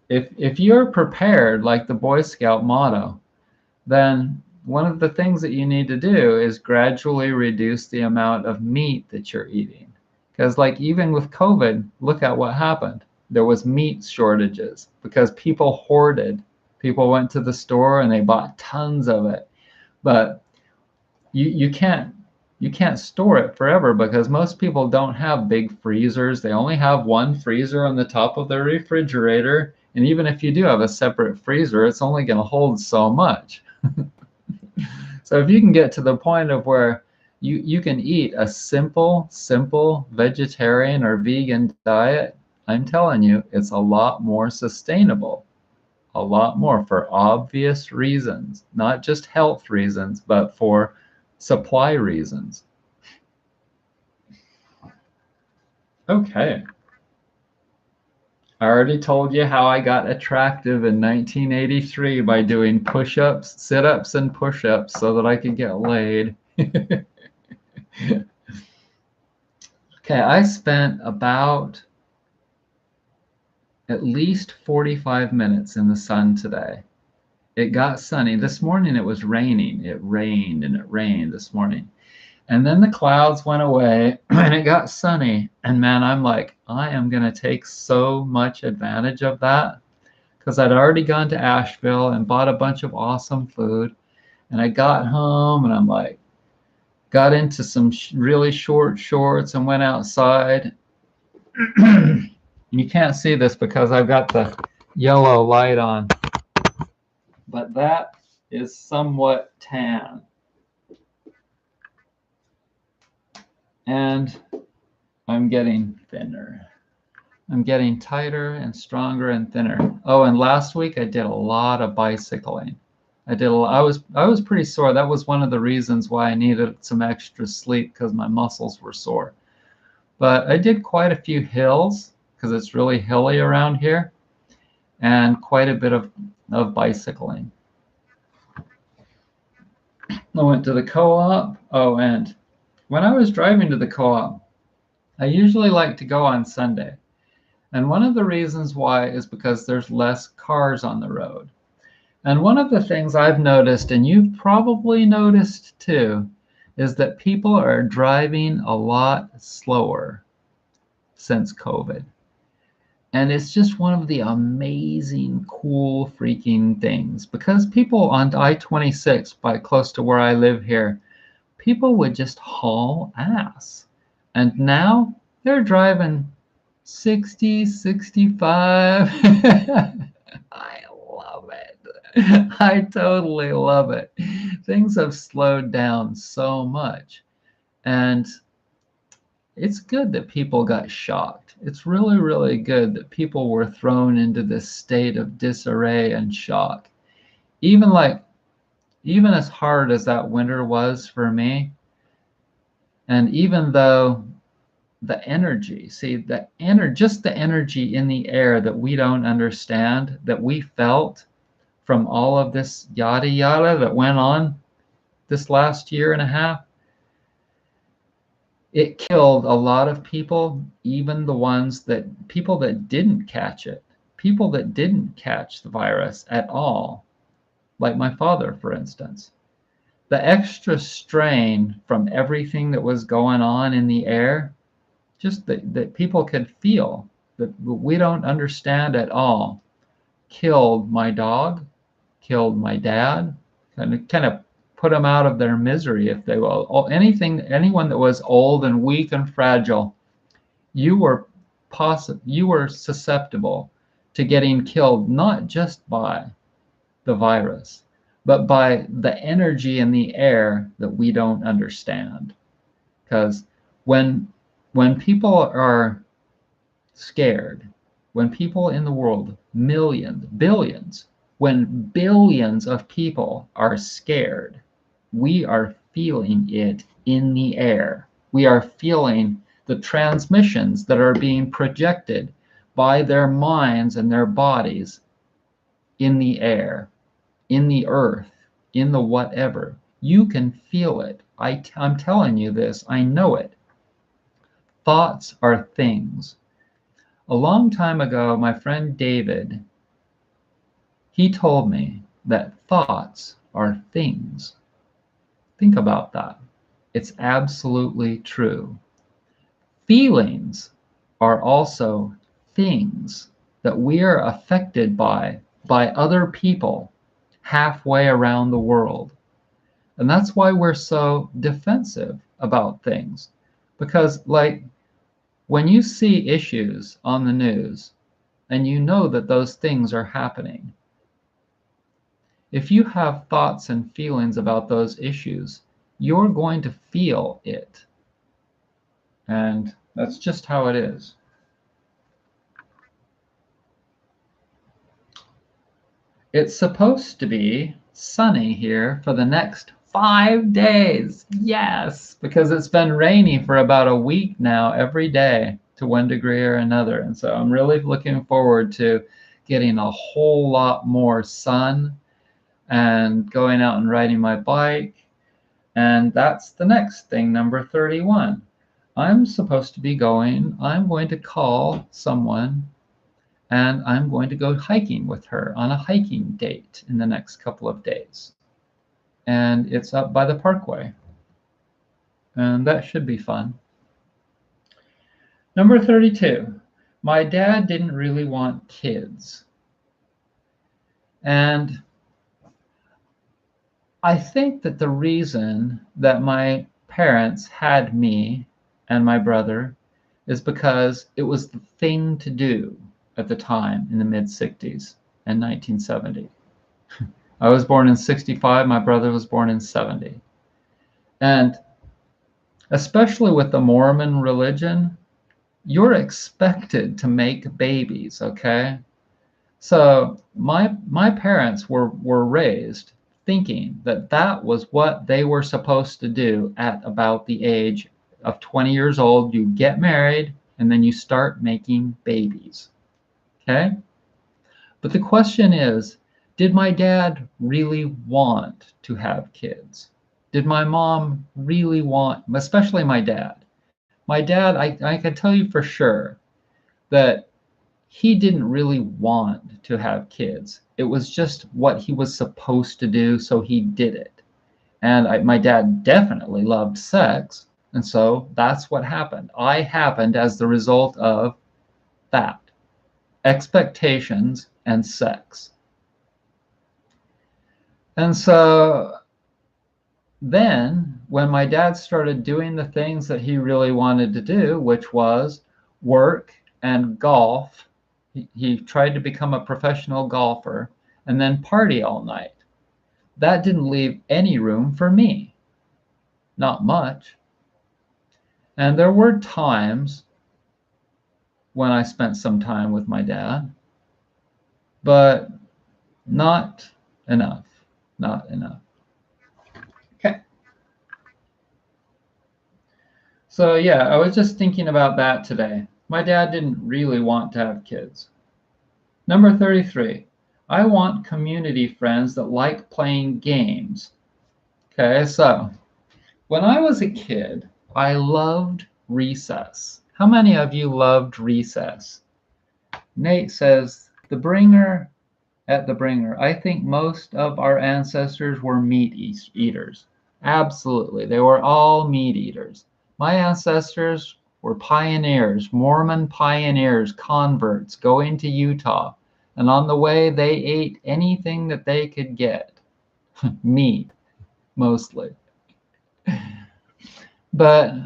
if you're prepared, like the Boy Scout motto, then one of the things that you need to do is gradually reduce the amount of meat that you're eating. Because like even with COVID, look at what happened. There was meat shortages because people hoarded. People went to the store and they bought tons of it. But you can't store it forever, because most people don't have big freezers. They only have one freezer on the top of their refrigerator. And even if you do have a separate freezer, it's only going to hold so much. So if you can get to the point of where you can eat a simple vegetarian or vegan diet, I'm telling you, it's a lot more sustainable. A lot more, for obvious reasons, not just health reasons, but for supply reasons. Okay. I already told you how I got attractive in 1983 by doing push-ups, sit-ups, and push-ups so that I could get laid. Okay, I spent about at least 45 minutes in the sun today. It got sunny. This morning it was raining. It rained and it rained this morning. And then the clouds went away and it got sunny. And man, I'm like, I am going to take so much advantage of that, because I'd already gone to Asheville and bought a bunch of awesome food. And I got home and I'm like, got into some really short shorts and went outside. You can't see this because I've got the yellow light on, but that is somewhat tan. And I'm getting thinner. I'm getting tighter and stronger and thinner. Oh, and last week I did a lot of bicycling. I was pretty sore. That was one of the reasons why I needed some extra sleep, because my muscles were sore. But I did quite a few hills, because it's really hilly around here, and quite a bit of bicycling. I went to the co-op. Oh, and when I was driving to the co-op, I usually like to go on Sunday. And one of the reasons why is because there's less cars on the road. And one of the things I've noticed, and you've probably noticed too, is that people are driving a lot slower since COVID. And it's just one of the amazing, cool, freaking things. Because people on I-26, by close to where I live here, people would just haul ass. And now they're driving 60, 65. I love it. I totally love it. Things have slowed down so much. And it's good that people got shocked. It's really, really good that people were thrown into this state of disarray and shock. Even like, even as hard as that winter was for me, and even though the energy, see the just the energy in the air that we don't understand, that we felt from all of this yada yada that went on this last year and a half, it killed a lot of people, even the ones that people that didn't catch it, people that didn't catch the virus at all, like my father, for instance. The extra strain from everything that was going on in the air, just that people could feel, that we don't understand at all, killed my dog, killed my dad, kind of put them out of their misery, if they will. Anyone that was old and weak and fragile, you were you were susceptible to getting killed, not just by the virus, but by the energy in the air that we don't understand. Because when people are scared, when people in the world, millions, billions, when billions of people are scared, we are feeling it in the air. We are feeling the transmissions that are being projected by their minds and their bodies in the air, in the earth, in the whatever. You can feel it. I'm telling you this, I know it. Thoughts are things. A long time ago, my friend David, he told me that thoughts are things. Think about that. It's absolutely true. Feelings are also things that we are affected by other people halfway around the world. And that's why we're so defensive about things. Because, like, when you see issues on the news and you know that those things are happening, if you have thoughts and feelings about those issues, you're going to feel it. And that's just how it is. It's supposed to be sunny here for the next 5 days. Yes, because it's been rainy for about a week now, every day to one degree or another. And so I'm really looking forward to getting a whole lot more sun and going out and riding my bike. And that's the next thing, number 31. I'm going to call someone and I'm going to go hiking with her on a hiking date in the next couple of days. And it's up by the parkway. And that should be fun. Number 32. My dad didn't really want kids. And I think that the reason that my parents had me and my brother is because it was the thing to do at the time in the mid-60s and 1970. I was born in 65, my brother was born in 70. And especially with the Mormon religion, you're expected to make babies, okay? So my parents were raised thinking that that was what they were supposed to do at about the age of 20 years old. You get married and then you start making babies. Okay? But the question is, did my dad really want to have kids? Did my mom really want, especially my dad? My dad, I can tell you for sure that he didn't really want to have kids. It was just what he was supposed to do, so he did it. And my dad definitely loved sex, and so that's what happened. I happened as the result of that. Expectations and sex. And so then, when my dad started doing the things that he really wanted to do, which was work and golf, he tried to become a professional golfer and then party all night. That didn't leave any room for me. Not much. And there were times when I spent some time with my dad, but not enough. Not enough. Okay. So yeah, I was just thinking about that today. My dad didn't really want to have kids. Number 33, I want community friends that like playing games. Okay, so when I was a kid, I loved recess. How many of you loved recess? Nate says, the bringer at the bringer. I think most of our ancestors were meat eaters. Absolutely. They were all meat eaters. My ancestors were pioneers, Mormon pioneers, converts going to Utah. And on the way, they ate anything that they could get. Meat, mostly. But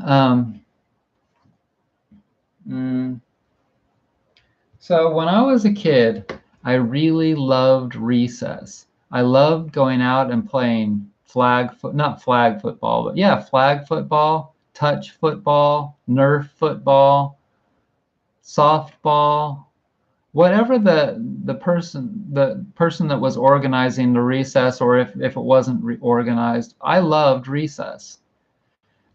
so when I was a kid, I really loved recess. I loved going out and playing not flag football, but yeah, flag football, touch football, Nerf football, softball, whatever the person that was organizing the recess, or if it wasn't organized, I loved recess.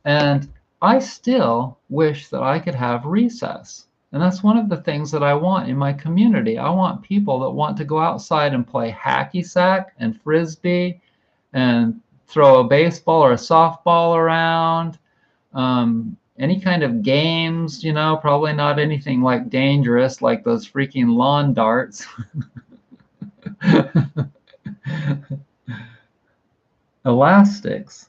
And I still wish that I could have recess. And that's one of the things that I want in my community. I want people that want to go outside and play hacky sack and frisbee and throw a baseball or a softball around. Any kind of games, probably not anything like dangerous like those freaking lawn darts. Elastics.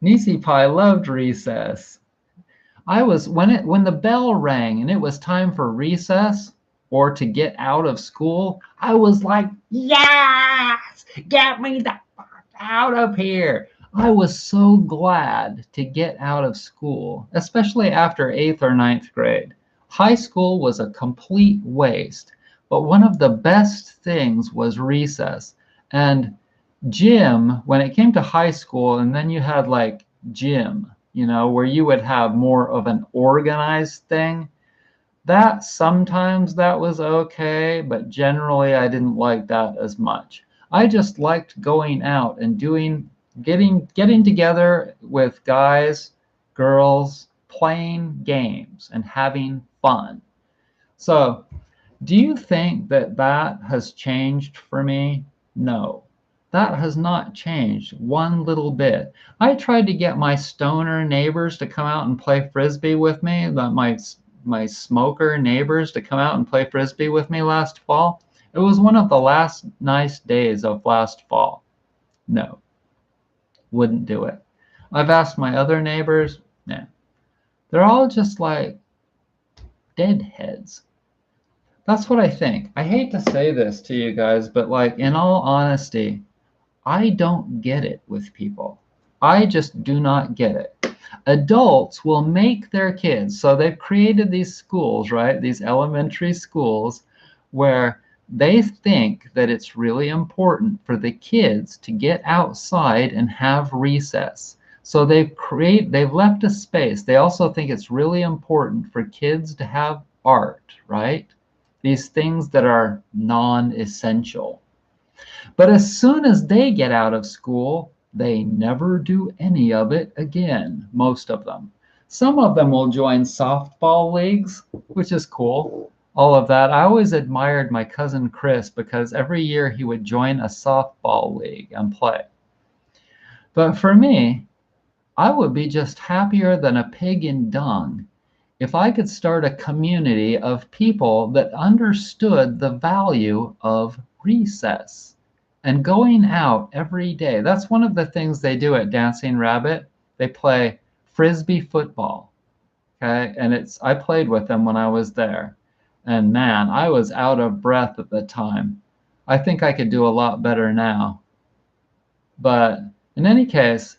Nisi Pie loved recess. When the bell rang and it was time for recess or to get out of school, I was like, yes, get me the fuck out of here. I was so glad to get out of school, especially after 8th or 9th grade. High school was a complete waste, but one of the best things was recess. And gym, when it came to high school, and then you had like gym, where you would have more of an organized thing, that sometimes that was okay, but generally I didn't like that as much. I just liked going out and getting together with guys, girls, playing games and having fun. So, do you think that has changed for me? No. That has not changed one little bit. I tried to get my stoner neighbors to come out and play frisbee with me, my smoker neighbors to come out and play frisbee with me last fall. It was one of the last nice days of last fall. No, wouldn't do it. I've asked my other neighbors, nah. They're all just like deadheads. That's what I think. I hate to say this to you guys, but like in all honesty, I don't get it with people. I just do not get it. Adults will make their kids, so they've created these schools, right? These elementary schools where they think that it's really important for the kids to get outside and have recess. So they've left a space. They also think it's really important for kids to have art, right? These things that are non-essential. But as soon as they get out of school, they never do any of it again, most of them. Some of them will join softball leagues, which is cool. All of that. I always admired my cousin Chris because every year he would join a softball league and play. But for me, I would be just happier than a pig in dung if I could start a community of people that understood the value of recess and going out every day. That's one of the things they do at Dancing Rabbit. They play frisbee football. Okay, and I played with them when I was there. And man, I was out of breath at the time. I think I could do a lot better now. But in any case,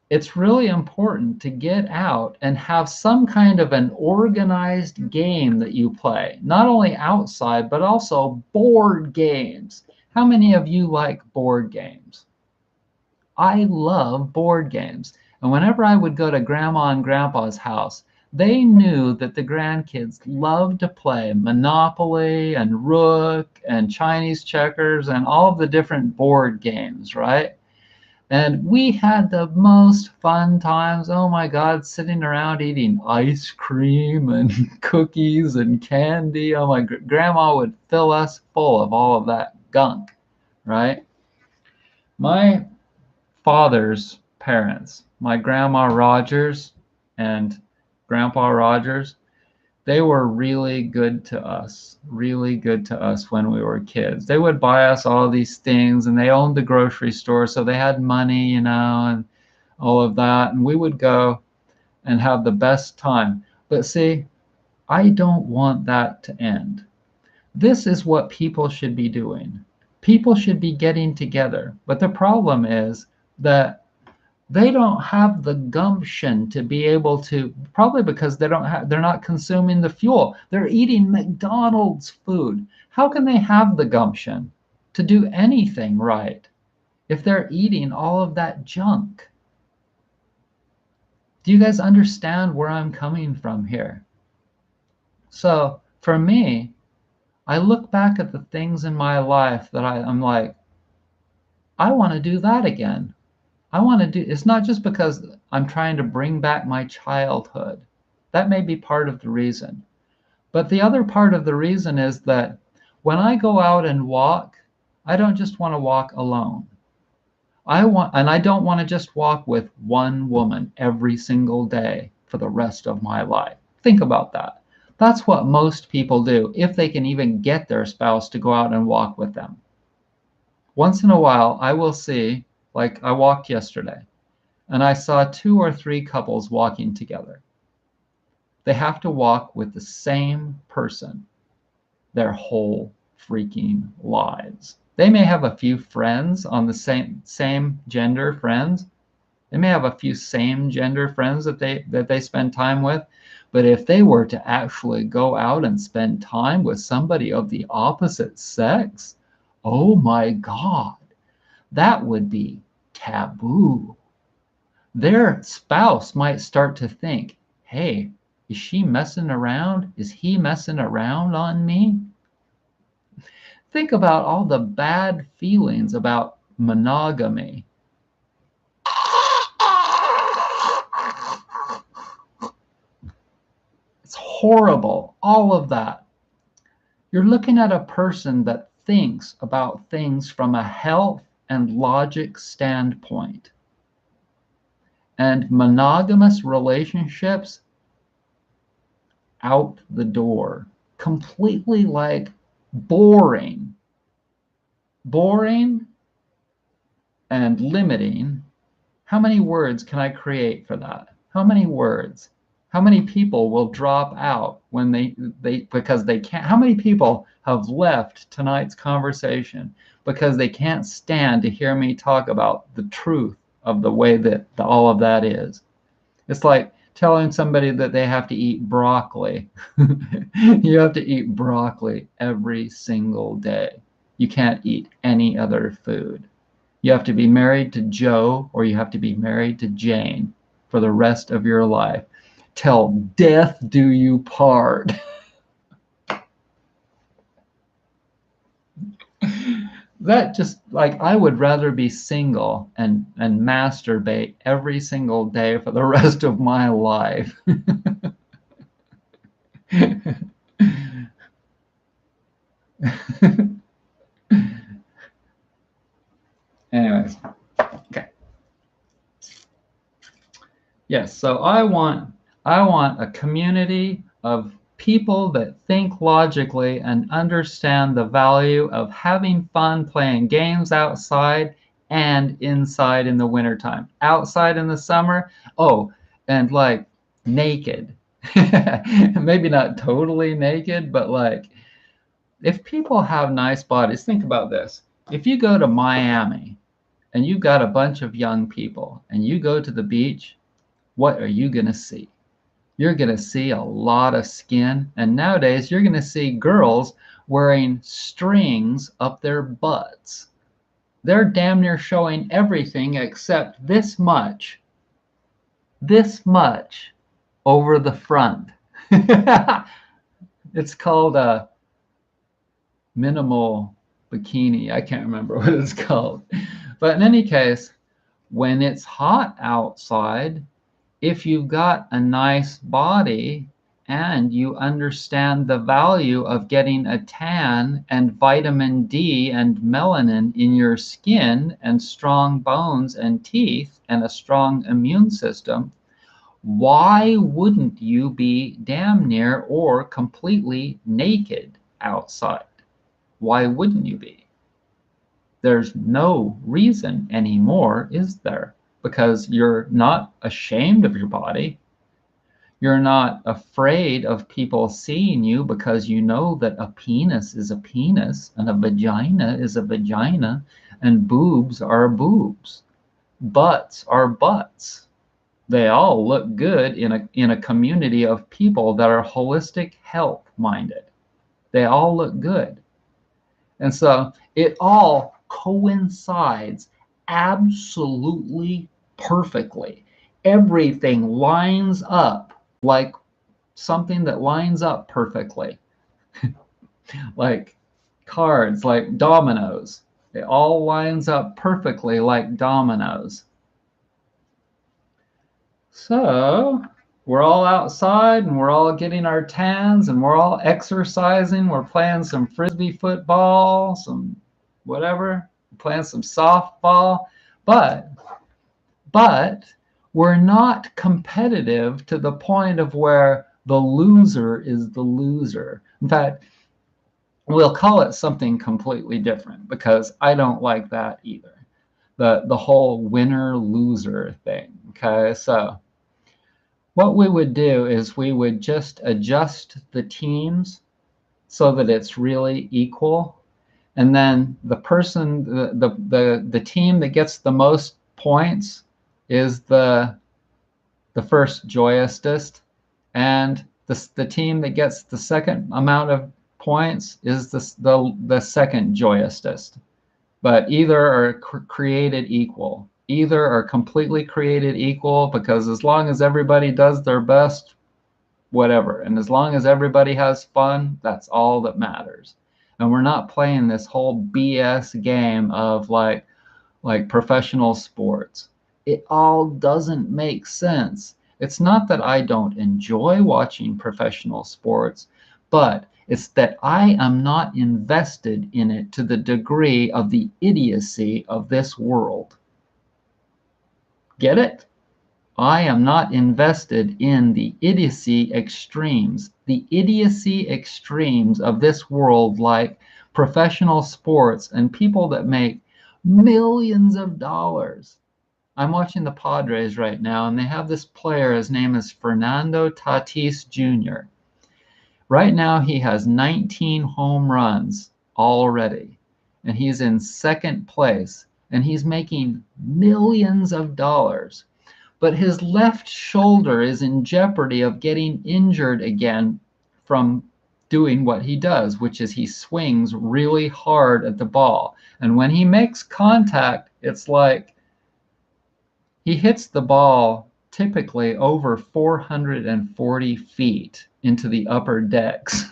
it's really important to get out and have some kind of an organized game that you play, not only outside, but also board games. How many of you like board games? I love board games. And whenever I would go to Grandma and Grandpa's house, they knew that the grandkids loved to play Monopoly and Rook and Chinese checkers and all of the different board games, right? And we had the most fun times. Oh my God, sitting around eating ice cream and cookies and candy. Oh my, grandma would fill us full of all of that gunk, right? My father's parents, my grandma Rogers and grandpa Rogers, they were really good to us, really good to us when we were kids. They would buy us all these things, and they owned the grocery store, so they had money, you know, and all of that. And we would go and have the best time. But see, I don't want that to end. This is what people should be doing. People should be getting together. But the problem is that they don't have the gumption to be able to, probably because they're not consuming the fuel. They're eating McDonald's food. How can they have the gumption to do anything right if they're eating all of that junk? Do you guys understand where I'm coming from here? So for me, I look back at the things in my life that I'm like, I want to do that again. I want to do, it's not just because I'm trying to bring back my childhood. That may be part of the reason. But the other part of the reason is that when I go out and walk, I don't just want to walk alone. And I don't want to just walk with one woman every single day for the rest of my life. Think about that. That's what most people do, if they can even get their spouse to go out and walk with them. Once in a while, I will see, like I walked yesterday, and I saw 2 or 3 couples walking together. They have to walk with the same person their whole freaking lives. They may have a few friends on the same gender friends. They may have a few same gender friends that they spend time with. But if they were to actually go out and spend time with somebody of the opposite sex, oh my God, that would be taboo. Their spouse might start to think, hey, is she messing around? Is he messing around on me? Think about all the bad feelings about monogamy. It's horrible, all of that. You're looking at a person that thinks about things from a health and logic standpoint. And monogamous relationships, out the door. Completely like boring. Boring and limiting. How many words can I create for that? How many words? How many people will drop out when they because they can't? How many people have left tonight's conversation because they can't stand to hear me talk about the truth of the way that all of that is? It's like telling somebody that they have to eat broccoli. You have to eat broccoli every single day. You can't eat any other food. You have to be married to Joe or you have to be married to Jane for the rest of your life. Till death do you part. That just, like, I would rather be single and masturbate every single day for the rest of my life. Anyways, okay. Yes, so I want a community of people that think logically and understand the value of having fun playing games outside and inside in the wintertime. Outside in the summer, oh, and like naked. Maybe not totally naked, but like if people have nice bodies, think about this. If you go to Miami and you've got a bunch of young people and you go to the beach, what are you going to see? You're going to see a lot of skin. And nowadays, you're going to see girls wearing strings up their butts. They're damn near showing everything except this much. this much over the front. It's called a minimal bikini. I can't remember what it's called. But in any case, when it's hot outside, if you've got a nice body and you understand the value of getting a tan and vitamin D and melanin in your skin and strong bones and teeth and a strong immune system, why wouldn't you be damn near or completely naked outside? Why wouldn't you be? There's no reason anymore, is there? Because you're not ashamed of your body. You're not afraid of people seeing you because you know that a penis is a penis and a vagina is a vagina and boobs are boobs. Butts are butts. They all look good in a community of people that are holistic health minded. They all look good. And so it all coincides absolutely perfectly. Everything lines up like something that lines up perfectly, like cards, like dominoes. It all lines up perfectly like dominoes. So we're all outside and we're all getting our tans and we're all exercising. We're playing some frisbee football, some whatever, playing some softball, but we're not competitive to the point of where the loser is the loser. In fact, we'll call it something completely different because I don't like that either. The whole winner loser thing. Okay, so what we would do is we would just adjust the teams so that it's really equal. And then the person, the team that gets the most points is the first joyousest. And the team that gets the second amount of points is the second joyousest. But either are created equal. Either are completely created equal because as long as everybody does their best, whatever. And as long as everybody has fun, that's all that matters. And we're not playing this whole BS game of like professional sports. It all doesn't make sense. It's not that I don't enjoy watching professional sports, but it's that I am not invested in it to the degree of the idiocy of this world. Get it? I am not invested in the idiocy extremes of this world, like professional sports and people that make millions of dollars. I'm watching the Padres right now, and they have this player. His name is Fernando Tatis Jr. Right now, he has 19 home runs already, and he's in second place, and he's making millions of dollars. But his left shoulder is in jeopardy of getting injured again from doing what he does, which is he swings really hard at the ball. And when he makes contact, it's like he hits the ball typically over 440 feet into the upper decks.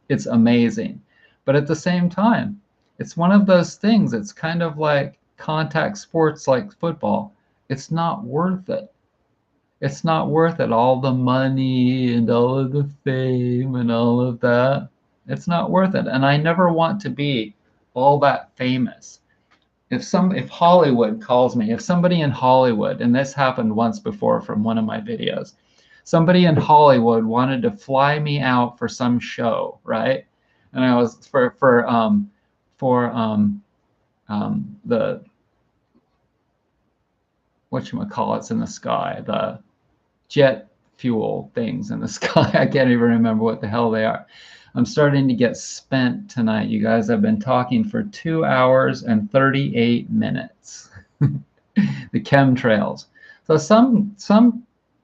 It's amazing. But at the same time, it's one of those things. It's kind of like contact sports like football. It's not worth it. It's not worth it. All the money and all of the fame and all of that. It's not worth it. And I never want to be all that famous. If Hollywood calls me, if somebody in Hollywood, and this happened once before from one of my videos, somebody in Hollywood wanted to fly me out for some show, right? And I was for the whatchamacallits in the sky, the jet fuel things in the sky. I can't even remember what the hell they are. I'm starting to get spent tonight, you guys. I've been talking for 2 hours and 38 minutes. The chemtrails. So some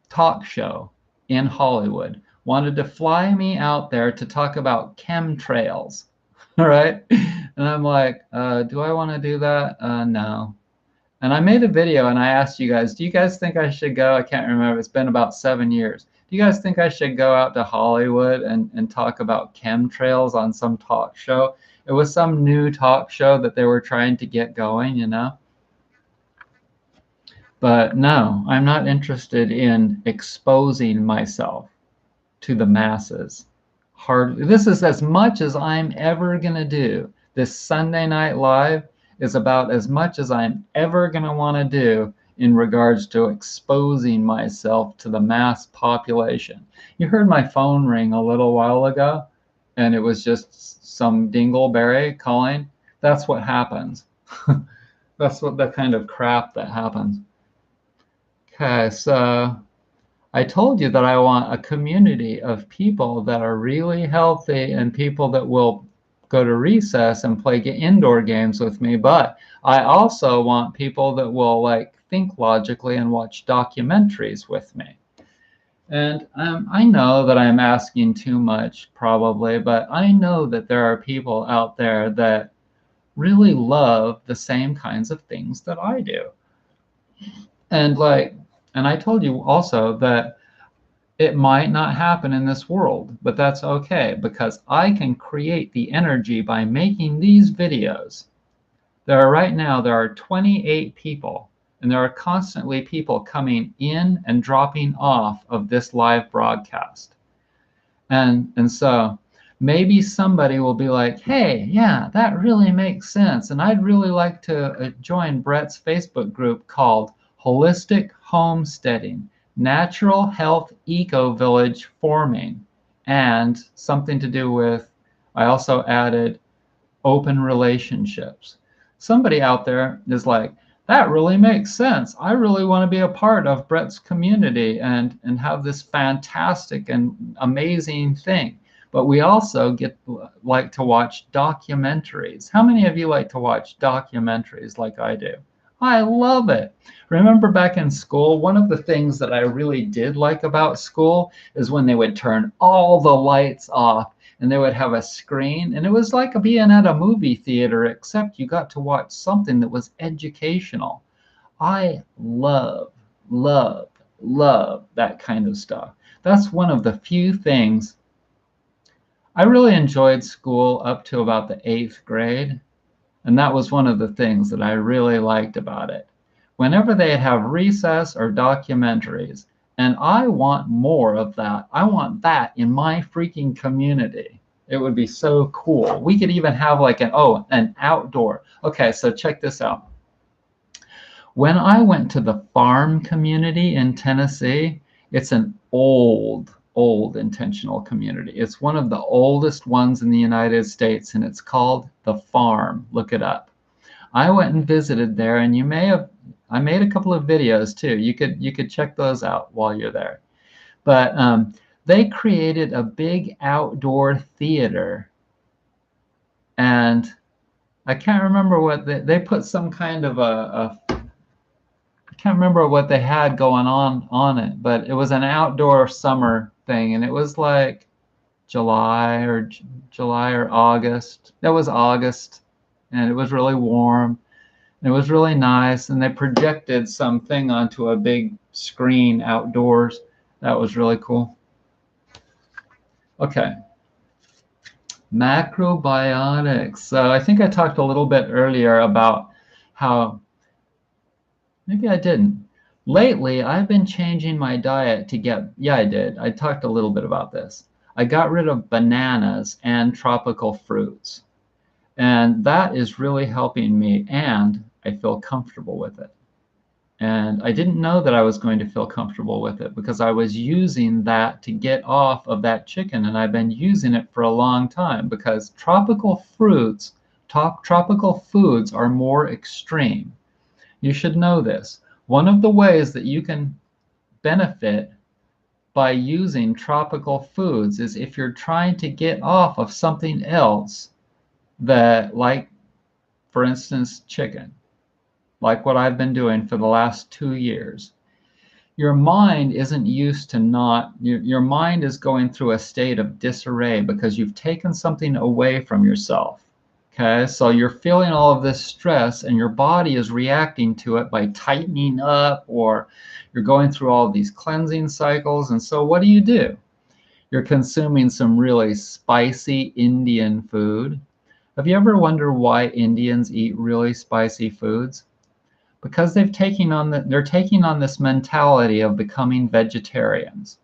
talk show in Hollywood wanted to fly me out there to talk about chemtrails. All right. And I'm like, do I want to do that? No. And I made a video and I asked you guys, do you guys think I should go? I can't remember. It's been about 7 years. Do you guys think I should go out to Hollywood and talk about chemtrails on some talk show? It was some new talk show that they were trying to get going, you know? But no, I'm not interested in exposing myself to the masses. This is as much as I'm ever going to do. This Sunday Night Live is about as much as I'm ever going to want to do in regards to exposing myself to the mass population. You heard my phone ring a little while ago, and it was just some dingleberry calling. That's what happens. That's what the kind of crap that happens. Okay, so I told you that I want a community of people that are really healthy and people that will go to recess and play indoor games with me. But I also want people that will like think logically and watch documentaries with me. And I know that I'm asking too much probably, but I know that there are people out there that really love the same kinds of things that I do. And I told you also that it might not happen in this world, but that's okay because I can create the energy by making these videos. Right now, there are 28 people, and there are constantly people coming in and dropping off of this live broadcast. And so maybe somebody will be like, hey, yeah, that really makes sense. And I'd really like to join Brett's Facebook group called Holistic Homesteading, Natural Health Eco Village Forming, and something to do with, I also added open relationships. Somebody out there is like, that really makes sense. I really want to be a part of Brett's community and have this fantastic and amazing thing. But we also like to watch documentaries. How many of you like to watch documentaries like I do? I love it. Remember back in school, one of the things that I really did like about school is when they would turn all the lights off and they would have a screen, and it was like being at a movie theater, except you got to watch something that was educational. I love, love, love that kind of stuff. That's one of the few things. I really enjoyed school up to about the 8th grade, and that was one of the things that I really liked about it. Whenever they have recess or documentaries, and I want more of that. I want that in my freaking community. It would be so cool. We could even have like an outdoor. Okay, so check this out. When I went to the farm community in Tennessee, it's an old intentional community. It's one of the oldest ones in the United States, and it's called The Farm. Look it up. I went and visited there, and I made a couple of videos too. You could check those out while you're there. But they created a big outdoor theater, and I can't remember what they put some kind of I can't remember what they had going on it, but it was an outdoor summer thing, and it was like July or August. That was August, and it was really warm. It was really nice, and they projected something onto a big screen outdoors. That was really cool. Okay. Macrobiotics. So I think I talked a little bit earlier about how, maybe I didn't. Lately, I've been changing my diet to yeah, I did. I talked a little bit about this. I got rid of bananas and tropical fruits. And that is really helping me, and I feel comfortable with it. And I didn't know that I was going to feel comfortable with it because I was using that to get off of that chicken, and I've been using it for a long time because tropical foods are more extreme. You should know this. One of the ways that you can benefit by using tropical foods is if you're trying to get off of something else that, like, for instance, chicken, like what I've been doing for the last 2 years. Your mind isn't used to your mind is going through a state of disarray because you've taken something away from yourself. Okay, so you're feeling all of this stress and your body is reacting to it by tightening up, or you're going through all these cleansing cycles. And so what do? You're consuming some really spicy Indian food. Have you ever wondered why Indians eat really spicy foods? Because they're taking on this mentality of becoming vegetarians.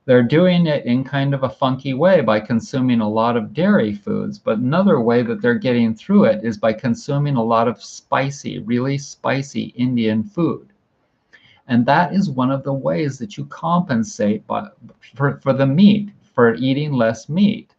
They're doing it in kind of a funky way by consuming a lot of dairy foods, but another way that they're getting through it is by consuming a lot of spicy, really spicy Indian food. And that is one of the ways that you compensate for the meat, for eating less meat,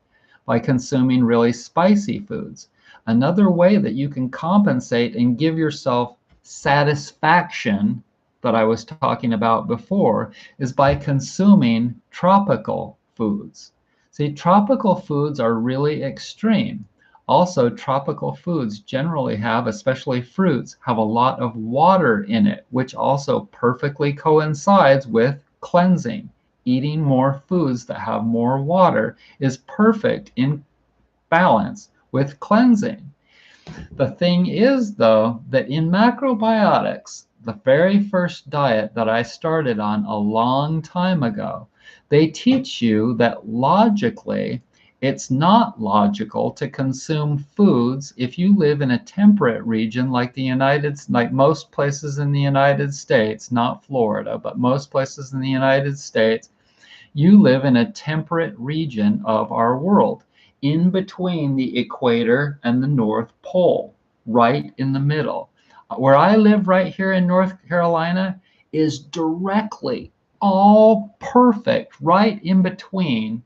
by consuming really spicy foods. Another way that you can compensate and give yourself satisfaction that I was talking about before is by consuming tropical foods. See, tropical foods are really extreme. Also, tropical foods generally have, especially fruits, have a lot of water in it, which also perfectly coincides with cleansing. Eating more foods that have more water is perfect in balance with cleansing. The thing is, though, that in macrobiotics, the very first diet that I started on a long time ago, they teach you that logically, it's not logical to consume foods if you live in a temperate region like most places in the United States, not Florida, but most places in the United States. You live in a temperate region of our world, in between the equator and the North Pole, right in the middle. Where I live right here in North Carolina is directly all perfect, right in between,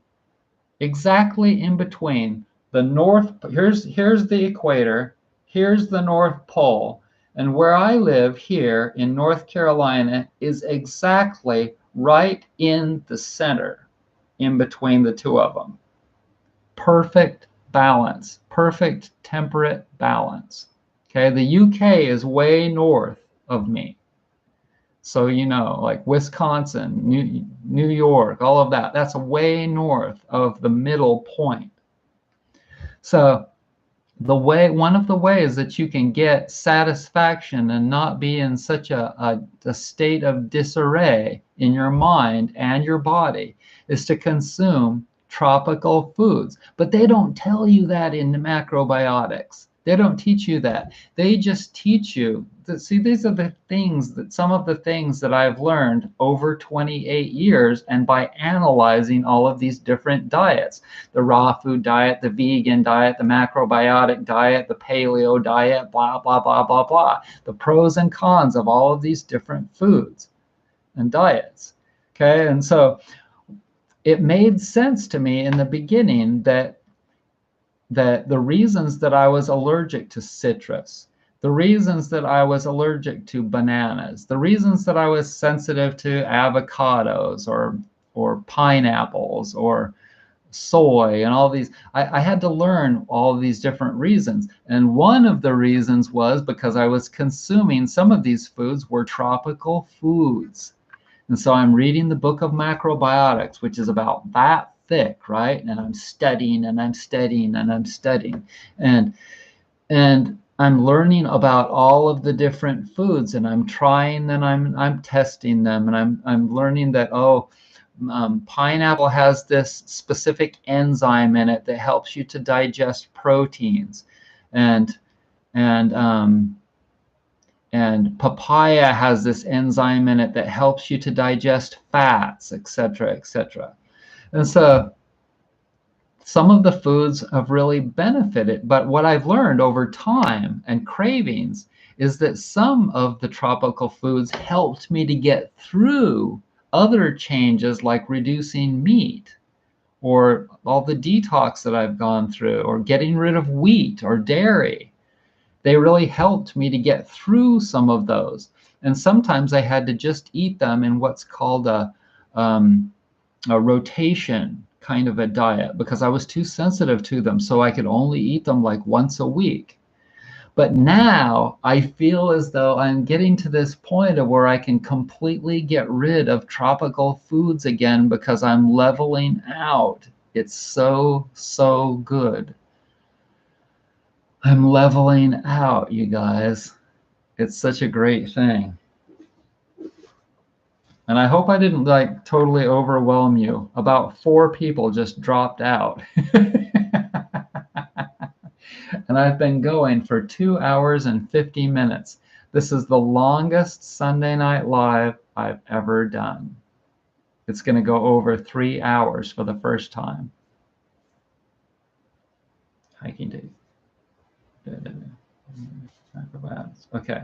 exactly in between the North. Here's the equator, here's the North Pole, and where I live here in North Carolina is exactly right in the center, in between the two of them. Perfect balance, perfect temperate balance. Okay, the UK is way north of me. So, like Wisconsin, New York, all of that, that's way north of the middle point. So, one of the ways that you can get satisfaction and not be in such a state of disarray in your mind and your body is to consume tropical foods. But they don't tell you that in the macrobiotics. They don't teach you that. They just teach you that, see, these are some of the things that I've learned over 28 years, and by analyzing all of these different diets, the raw food diet, the vegan diet, the macrobiotic diet, the paleo diet, blah, blah, blah, blah, blah. The pros and cons of all of these different foods and diets. Okay, and so it made sense to me in the beginning that the reasons that I was allergic to citrus, the reasons that I was allergic to bananas, the reasons that I was sensitive to avocados or pineapples or soy and all these, I had to learn all these different reasons. And one of the reasons was because I was consuming some of these foods were tropical foods. And so I'm reading the book of macrobiotics, which is about that thick, right? And I'm studying and I'm studying and I'm studying. And I'm learning about all of the different foods, and I'm trying and I'm testing them, and I'm learning that pineapple has this specific enzyme in it that helps you to digest proteins, and papaya has this enzyme in it that helps you to digest fats, etc., etc. And so some of the foods have really benefited, but what I've learned over time and cravings is that some of the tropical foods helped me to get through other changes like reducing meat, or all the detox that I've gone through, or getting rid of wheat or dairy. They really helped me to get through some of those. And sometimes I had to just eat them in what's called a rotation kind of a diet, because I was too sensitive to them, so I could only eat them like once a week. But now I feel as though I'm getting to this point of where I can completely get rid of tropical foods again, because I'm leveling out. It's so good. I'm leveling out, you guys. It's such a great thing. And I hope I didn't like totally overwhelm you. About 4 people just dropped out. And I've been going for 2 hours and 50 minutes. This is the longest Sunday Night Live I've ever done. It's going to go over 3 hours for the first time. Hiking days. Okay.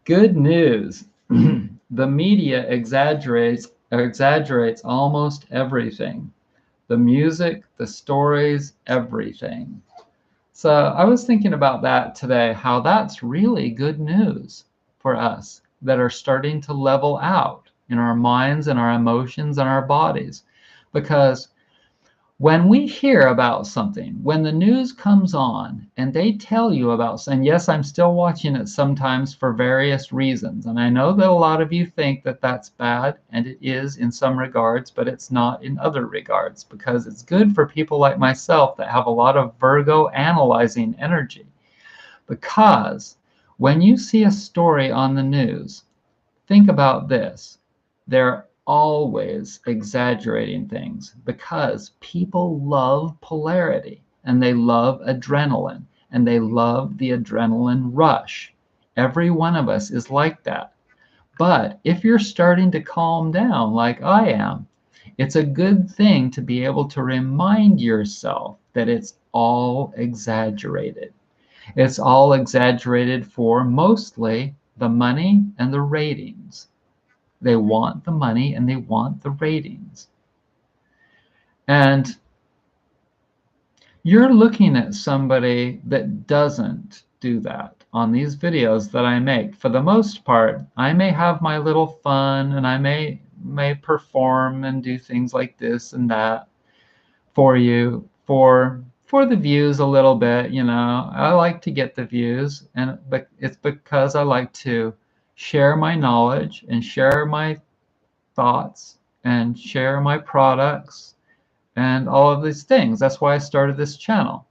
Good news. The media exaggerates almost everything. The music, the stories, everything. So I was thinking about that today, how that's really good news for us that are starting to level out in our minds and our emotions and our bodies. Because when we hear about something, when the news comes on and they tell you about, and yes, I'm still watching it sometimes for various reasons. And I know that a lot of you think that that's bad, and it is in some regards, but it's not in other regards, because it's good for people like myself that have a lot of Virgo analyzing energy. Because when you see a story on the news, think about this. They're always exaggerating things because people love polarity and they love adrenaline and they love the adrenaline rush. Every one of us is like that. But if you're starting to calm down like I am, it's a good thing to be able to remind yourself that it's all exaggerated. It's all exaggerated for mostly the money and the ratings. They want the money and they want the ratings. And you're looking at somebody that doesn't do that on these videos that I make. For the most part, I may have my little fun and I may perform and do things like this and that for you, for the views a little bit, you know. I like to get the views, but it's because I like to share my knowledge and share my thoughts and share my products and all of these things. That's why I started this channel.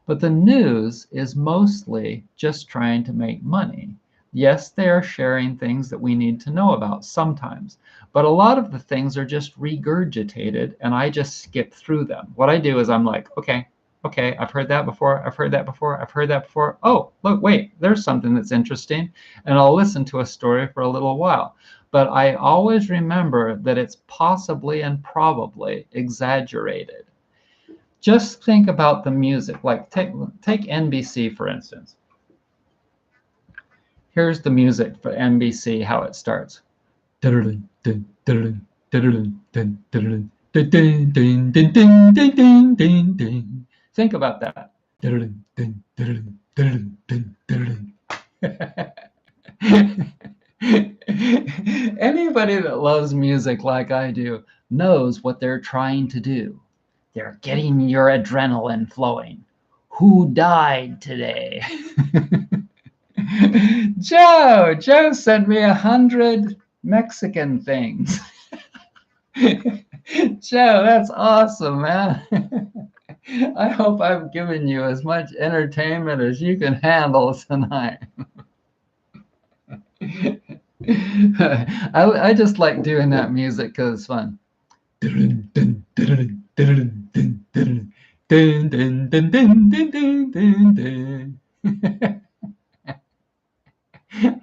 But the news is mostly just trying to make money. Yes, they are sharing things that we need to know about sometimes, but a lot of the things are just regurgitated and I just skip through them. What I do is I'm like, okay, I've heard that before, I've heard that before, I've heard that before. Oh, look, wait, there's something that's interesting. And I'll listen to a story for a little while. But I always remember that it's possibly and probably exaggerated. Just think about the music. Like take NBC, for instance. Here's the music for NBC, how it starts. Think about that. Anybody that loves music like I do knows what they're trying to do. They're getting your adrenaline flowing. Who died today? Joe sent me 100 Mexican things. Joe, that's awesome, man. I hope I've given you as much entertainment as you can handle tonight. I just like doing that music because it's fun.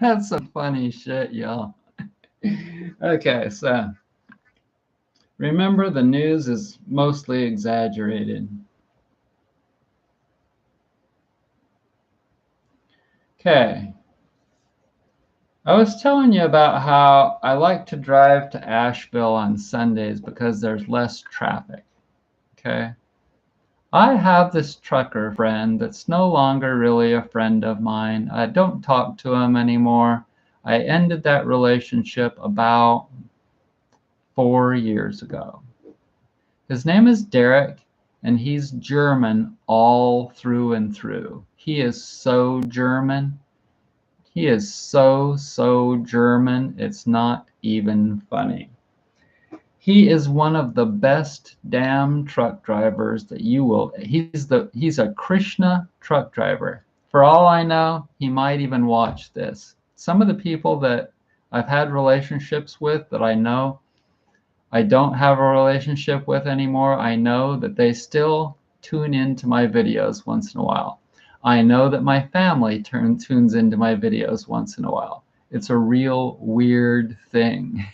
That's some funny shit, y'all. Okay, so remember, the news is mostly exaggerated. Okay. I was telling you about how I like to drive to Asheville on Sundays because there's less traffic. Okay. I have this trucker friend that's no longer really a friend of mine. I don't talk to him anymore. I ended that relationship about 4 years ago. His name is Derek, and he's German all through and through. He is so German. He is so German, it's not even funny. He is one of the best damn truck drivers that you will. He's a Krishna truck driver. For all I know, he might even watch this. Some of the people that I've had relationships with that I know I don't have a relationship with anymore, I know that they still tune into my videos once in a while. I know that my family tunes into my videos once in a while. It's a real weird thing.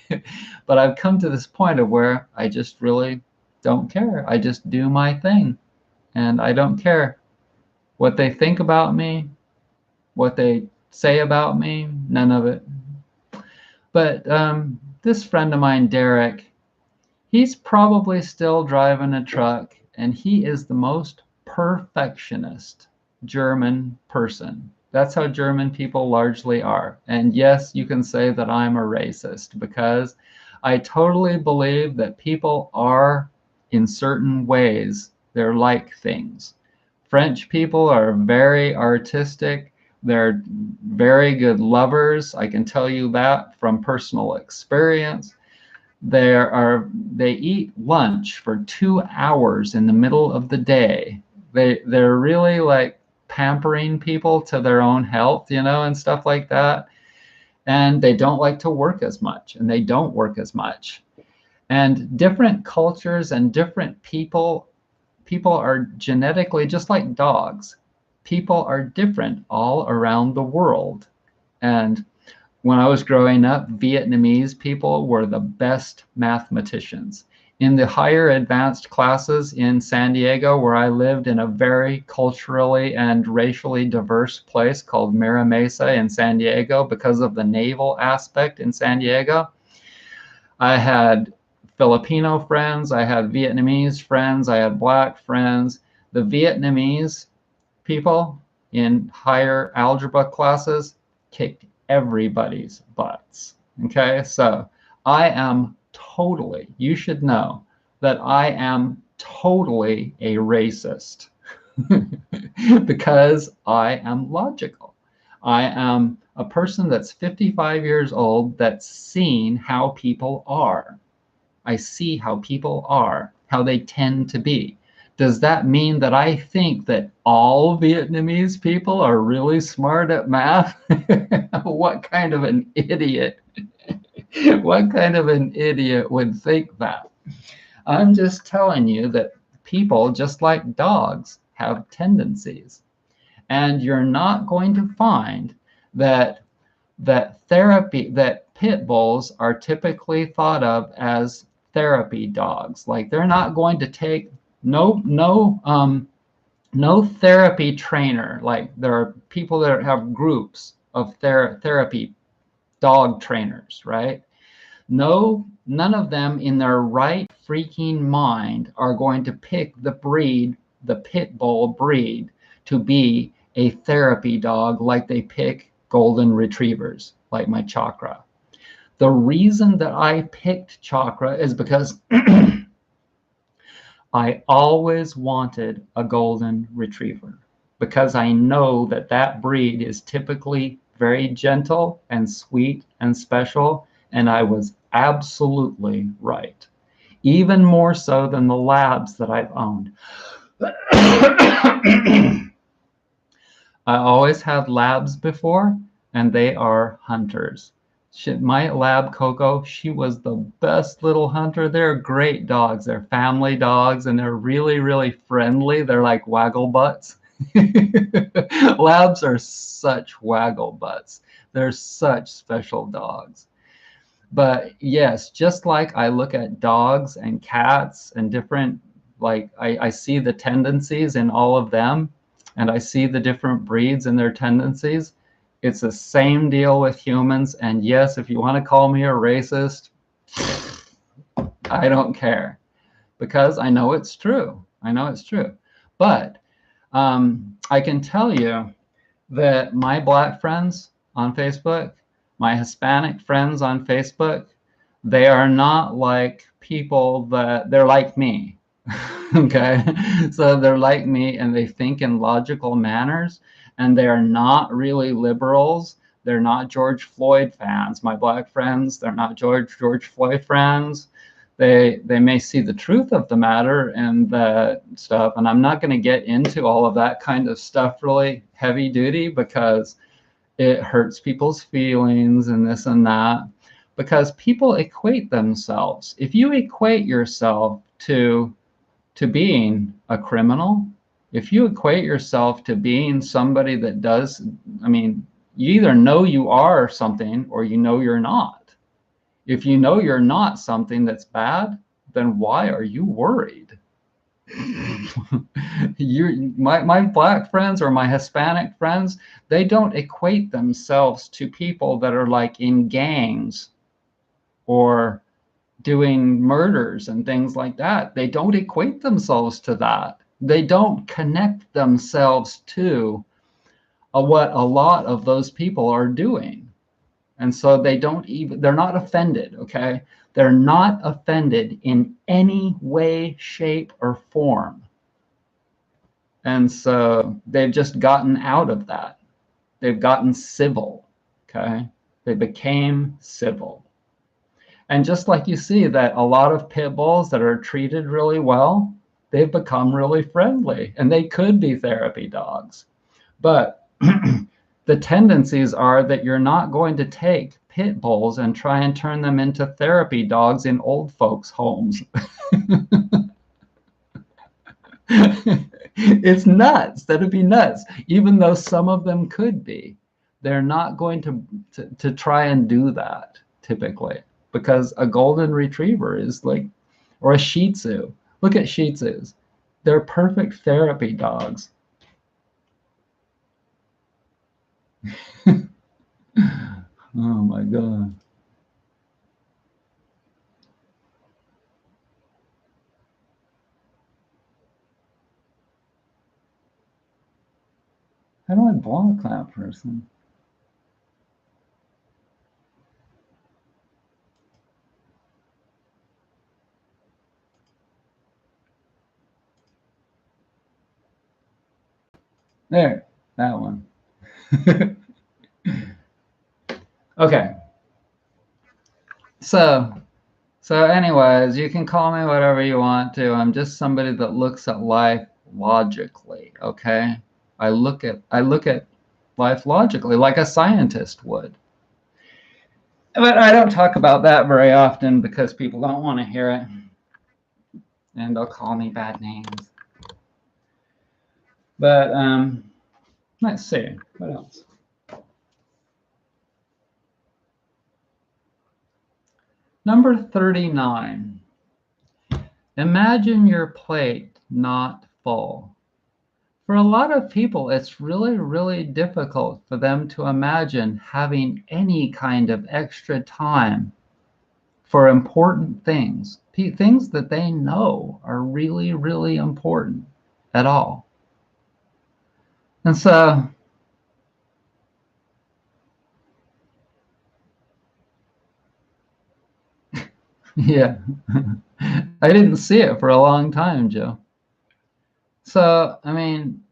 But I've come to this point of where I just really don't care. I just do my thing. And I don't care what they think about me, what they say about me, none of it. But this friend of mine, Derek, he's probably still driving a truck, and he is the most perfectionist German person. That's how German people largely are. And yes, you can say that I'm a racist because I totally believe that people are, in certain ways, they're like things. French people are very artistic. They're very good lovers. I can tell you that from personal experience. They eat lunch for 2 hours in the middle of the day. They're really like pampering people to their own health, and stuff like that. And they don't like to work as much, and they don't work as much. And different cultures and different people are genetically just like dogs. People are different all around the world. And when I was growing up, Vietnamese people were the best mathematicians. In the higher advanced classes in San Diego, where I lived in a very culturally and racially diverse place called Mira Mesa in San Diego, because of the naval aspect in San Diego, I had Filipino friends, I had Vietnamese friends, I had black friends. The Vietnamese people in higher algebra classes kicked everybody's butts. Okay, so I am totally, you should know that I am totally a racist because I am logical. I am a person that's 55 years old that's seen how people are. I see how people are, how they tend to be. Does that mean that I think that all Vietnamese people are really smart at math? What kind of an idiot? What kind of an idiot would think that? I'm just telling you that people, just like dogs, have tendencies. And you're not going to find that that pit bulls are typically thought of as therapy dogs. Like they're not going to take no therapy trainer. Like there are people that have groups of therapy dog trainers, right? No, none of them in their right freaking mind are going to pick the pit bull breed, to be a therapy dog like they pick golden retrievers, like my Chakra. The reason that I picked Chakra is because I always wanted a golden retriever, because I know that that breed is typically very gentle and sweet and special, and I was absolutely right. Even more so than the labs that I've owned. I always had labs before, and they are hunters. My lab Coco, she was the best little hunter. They're great dogs. They're family dogs, and they're really, really friendly. They're like waggle butts. Labs are such waggle butts. They're such special dogs. But yes, just like I look at dogs and cats and different, like I see the tendencies in all of them, and I see the different breeds and their tendencies. It's the same deal with humans. And yes, if you want to call me a racist, I don't care, because I know it's true. I know it's true. But I can tell you that my black friends on Facebook, my Hispanic friends on Facebook, they are not like people that they're like me. Okay, so they're like me, and they think in logical manners, and they're not really liberals. They're not George Floyd fans. My black friends, they're not George Floyd fans. they may see the truth of the matter and that stuff. And I'm not going to get into all of that kind of stuff really heavy duty, because it hurts people's feelings and this and that, because people equate themselves. If you equate yourself to being a criminal, if you equate yourself to being somebody that does, I mean, you either know you are something or you know you're not. If you know you're not something that's bad, then why are you worried? My black friends or my Hispanic friends, they don't equate themselves to people that are like in gangs or doing murders and things like that. They don't equate themselves to that. They don't connect themselves to what a lot of those people are doing. And so they're not offended, okay? They're not offended in any way, shape, or form. And so they've just gotten out of that. They've gotten civil, okay? They became civil. And just like you see that a lot of pit bulls that are treated really well, they've become really friendly, and they could be therapy dogs. But the tendencies are that you're not going to take pit bulls and try and turn them into therapy dogs in old folks' homes. It's nuts. That'd be nuts. Even though some of them could be, they're not going to try and do that typically, because a golden retriever is like, or a Shih Tzu. Look at Shih Tzus. They're perfect therapy dogs. Oh my God. How do I block that person? There, that one. Okay. So anyways, you can call me whatever you want to. I'm just somebody that looks at life logically, okay? I look at life logically, like a scientist would. But I don't talk about that very often because people don't want to hear it. And they'll call me bad names. But let's see, what else? Number 39. Imagine your plate not full. For a lot of people, it's really, really difficult for them to imagine having any kind of extra time for important things, things that they know are really, really important at all. And so, yeah, I didn't see it for a long time, Joe. So, I mean,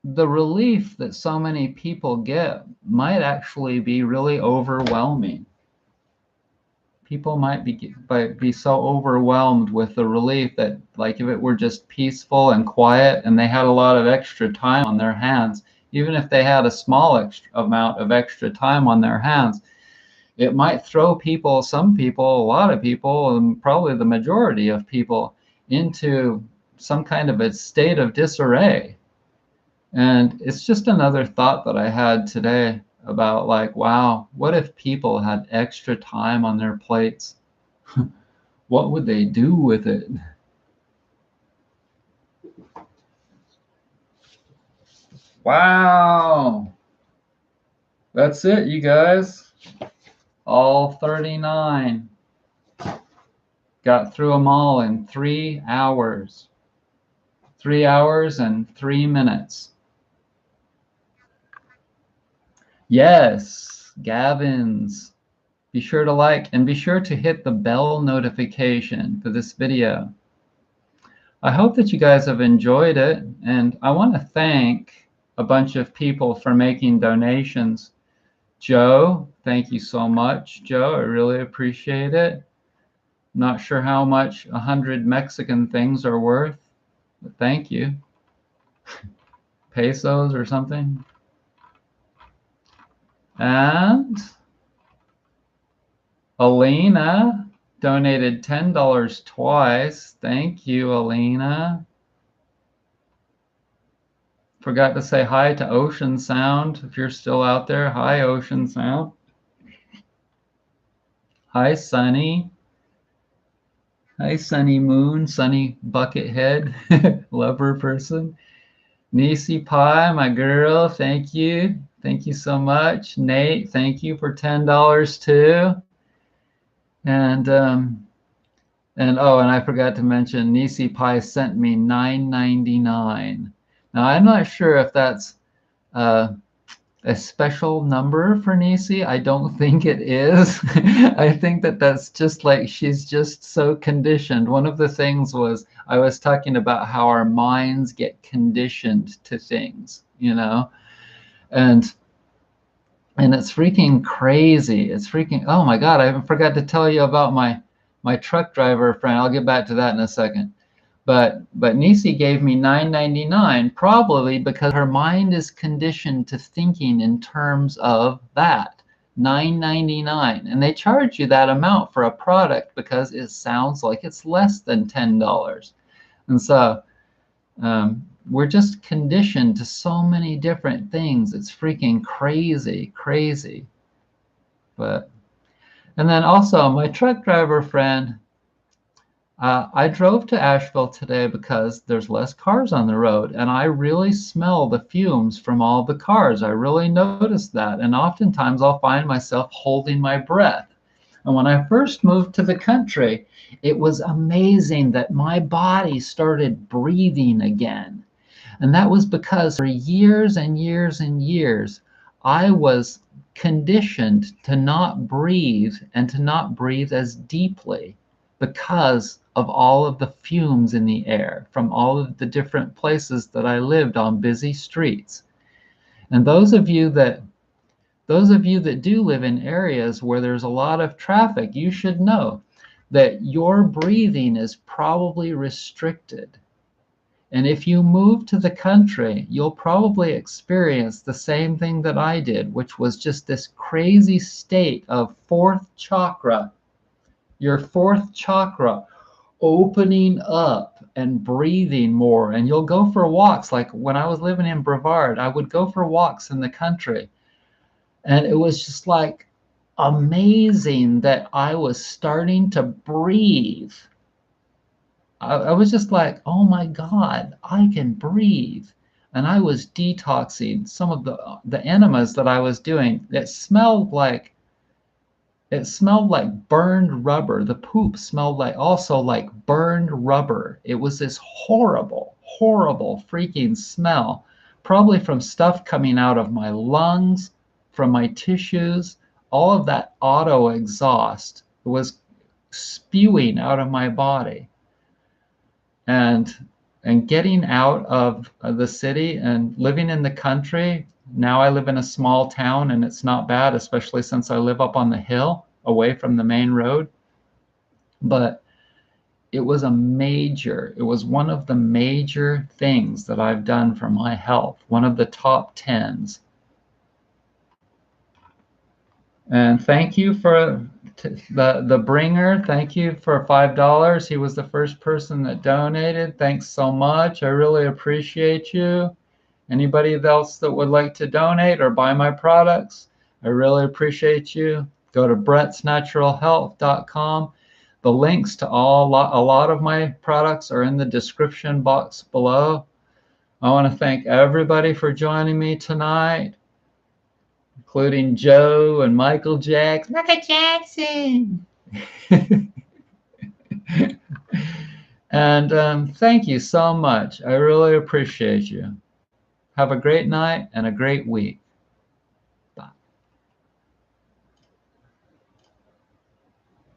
the relief that so many people get might actually be really overwhelming. People might be so overwhelmed with the relief that, like, if it were just peaceful and quiet and they had a lot of extra time on their hands, even if they had a small extra amount of extra time on their hands, it might throw some people, a lot of people, and probably the majority of people into some kind of a state of disarray. And it's just another thought that I had today about, like, wow, what if people had extra time on their plates? What would they do with it? Wow. That's it, you guys. All 39. Got through them all in 3 hours. 3 hours and 3 minutes. Yes, Gavin's. Be sure to like and be sure to hit the bell notification for this video. I hope that you guys have enjoyed it, and I want to thank a bunch of people for making donations. Joe, thank you so much, Joe. I really appreciate it. Not sure how much 100 Mexican things are worth, but thank you. Pesos or something. And Alina donated $10 twice. Thank you, Alina. Forgot to say hi to Ocean Sound. If you're still out there, hi, Ocean Sound. Hi, Sunny. Hi, Sunny Moon, Sunny Buckethead, lover person. Nisi Pie, my girl, thank you. Thank you so much. Nate, thank you for $10 too. And oh, and I forgot to mention, Nisi Pie sent me $9.99. Now I'm not sure if that's a special number for Nisi. I don't think it is. I think that that's just like she's just so conditioned. One of the things was I was talking about how our minds get conditioned to things, you know, and it's freaking crazy. It's freaking, oh my God, I forgot to tell you about my truck driver friend. I'll get back to that in a second. But Nisi gave me $9.99, probably because her mind is conditioned to thinking in terms of that, $9.99. And they charge you that amount for a product because it sounds like it's less than $10. And so we're just conditioned to so many different things. It's freaking crazy, crazy. But, and then also my truck driver friend, I drove to Asheville today because there's less cars on the road, and I really smell the fumes from all the cars. I really noticed that, and oftentimes I'll find myself holding my breath. And when I first moved to the country, it was amazing that my body started breathing again. And that was because for years and years and years, I was conditioned to not breathe and to not breathe as deeply because of all of the fumes in the air from all of the different places that I lived on busy streets. And those of you that do live in areas where there's a lot of traffic, you should know that your breathing is probably restricted. And if you move to the country, you'll probably experience the same thing that I did, which was just this crazy state of fourth chakra, your fourth chakra opening up and breathing more. And you'll go for walks. Like when I was living in Brevard, I would go for walks in the country. And it was just like amazing that I was starting to breathe. I was just like, oh my God, I can breathe. And I was detoxing some of the enemas that I was doing. It smelled like burned rubber. The poop smelled also like burned rubber. It was this horrible, horrible freaking smell, probably from stuff coming out of my lungs, from my tissues. All of that auto exhaust was spewing out of my body. And getting out of the city and living in the country. Now I live in a small town and it's not bad, especially since I live up on the hill away from the main road. But it was one of the major things that I've done for my health, one of the top 10s. And thank you for the bringer. Thank you for $5. He was the first person that donated. Thanks so much. I really appreciate you. Anybody else that would like to donate or buy my products, I really appreciate you. Go to brettsnaturalhealth.com. The links to a lot of my products are in the description box below. I want to thank everybody for joining me tonight, including Joe and Michael Jackson. Michael Jackson. And thank you so much. I really appreciate you. Have a great night and a great week.